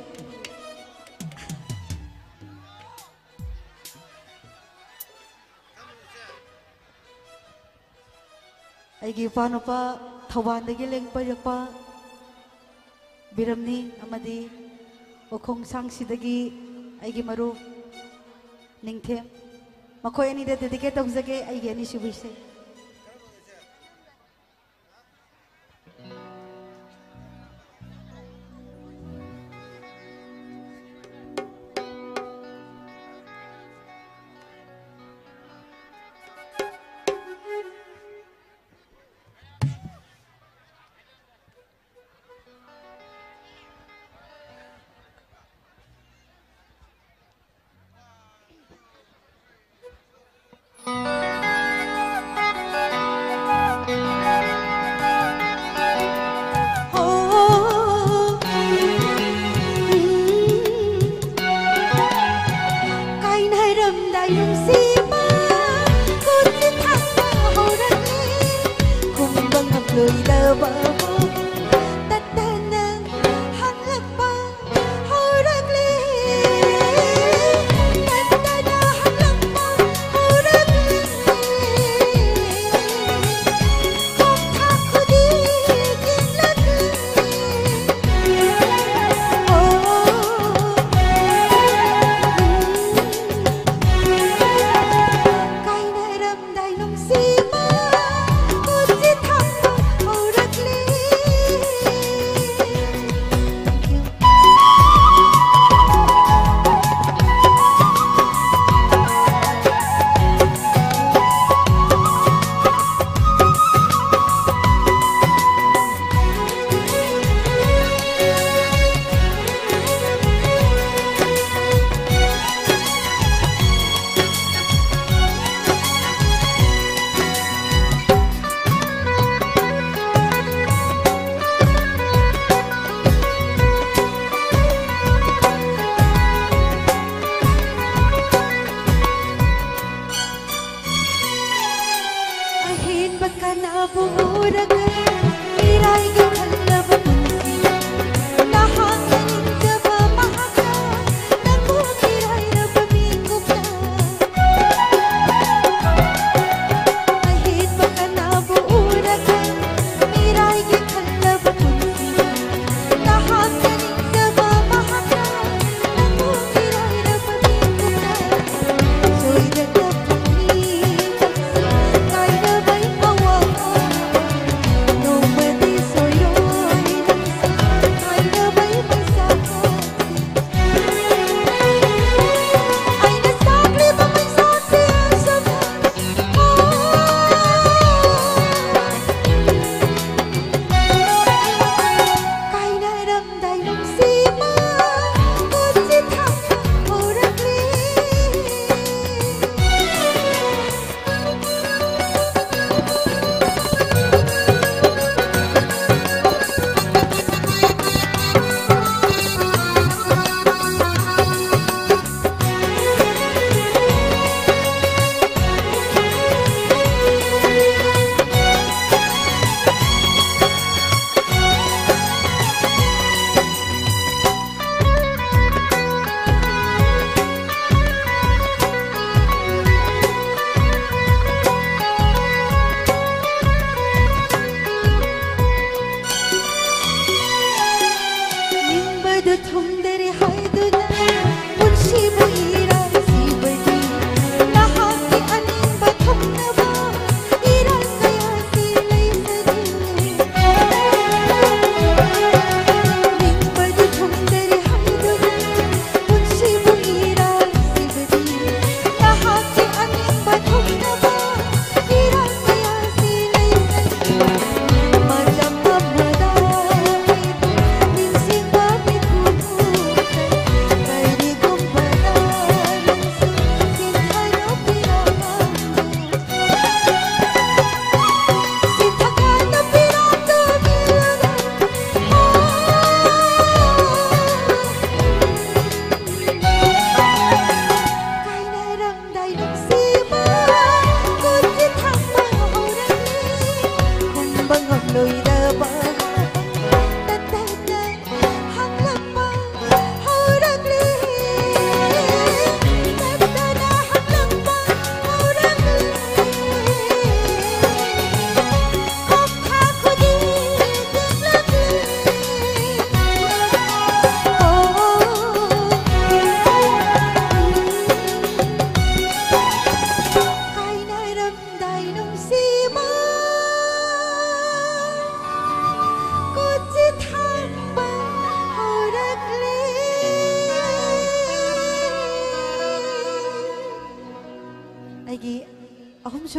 aigi panupa thawan dagi leng payakpa biramni amadi okhong sang sidagi aigi maru ningthem makhoi ani da dedicate tawjage aigi ani subise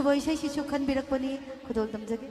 ꯐꯖꯕ ꯏꯁꯩꯁꯤꯁꯨ ꯈꯟꯕꯤꯔꯛꯄꯅꯤ ꯈꯨꯗꯣꯜ ꯇꯝꯖꯒꯦ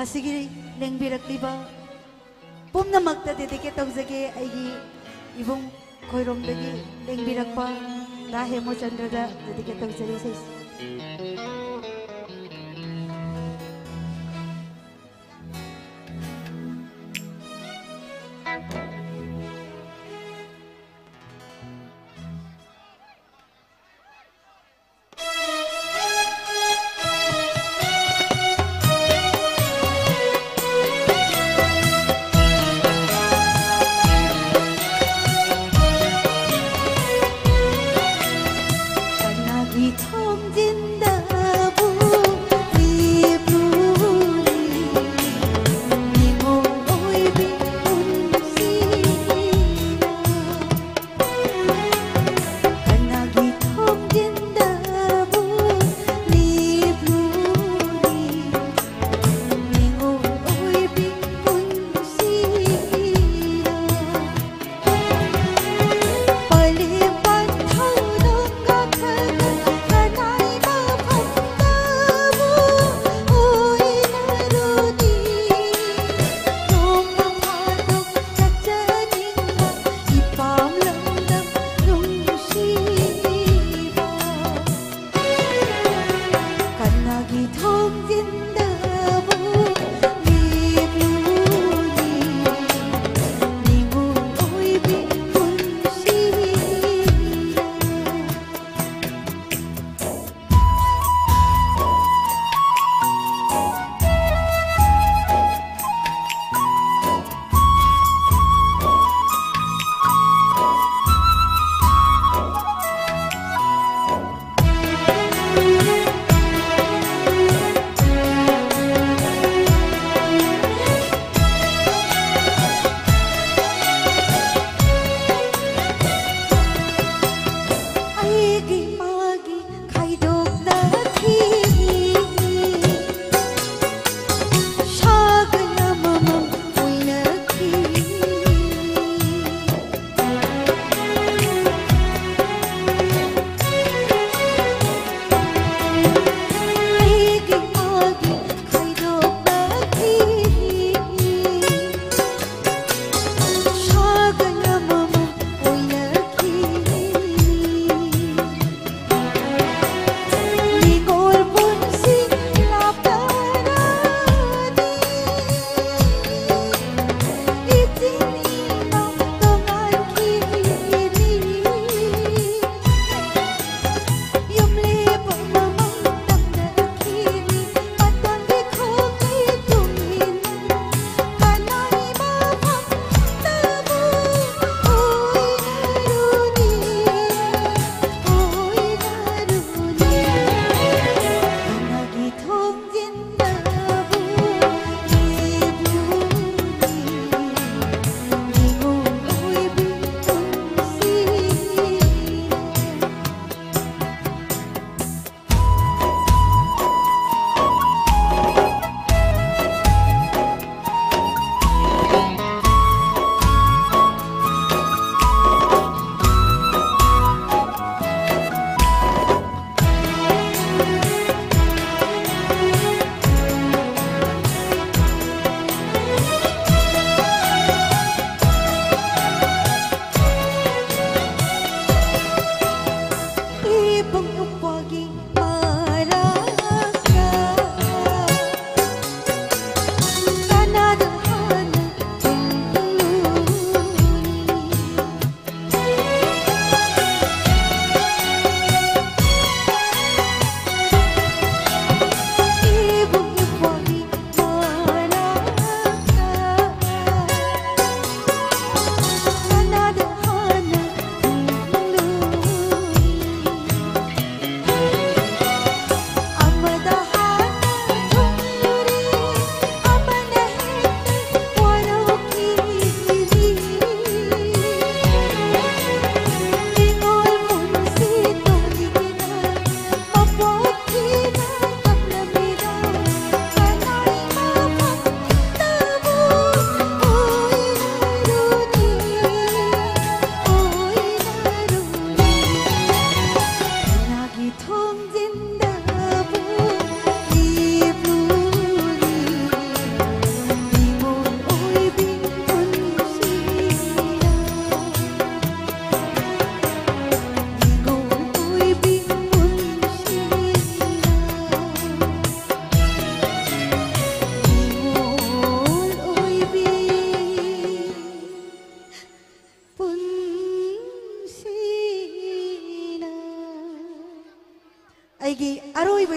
ngasi lengbirakliba pumnamakta dedicate tawjage aigi ibung khoiromdagi lengbirakpa da hemochandra da dedicate tawjage sai thom jinda bu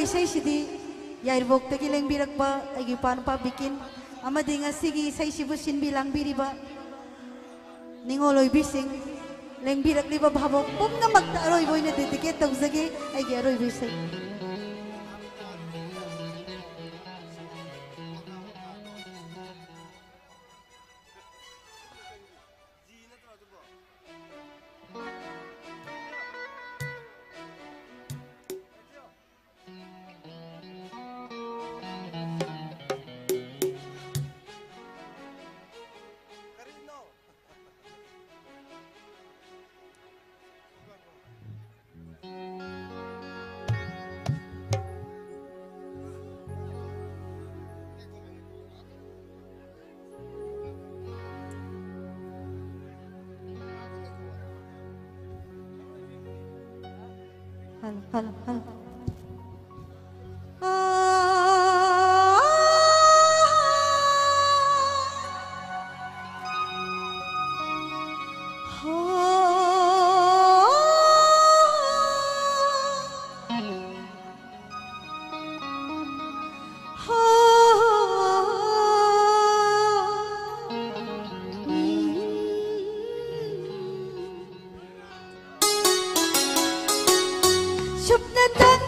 isay sidi yairvok tagi lengbirakba agi panpa bikin amadi ngasigi isay sibusin bilang biriba ningoloy bising lengbirak liba bhabok pumna magtaroy boy na dedicate tawzagi agi aroy bisay halo Chụp lên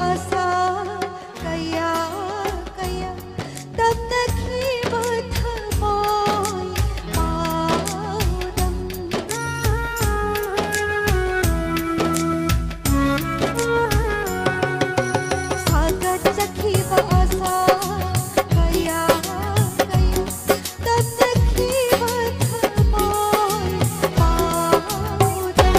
आशा कया कया तमनखीबा थमोय माउदम सागत चखीबा आशा कया कया तमनखीबा थमोय माउदम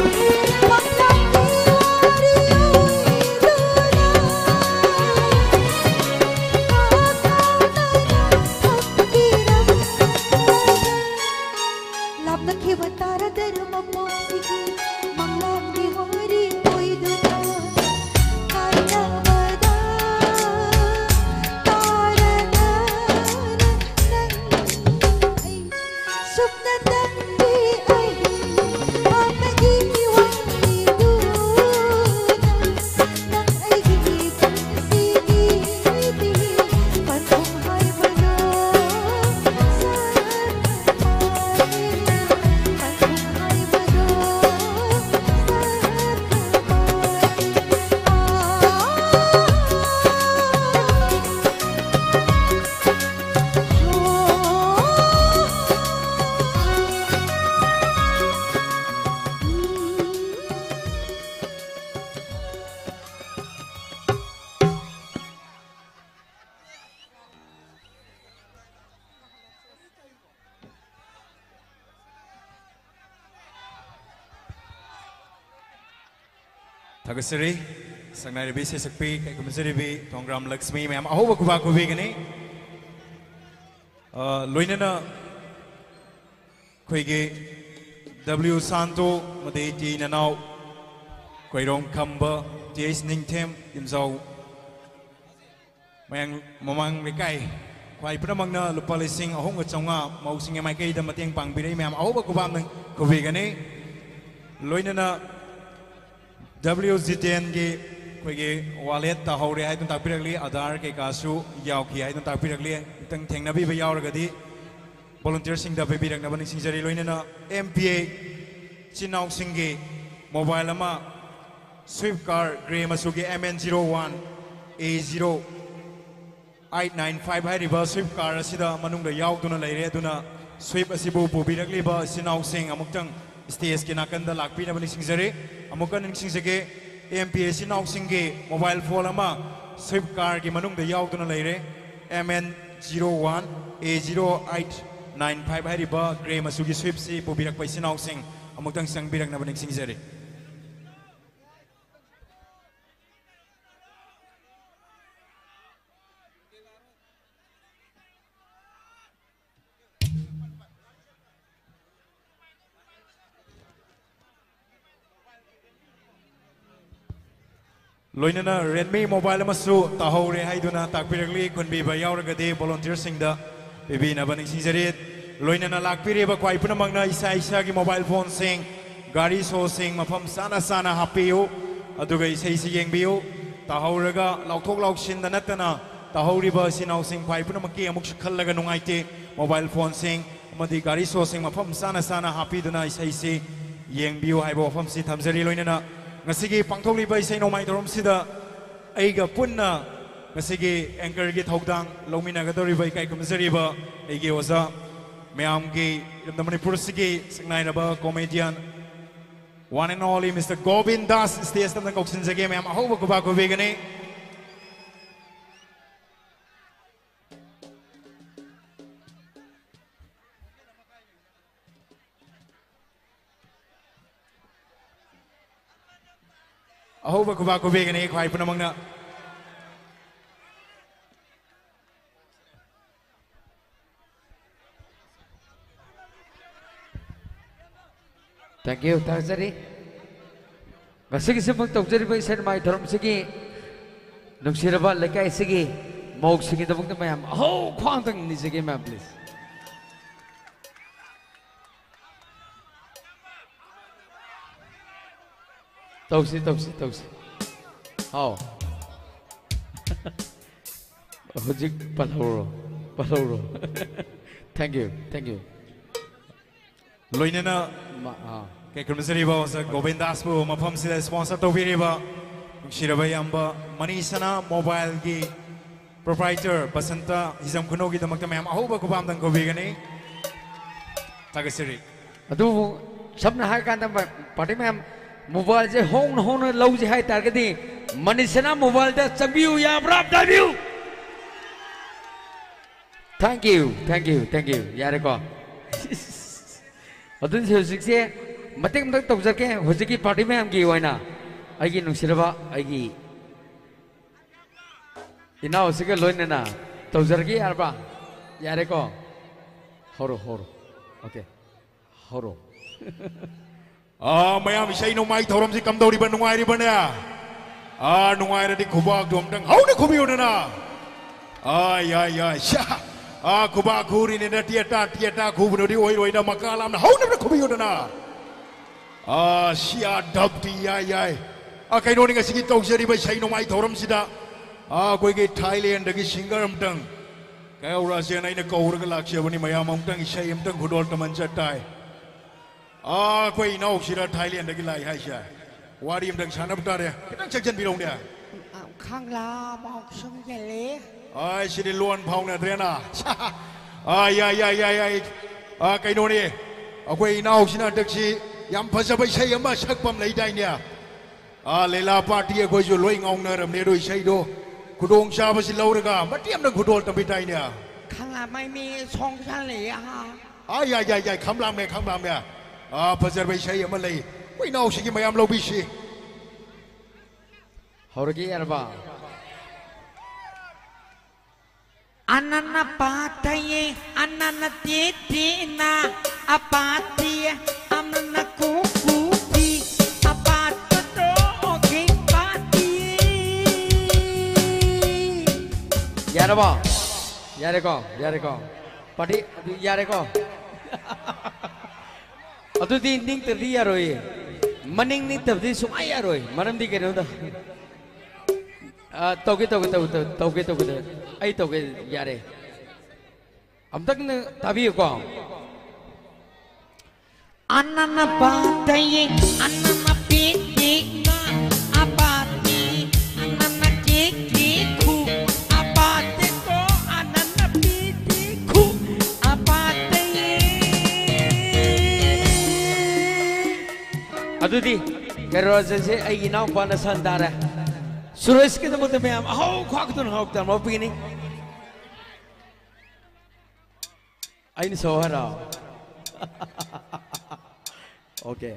Tagasiri, Sangnai Ribi Sakpi, Kakumsiribi, Tongram Laxmi, Mam, Ahova Kubaku Vigani, Luinana Quigi, W. Santo, Madeti Nanau, Quaidong Kamba, J.S. Ningtem, Imzau, Mamang Rikai, Quai Pramagna, Lupalising, Ahonga Chonga, Mousing and Makai, the Mating Pang Biri, Mam, Ahova Kubam, Kuvigani, Luinana. WZTN के wallet ta hore hai tun takpiragli Aadhaar ke kasu yauki hai tun takpiragli tang thengnabi ba yauragadi volunteer sing da baby rang nabani sing jari loinana MPA chinau singi mobile ama Swift car grey masugi MN01 A0 895 hai riba Swift car asida manung da yauduna leire aduna Swift asibu pubiragli ba chinau sing amuktang stage ke nakanda lakpi nabani sing jari amukan ning sing jage MPAC now singe mobile phone ama Swift car ki manung da yauduna leire MN01 A0895 hariba grey masugi Swift si pubirak pa sinaw sing amutang sang birak na baning sing jari Loinana Redmi mobile masu tahore haiduna takpiragli kunbi ba yauragade volunteer singda bibi na baning sinjarit loinana lakpire ba kwai puna magna isa isa gi mobile phone sing gari so sing mafam sana sana hapiu aduga isai si yengbiu tahoraga lauthok lauksin da natana tahori ba sinau sing kwai puna makki amuk khallaga nungaite mobile phone sing amadi gari so sing mafam sana sana hapi duna isai si yengbiu haibo mafam si thamjari loinana ngasigi pangthokli ba isai nomai dorom sida aiga punna ngasigi anchor gi thodang lomina ga dori bai kai kumjari ba aigi oza mayam gi Manipur sigi sangnai na ba comedian one and only Mr. Govind Das stage tam ko sin jage mayam ahoba ko ba ko begani ahoba ko ba ko begani khwai puna mangna Thank you, Tarzari. Masigi simang tawjari ba isa may dharam sige nung siraba lekay sige maug sige dabog na mayam. Oh, kwantang ni sige ma'am please. Tawsi. Oh. Hojik paloro. Thank you. Loinana kay kumsari ba sa Govind Das po mafam sila sponsor to biri ba नुंसिरबा यंबा मनीसना mobile की proprietor Basanta Hijam खुनो की दमकता ma'am अहोबा कुबाम दंग कोबीगनी तागसिरी अदु सबना हाय कांदा पार्टी मैम मोबाइल जे होंग होंग लौ जे हाय तारगदी मनीसना मोबाइल दा चबियु या ब्राब दाबियु थैंक यू यारे को अदुन से हुजिक से मतेक मतेक तौजके हुजिक की पार्टी मैम की वाइना आइगी नुंसिरबा आइगी इना उसिके लोइनेना तौजरगी यारबा यारे को होरो ओके होरो मैम इसाई नोमाई थौरम से कम दौरी बन नुंगाई रिबने नुंगाई रदी खुबाक दोम दंग हाउने खुबियो ना या शा खुबा खुरी ने टियटा खुबनो दी ओइ रोइना मकालाम हाउने बन खुबियो ना शिया डबटी या कहीं नहीं किसी तौजरी भाई सही नोमाई थौरम सिदा कोई के थाईलैंड की सिंगर अमतंग कौरा से नाइन कौरग लाक्षबनी मयाम अमतंग इसाई अमतंग खुदोल तमन चटाई कोई नाउ सिरा थाईलैंड की लाई है शाय वारी अमतंग सानब तारे कितना चक्जन बिलों दिया खांगला माउक संगले सिरी लोन भावना द्रेना या कहीं नहीं कोई नाउ सिना तक्सी यम फसब इसाई अम्मा सकपम लई दाइनिया लेला पार्टी कोई जो लोई ngौनरम ने रोई सही दो खुदों चाब से लौरगा मटियम न खुदोल तभी ताइनिया खांगला माई में सोंग चाले या खमलाम में फजर भाई सही अमल लई कोई नाउ सिगी मयाम लो बिशी होरगी यारबा Anana pataye, anana titina, apati, amana kukuti, apato oke pati. यारे को पार्टी यारे को अदुदी निंग तदी यारोय मनिंग निंग तदी सुमाय यारोय मरम दी केनो दा तोगे आई तोगे यारे अब तक न तभी को Anana pataye, anana pitina, apati, anana kikiku, apati ko, anana pitiku, apati. अदुदी केरोज से आई नाउ पाना संदारा सुरेश के तो मैं हम हाउ खाक तो हाउ तम ओपिनी आइन सोहरा ओके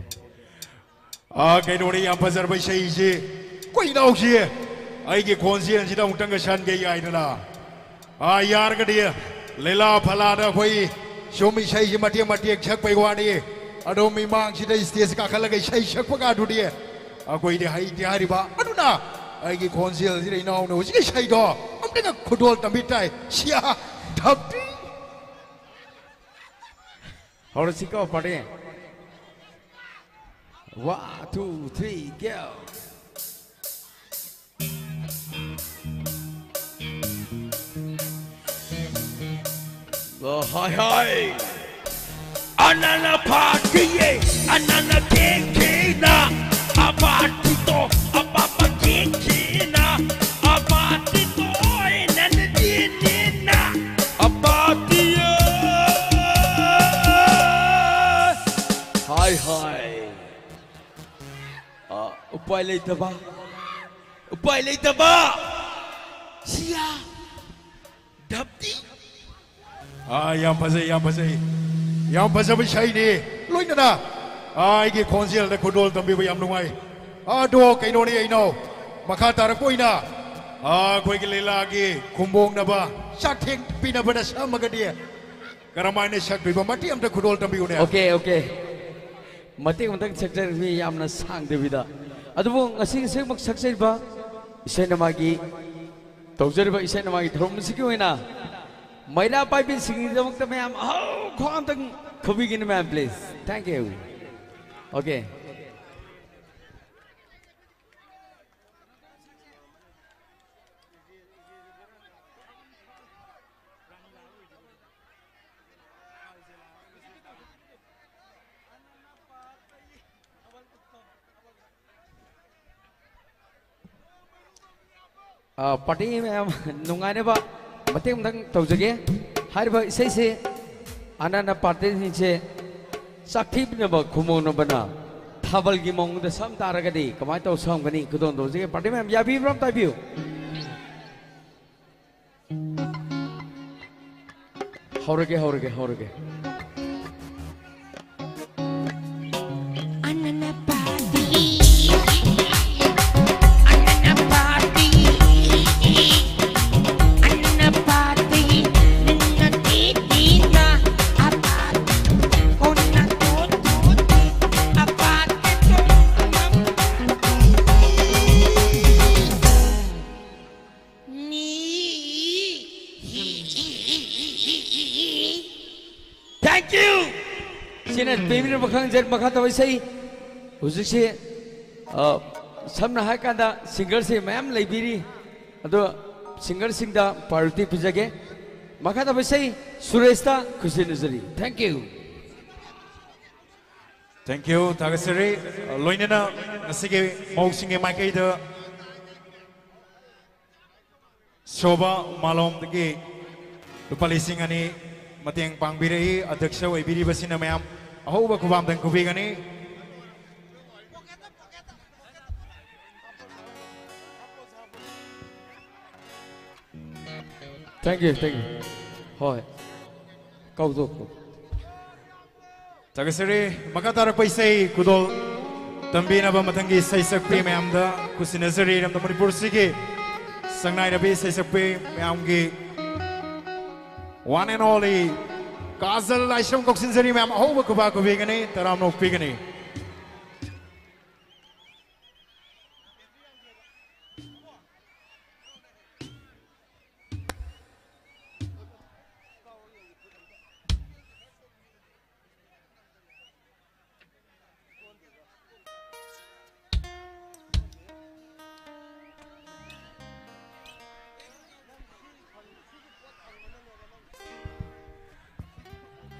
कहीं नहीं यहाँ फजर भाई सही से कोई नाउ से आई के कौन सी अंशी ना उठंग शान के आई ना यार का दिया लेला फला ना कोई शोमी सही से मटिया छक पे वाणी अडो मी मांग सीधे स्टेज का खला के सही छक पका ढूंढी है कोई दे हाई त्यारी बा अडो ना आई की कौन सी अंशी ना उन्हें उसके सही दो हमने का खुदोल तमिता है शिया धपती और सिक्का पढ़े 1 2 3 go Hi Anana party Anana kekena Abatito Ababa kekena Abatito Enana dinina Abatiya Hi उपाय लेता बा Siya Dapti यहाँ फंसे भी सही नहीं लोई ना आई की कौन सी अलग खुदोल तंबी भी हम लोग आए दो कहीं नहीं आई नो मखा तार कोई ना कोई के लेला आगे कुंभोंग ना बा शाखें पीना बड़ा शाम मगदिये करमाई ने शाख भी बा मटी हम तो खुदोल तंबी उन्हें ओके मती उन्हें सक्सेस भी यामना सांग Devida अदुबो ngasing sing mak success ba isay na magi tawjari ba isay na magi throm sikyo ina maila pai bin singing damak ta mayam khom tang khubi gin ma'am please thank you okay party मैम नुंगाइनबा मतेंग मदंग तौजगे हारिबा इसेसे अनाना party से साखीबनबा खुमोनबना थाबल की मौंगद सम तारगदी कमाय तौ समगनी खुदोन तौजगे पार्टी मैम याबीब्रम ताबियो हौरगे Thank you. Sini pemir bakang jet bakang tahu saya, khusus saya, samna hai kanda singer saya ma'am library, atau singer singda party pijake, bakang tahu saya Suresta khusus nuzari. Thank you. Thank you, Tagasiri. Loinena nasige mau singe makai itu Shoba malom degi lupali singani Matiang pangbirai adaksa waibiri basina mayam aho ba kubam dan kubigani Thank you. Hoi. Kau tu. Tagasiri makatar paisai kudol tambina ba matangi saisak pe mayam da kusinazari ram da Manipur sige sangnai da be saisak pe mayam gi one and only Kazal Aisham Koksinzari ma'am aho ba kuba kubigani taram no pigani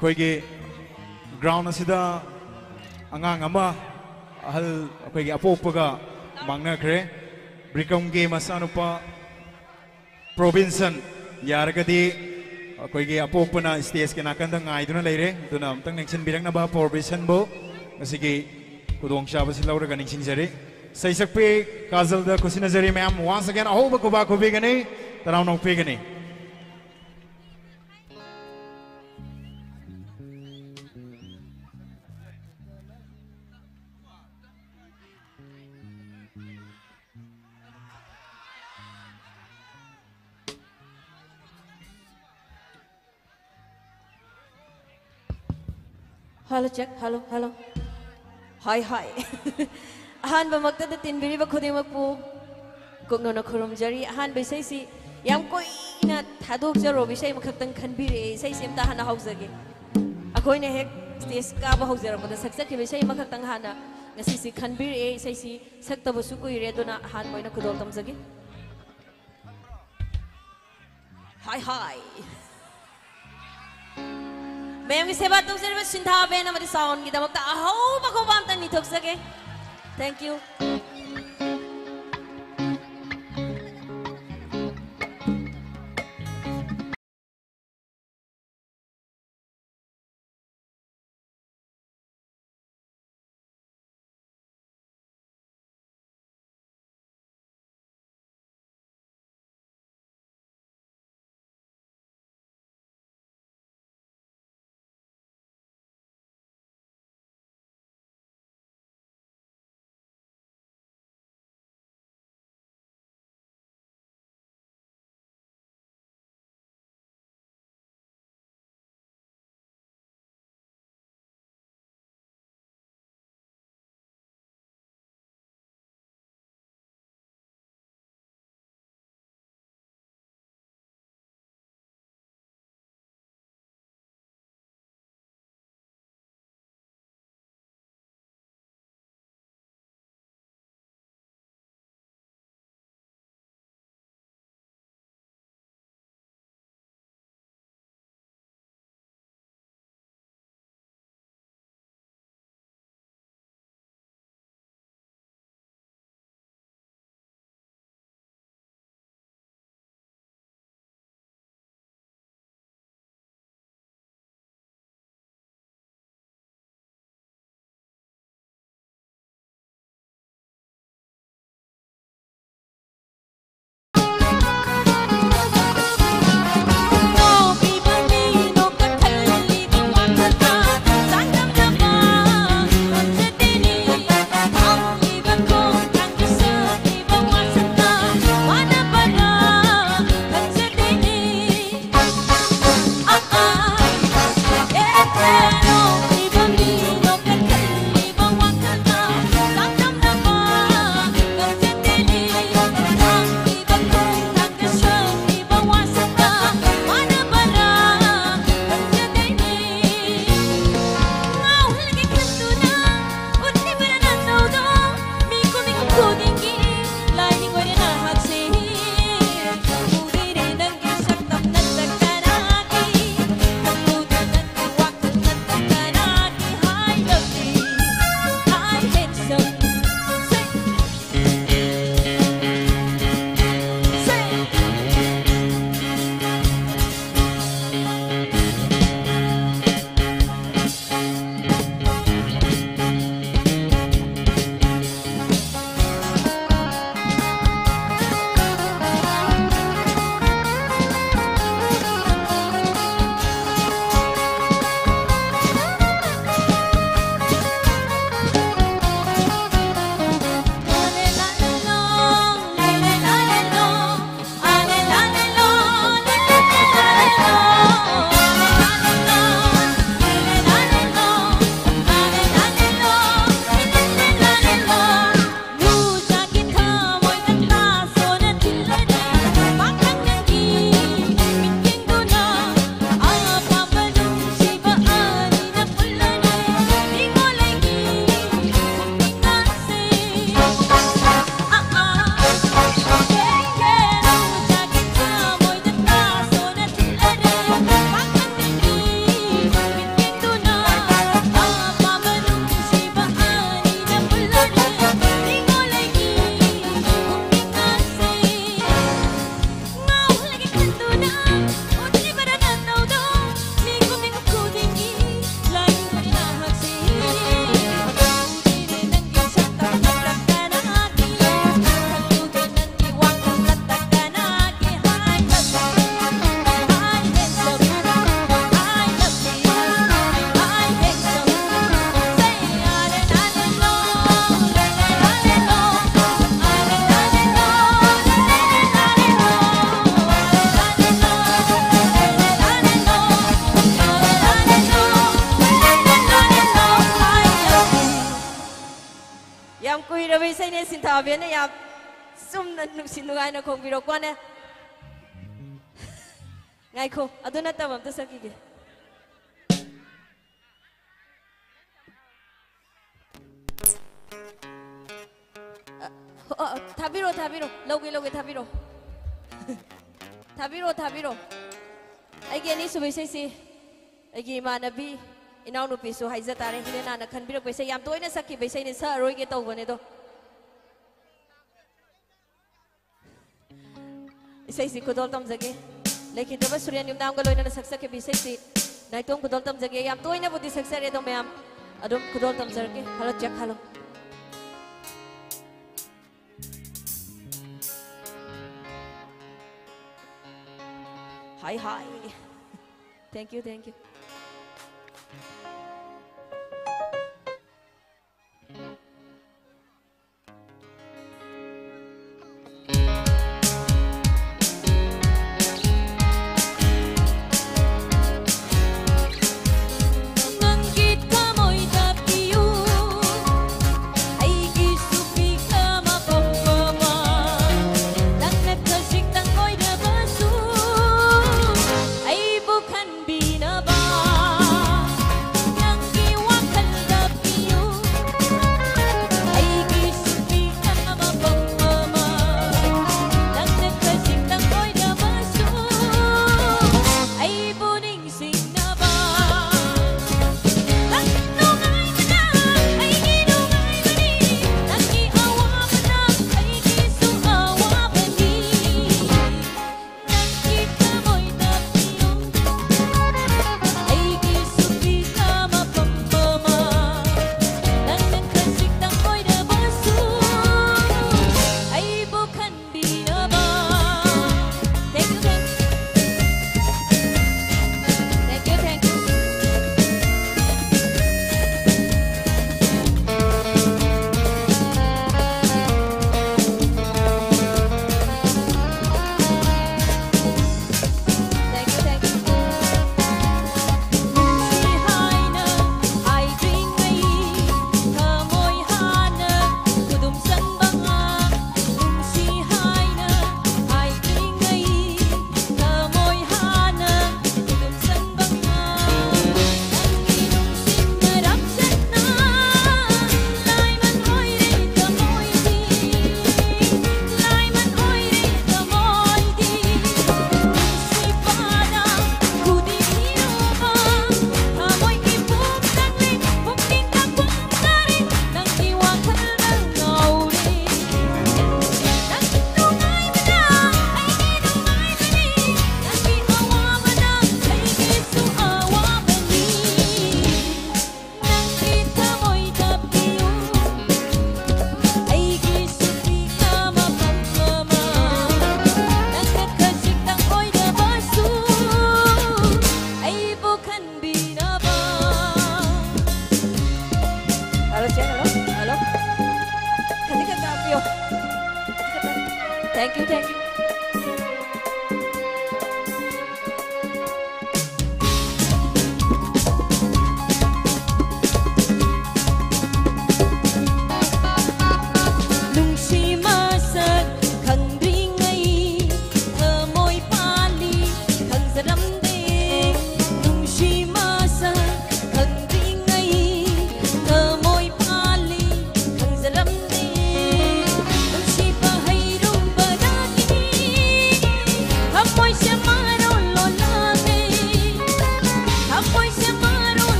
Koigi ground asida angang ama ahal koigi apopaga mangna kre brikam game asanupa provincean yaragadi koigi apopana stage ke nakanda ngai duna leire duna amtang nexin birang na ba provision bo asigi kudong shaba silaura ga nexin jare saisak pe kazal da kusina jare ma'am once again aho ba kuba kubigani taraw no pigani Hello check, hello. Hi. Ahan ba magtada tinbiri ba khudi magpu kung no nakhurum jari ahan ba say si yam koi na thadok jaro bisay makhaktang khanbiri say si amta hana hauzage akoy na hek stage ka ba hauzara mo saksak ki bisay makhaktang hana ngasi si khanbiri say si sakta ba su koi re do na ahan moy na khudol tamjage Hi. Mayam ki seba tum sir sindha be na mari sound ki damak ta aho ba ko bam tan ni thok sake Thank you ne sinta be ne ya sum na nu sinugai na khong biro kwa ne ngai kho aduna ta bam ta saki ge thabiro loge thabiro thabiro ai ge ni subai sai si ai ge manabi inau nu pi su haiza tare hilena na khan biro paisa yam toina sakki paisa ni sa roi ge tau bane do isai si kudol tam jage lekin daba surya nim nam ga loina na saksa ke bisai si nai tong kudol tam jage yam toina budi saksa re do mayam adum kudol tam jage halo check halo hi thank you thank you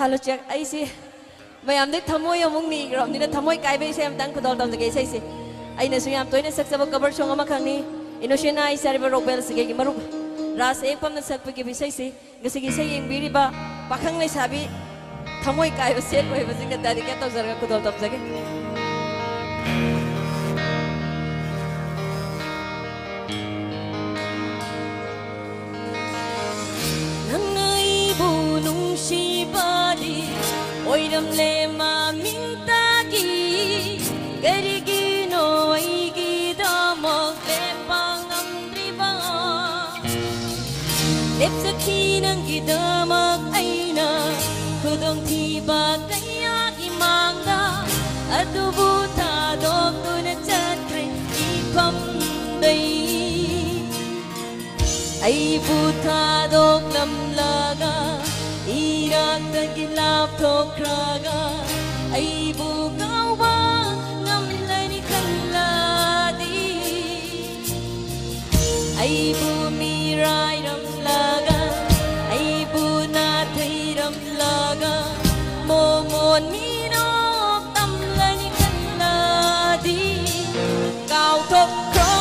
Halo Jack, ai si mayam de thamoy among ni gram ni na thamoy kai be sem dang kudol tam jage sai si aina su yam toina saksaba cover song ama khangni inosena isariba rockbell sige gi marup ras ek pamna sakpagi bisai si ngasigi sai yengbiriba pakhang lai sabi thamoi kayo set oi basinga tari kya tawjarga kudol tapjage oiram le ma mintagi karigino aigi damok le pangam driba lepsakhi nangi damak aina khudong thiba kaya gi mangda adubu ta dok tuna chatre ipam dai ai bu ta dok lam laga irak tagilap thokraga ai bu gawa ngam lani kalladi ai bu mirai ram laga ai bu na thai ram laga momon mino tam lani kalladi kau thokra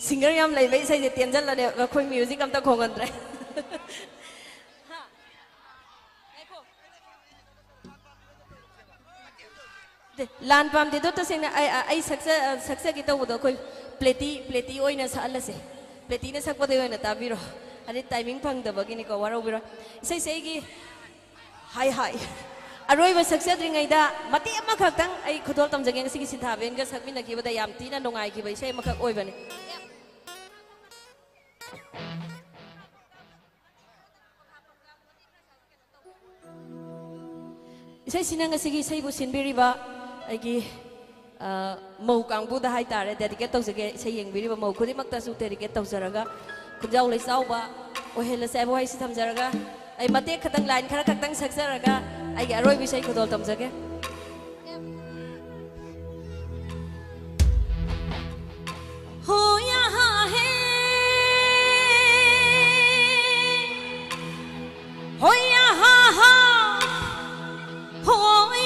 singer yam lai vei sai de tian jan la de khoi music am ta khongan tre lan pam de dot sing ai saksa ki to do khoi pleti oina sa ala se pleti na sakpa de oina ta biro ani timing phang da bagi ni ko waro biro sai gi hai aroi ba saksa dringai da mati ama khaktang ai khudol tam jageng sigi sitha ben ga sakmi na ki bada yam tina nongai ki bai sai ma khak oi bani isai sinanga sigi sai bu sinbiri ba ꯑꯩꯒꯤ ꯃꯧ ꯀꯥꯡꯕꯨꯗ ꯍꯥꯏꯇꯥꯔꯦ dedicate ꯇꯧꯖꯒꯦ ꯏꯁꯩ ꯌꯦꯡꯕꯤꯔꯤꯕ ꯃꯧ ꯈꯨꯗꯤꯡꯃꯛꯇꯁꯨ dedicate ꯇꯧꯖꯔꯒ ꯈꯨꯟꯖꯥꯎ ꯂꯩꯆꯥꯎꯕ ꯑꯣꯏꯍꯜꯂꯁꯦ ꯍꯥꯏꯕ ꯋꯥꯍꯩꯁꯤ ꯊꯝꯖꯔꯒ ꯑꯩ ꯃꯇꯦꯛ ꯈꯛꯇꯪ ꯂꯥꯏꯟ ꯈꯔ ꯈꯛꯇꯪ ꯁꯛꯆꯔꯒ ꯑꯩꯒꯤ ꯑꯔꯣꯏꯕ ꯏꯁꯩ ꯈꯨꯗꯣꯜ ꯇꯝꯖꯒꯦ हो यहाँ है हो यहाँ हो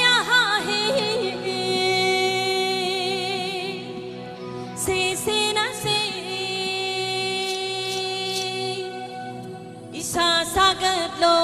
यहाँ है से ना से ईशा सागर लो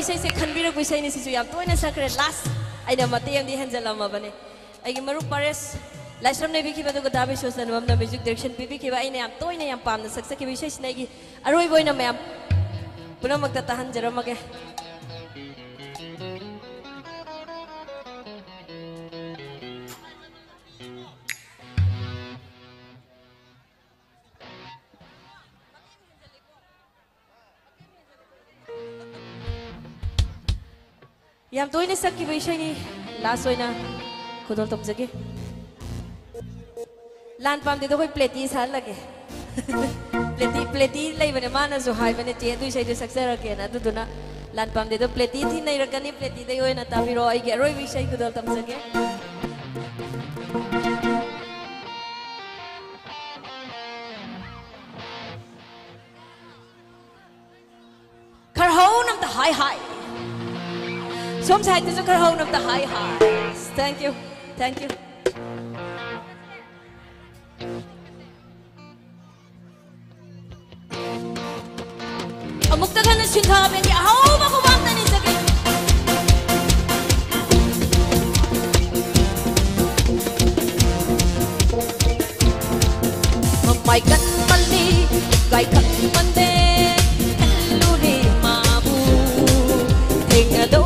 से खनबीर विषय ने सिसु याम तोयना सकरे लास्ट आइना मते यमदि हेंजलम बने आइगे मरु परेस लाइसरम ने बिखि बदुग दाबे सोसन वमना म्यूजिक डायरेक्शन पिबि के आइना याम तोयना याम पामना सक्सके विषय सिनागी अरोय बोयना मैम पुनमक्ता तहन जरमगे याम तोयने सक्की विषय नि लास्ट होइना खुदोल तमजगे लान पामदे तो कोई प्लेटी साल लगे प्लेटी लेबने माना जो हाइबने चे दुई सैदे सक्सर के ना दुदुना लान पामदे तो प्लेटी थी नहीं रकनी प्लेटी दे होइना ताबिरो आई के रोय विषय खुदोल तमजगे खरहो नम द हाई हाई Sometimes you can hold up the high highs. Thank you. Thank you. Amuk tagan na shintabi ni ahaw makuwag na ni Sagi. Mamay kan mali, gay kan mande, kaluri mabu, tinga do.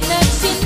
Let's see.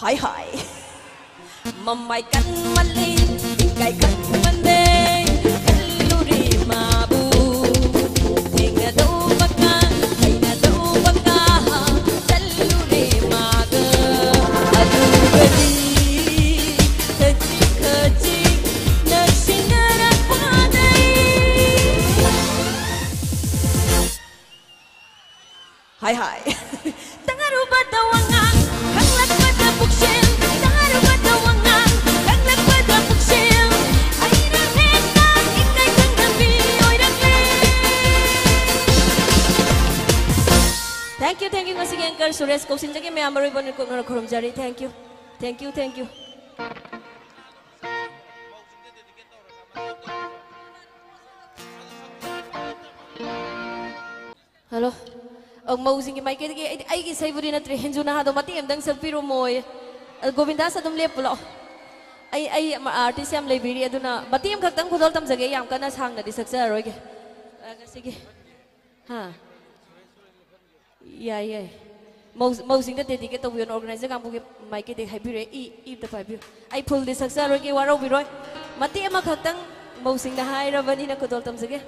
hỏi hỏi mầm mày cắn mắt lên cày cắn vấn đề cắn lu đi mà bu thì ngà đâu bắc ca thì ngà đâu bắc ca cắn lu đi mà cơ aduh beri kecil kecil nasi nara padai hỏi hỏi tengah rubah tawangan kanglat pada buksel tengah rubah tawangan kanglat pada buksel aina heta ikai kanggapi oi rakle. Thank you ngasih anchor Suresh Kausin jagi me amari bon ko na khorom jari thank you. Hello. Ang mausing may kaya ay kisay budi na trihenjo na hado mati amdang selfie romoy Govinda sa dumle pulo ay artist yam library aduna mati am khakdang khudol tam jage yam kana sang na di saksa roy ge sige ha yeah mausing da dedicate to wion organizer kam buge mai ke de happy i the five ai full di saksa roy ge waro bi roy mati am khakdang mausing na hai ra bani na khudol tam jage.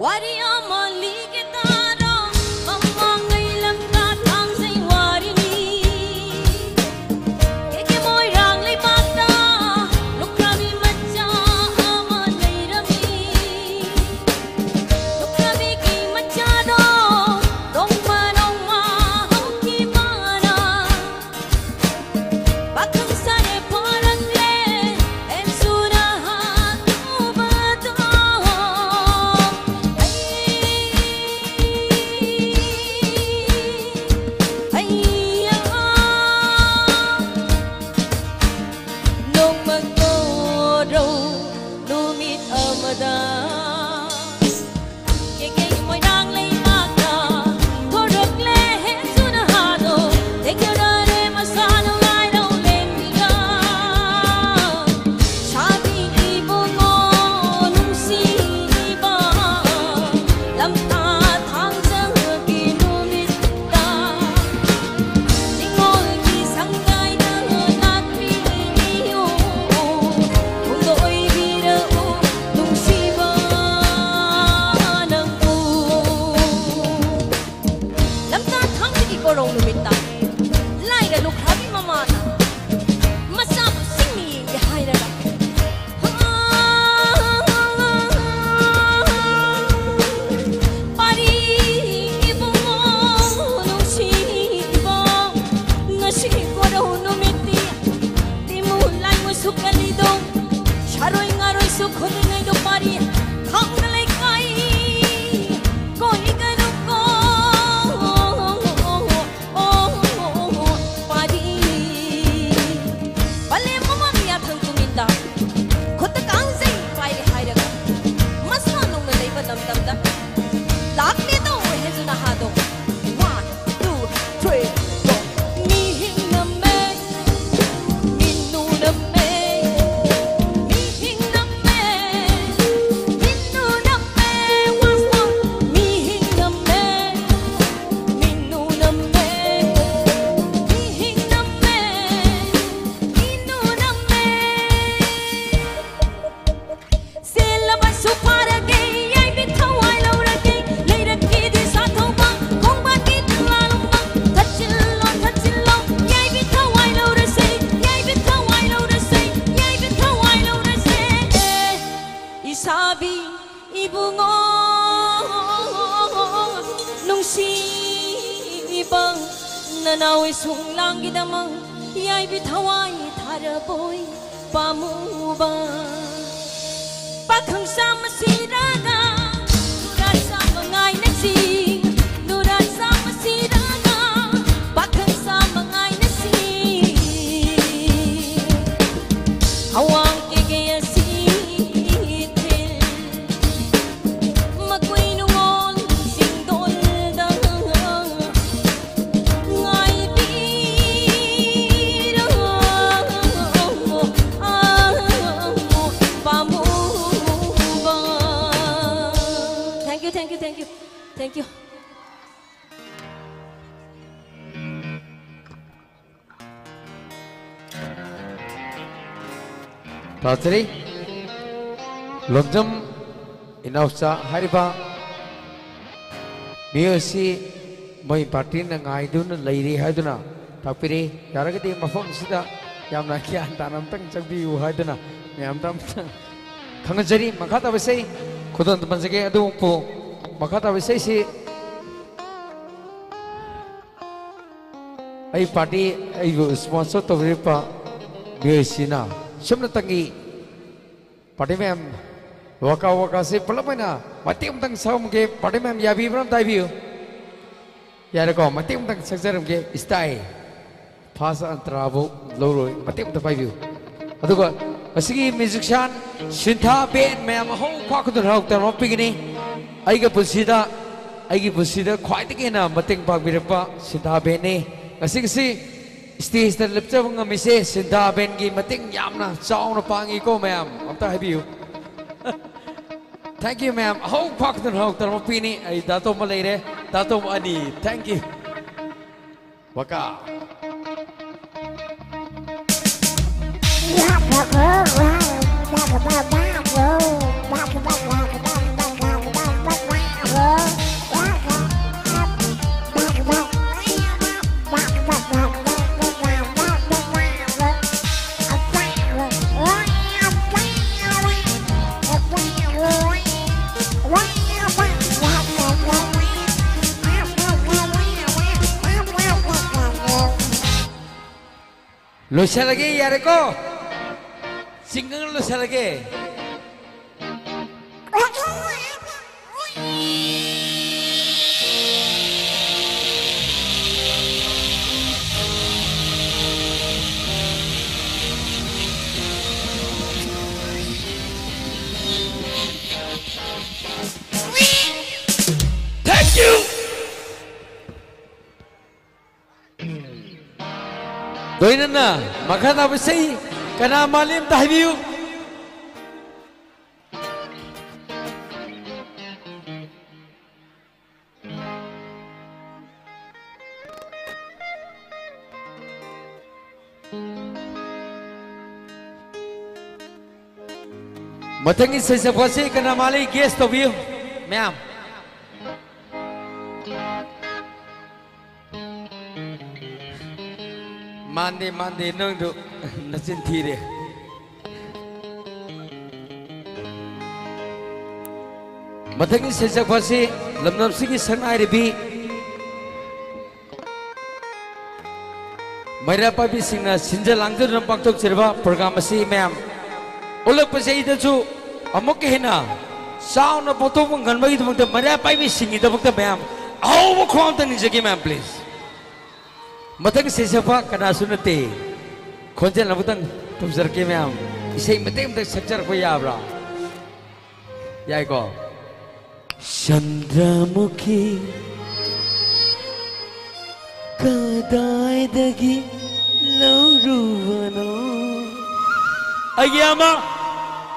Wari amali ke taro numitta laira lukhrabi mamana masabu singmi hairaga pari ibungo nungsiba ngasi kwaro numitti timu lai mo sukalido sharoi ngaroi sukholingai do pari hangalai kai koi garu ko pari bale mama biya thang tuminda khut kang sei pai hairaga masna nong na leiba dam dam da lakne to hezuna ha do 1 2 3 mi hing na me mi nu na me mi hing na me mi nu na me was no mi hing na me mi nu na me mi hing na me mi nu na me sela ba su para ge ai bi thawai lo ra ge lei ra ki di sa tho ba kong ba ki la lo ma thachil lo ai bi thawai lo ra sei ai bi thawai lo ra sei ai bi thawai lo ra sei isabi ibungo nung si ibang nanawi sung lang gidamang ai bi thawai thara boy pamuba pakhang sa masiraga nurat sa mangay na sing nurat sa masiraga pakhang sa mangay na sing hawang kigaya sitil magway nungol sing dolda ngay biro pamuba. Thank you, thank you, thank you, thank you. Tatri Lomjam Inausa Hariba Miyosi Moi party na ngaidun lairi haiduna tapiri yaragati mafam sida yamna kian tanam tang chagbi haiduna myam tam khangajari makhata basai khudon banjage adu po makhata basai si ai party ai sponsor to ripa Miyosi na Sumna tangi party mem waka se pelapana mati tang saum ke party mem yabi bram tai view yare ko mati tang sakjaram ke style phasa antrabo loroi mati tang pai view aduga asigi musician sintha ben mem ho khwa khudun hok tar pigini aiga pusida khwai tike na mating pag birapa sintha ben ne asigi stage ta lepcha nga mise sintha ben gi mating yamna chauna pangi ko mem amta habiu Thank you, ma'am. How pakdan how tarmapini ay dato malayre, dato ani. Thank you. Waka. Lo siya lagi, yari ko. Singgang lo siya lagi. Thank you. Doinan na, makana basay, kana malim tahibiyo. Matangin sa sabwasi kana mali guest of you, ma'am. मानदे मानदे नंदो नचिन थीरे मथंगी सेजकवासी लमनमसिगी संनायरिबी मैरा पाबी सिंगना सिंजा लांगदर पाक्तोक चिरबा programme असी ma'am उलक पसेइदसु अमुक हेना साउना पोतोक गनबगी दमक मैरा पाबी सिंगी दमक ma'am आओ खोम तनी जगी मैम प्लीज मथंग सेजकवा कनासु नते खोंजेल नबतंग तुमजरके मैम इसे मते मते सक्चर को याब्रा याइको चंद्रमुखी कदायदगी लौरुवनो अय्यामा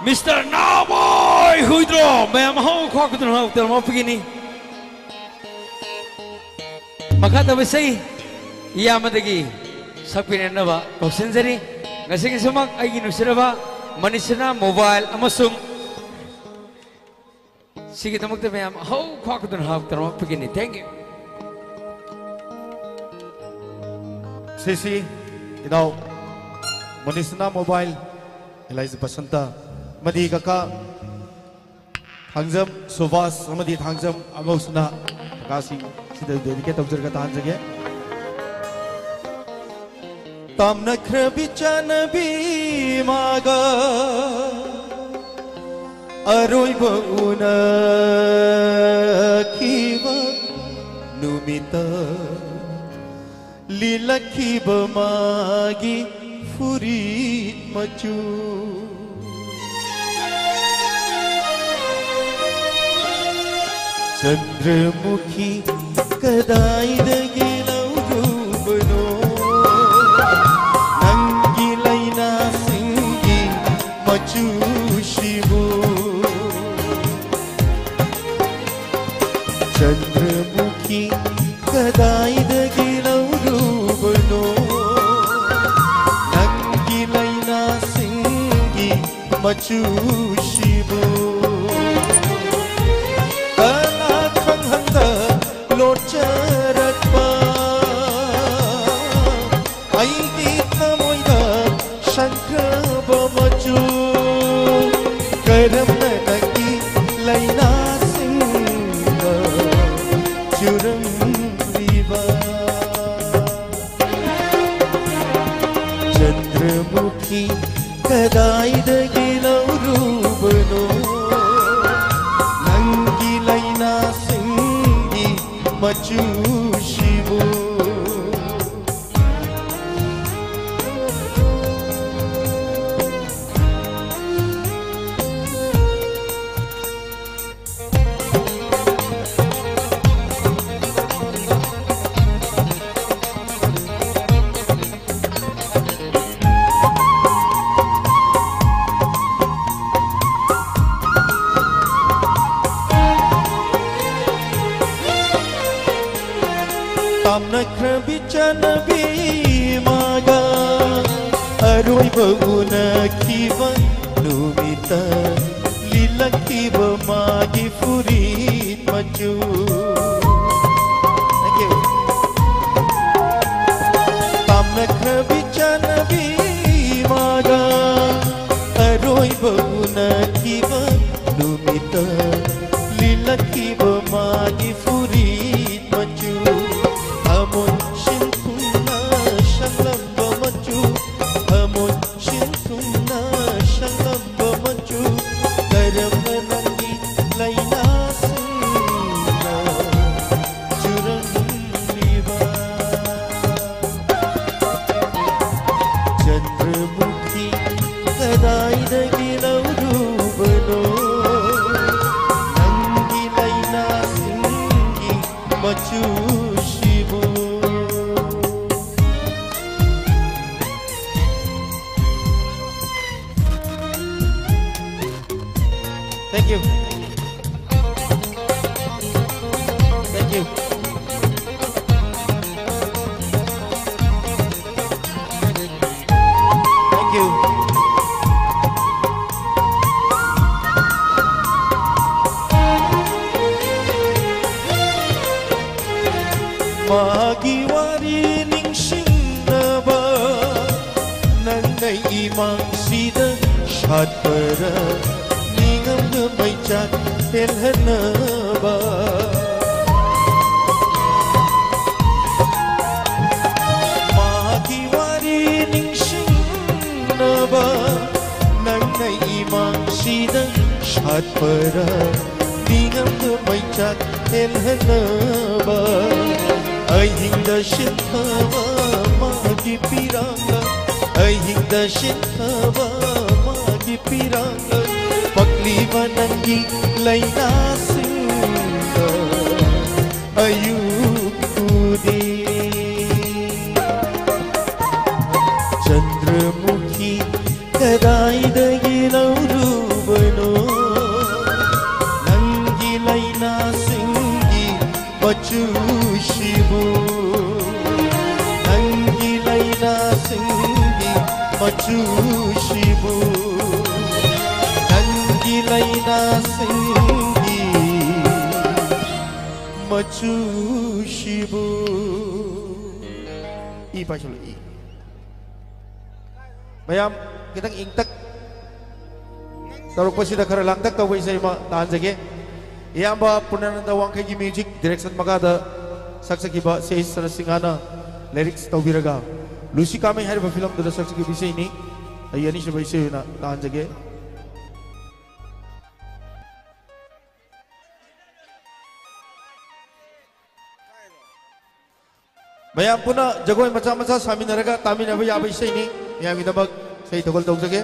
मिस्टर नाबॉय हुइद्रो मैम हो खोकदन हो तरमो पिगिनी मखा तबसै यामदगी सकपिनेनबा कौशनजरी ngasi sumak aigi nusiraba manisina mobile amasung sige tamakta मैम हो खोकदन हो तरमो पिगिनी thank you Sisi, inaw, Manisna Mobile, Eliza Basanta, Madi Kaka, Hangzam, Sovas, Madi Hangzam, Amosna, Kasi, Sida dedicate of Zergatanzage. Tamna Krabichana Bi Maga Aroiba Una Kiva Numita. Lilaki bamagi furit macu Chandramukhi kadai dagi laurubano Nangilai na singi macu shibu Chandramukhi kadai dagi Machu shibu kana khang handa lot charat pa ai di namoida shankra ba machu karam nagi laina singa churam riva Chandramukhi kadai dagi laurubano nangi laina singi machu shibu Tamna krabichana bi maga aroi baguna kiva numita lila kiva magi furit machu Thank you Tamna krabichana bi maga aroi baguna kiva numita lila kiva magi furit machu Amon shintuna shalamba machu Amon shintuna shalamba machu Garam nangi laina singa Churam liva Chandramukhi kadai dagi laurubano Nangi laina singi machu Thank you. Thank you. Thank you. Magiwari ning shinaba shat para ningam de mai chat telhana ba magi wari ningsing na ba nang nai imang sidang shat para ningam de mai chat telhana ba ai hinda shintava magi piranga ai hinda shintava magi piranga pakliwa nangi laina sinda ayukudi chandramukhi kadai dagi laurubano nangi laina singi bachu shibu nangi laina singi bachu shibu nangi laina singi bachu shibu i pasul i bayam kita ingtak taruk pasida karalang tak tawai sai ma tahan jage iyamba punananda wangkai gi music direction magada saksaki ba sei sarasingana lyrics tawbiraga lucy kame hariba film da saksaki bisai ni ayani se bai sei na tahan jage bayam puna jagoi macha macha saminaraga taminaba ya bai sei ni yami dabak sei togol tog jage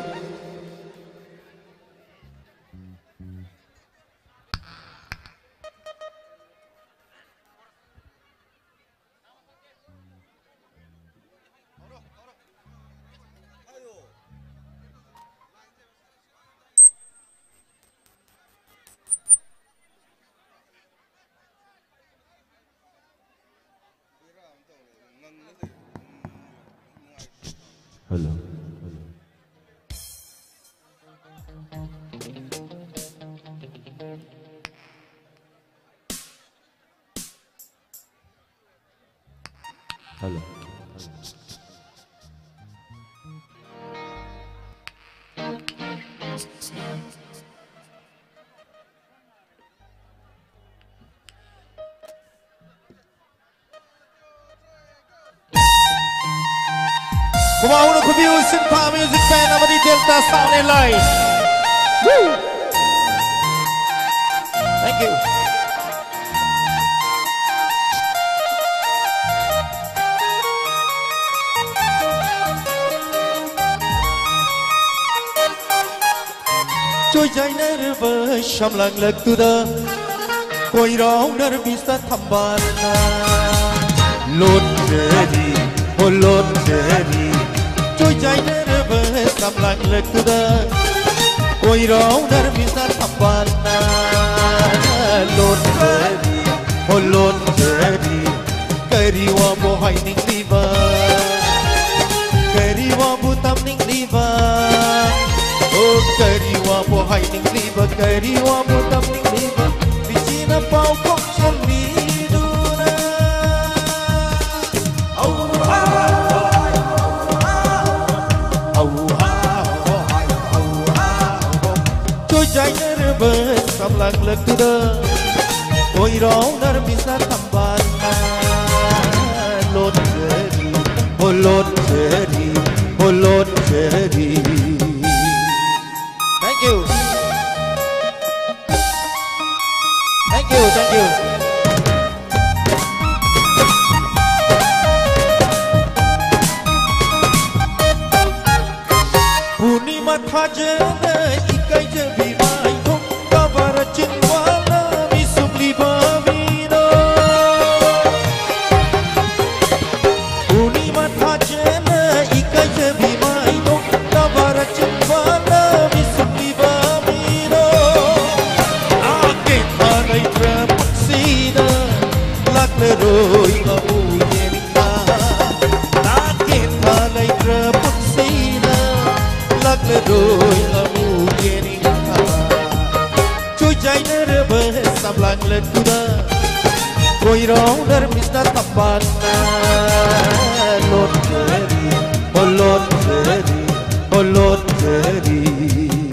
Hello. Hello. Kumauna kubiu Sinpa Music Band nama di Delta Sound and Light. Woo! Thank you. Trôi chạy nervous sham lang lag tu da, koi rao nervous ta thamban na, lột đi, oh lột đi. Trôi chạy nervous sham lang lag tu da, koi rao nervous ta thamban na, lột đi, oh lột đi. Kariwa mo hai ning liba, kariwa butam ning liba. Oh kariwa po hai ning liba, kariwa po tam ning liba. Pisina pau kong saliduna. Au ha au ha au ha. Trôi chạy nervous sam lang lag tu da, koi rao nervisa thamban na. Lord Jerry, oh Lord Jerry, oh Lord Jerry. Thank you. Thank you, thank you. Punima thajana ikai jabi mai thong kavara chinwala misumli bavino. Punima thajana ikai jabi mai thong kavara chinwala misumli bavino. Ake thanai trapuksina lakne roi amuyenka. Ake thanai trapuksina lakne roi amuyenka. Chui jai nervous sam lang lag tu da, koi rao nervous ta thamban na. Lord Jerry, oh Lord Jerry, oh Lord Jerry.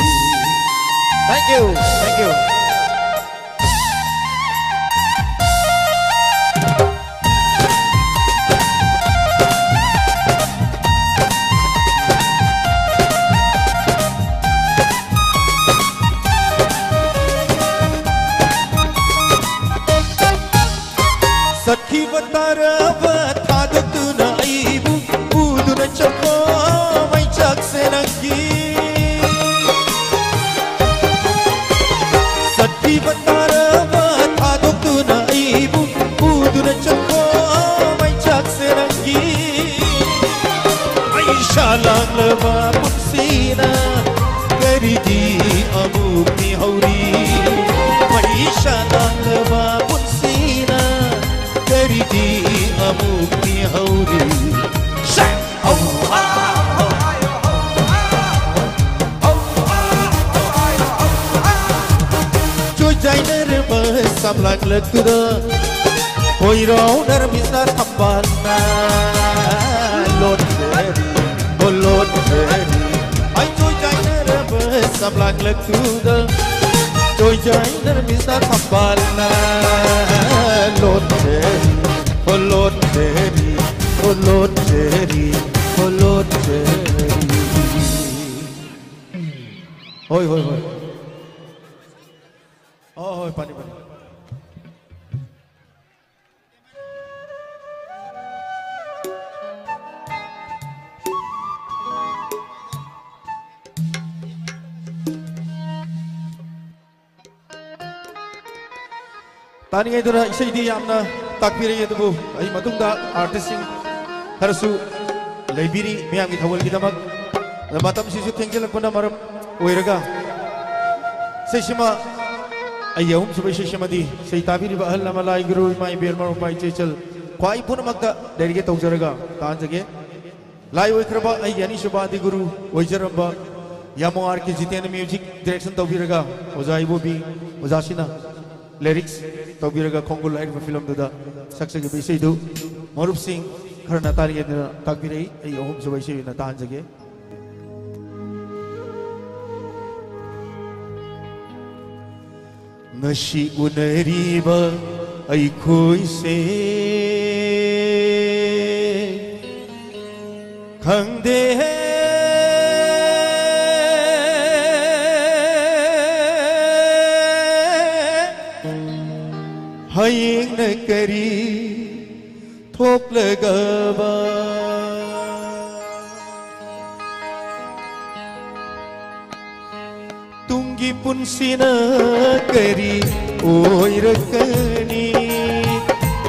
shalanglaba punsina karidi amukni hauri mai shalanglaba punsina karidi amukni hauri Jainer samlang lekura hoi rau nar bisa tambana lot seri ai joy jainer samlang lekura joy jainer bisa tambana lot seri hoi Oh, pani. Tani ngai dura isai di yamna takbiri yetubu ai matungda artisting harasu leibiri miyam gi thawal gi damak matam sisu thengelak puna maram oiraga seshima ayahum subai seshimadi sei tabiri ba halla malai guru mai bermar pai chechal kwai puna makta derige tawjaraga tanjage lai oikraba ai yani shubadi guru oijaramba yamar ki jiten music direction tawbiraga ozaibo bi ozashina lyrics tawbiraga khongul light film da saksage bi sei du marup singh kharna tari yedna takbiri ai ahum subai sei na tanjage Nashi unariba ai khoi se khangde haying na kari thok lagaba tungi punsina kari oirakani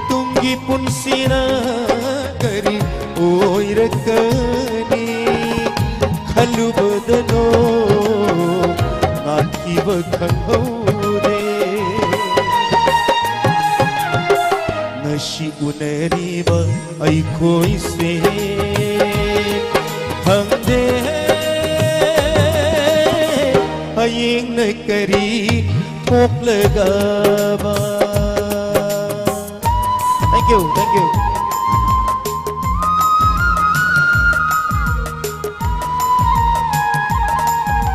tungi punsina kari oirakani khalubadano nakiba khangaude nashi unariba ai khoi se khangde haying na kari thok lagaba. Thank you. Thank you.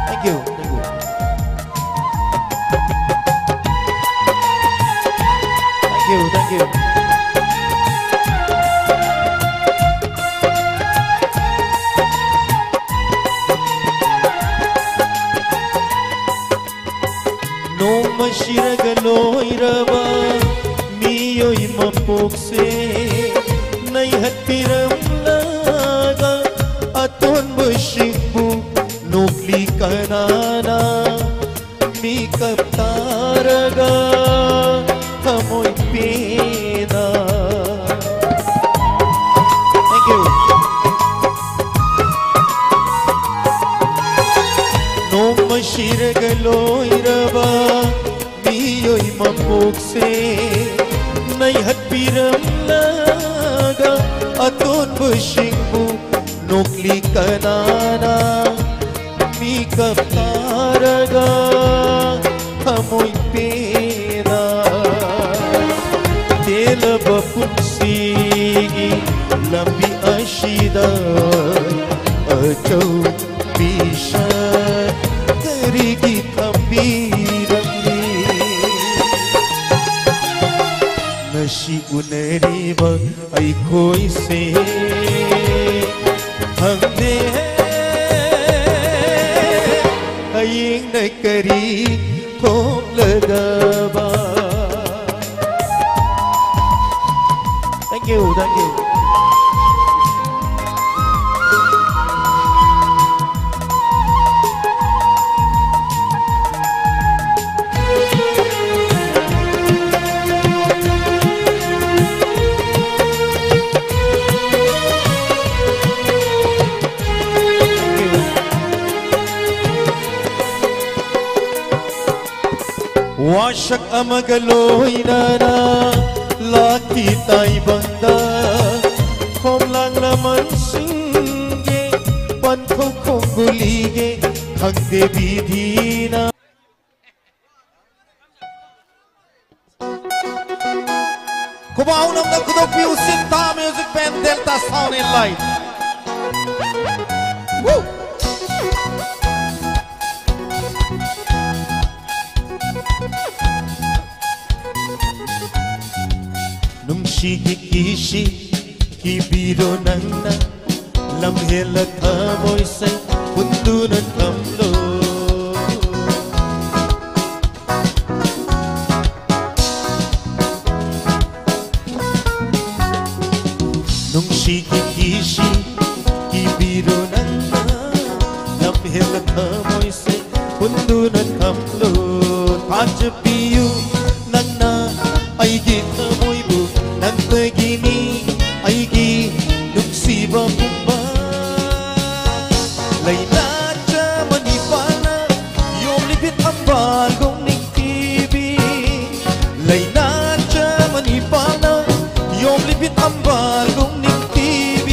Thank you. Shiragaloiraba miyoi mapokse nai hatpiram laga aton bushikbu nukli kanana mi kaptaraga kamoi pena. Thank you. No mashiragaloiraba miyoi mapokse nai hatpiram laga aton bushingbu nukli kanana mi kaptaraga kamoi pena tela bapunsigi lambi ashida achau bisha karigi kambiramni nashi unariba ai koi se hamde haying na kari thok lagaba. Thank you. Wasak amagaloy na laki tay banda Kom lang naman singge Panko kong gulige Kang debidi na Kumaon ang nagkudog music ta music band Delta Sound and Light. Woo! Nung shigikisi kibiro nang na lamhela kamoy say pundo ng kamlo. Nung shigikisi kibiro nang na lamhela kamoy say pundo ng kamlo. Pajapiyo nang na ay gitamoy bu nang pagini ay gi nuksiba pumba layla cha manipana yom lipit ambal gong ning TV layla cha manipana yom lipit ambal gong ning TV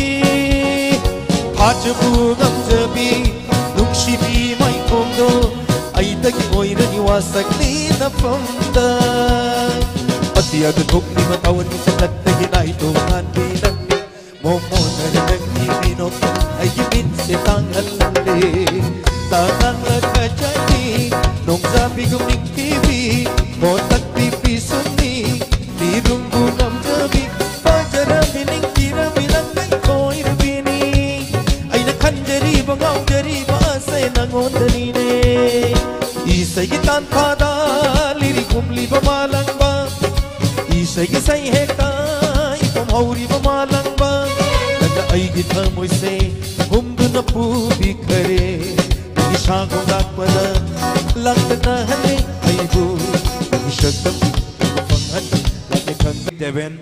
pajabu ngam jabi nuksibi mai kondo ay tagi oy na niwasak ni na pamda Pati agatok ni matawan ni sa latte hinaitungan bilang ni Momo na rin ibinok ay gibit si tangal lali Tangang nagkajani nung sabi kong ning TV Motak pipiso ni Nirong bunam gabi Pajarami ning tira bilang kay ko'y rabini Ay nakanjari bangaw jari maasay nangon danine Isay gitan pada lirikum liba malang ba Isay hekta ipam hauri mamalang ba Nagaay kita mo'y say Humdo na pubi kare Isya kong lakpada Lakad na halik ay bu Isyag tabi Kapanghan Lakad kang Devin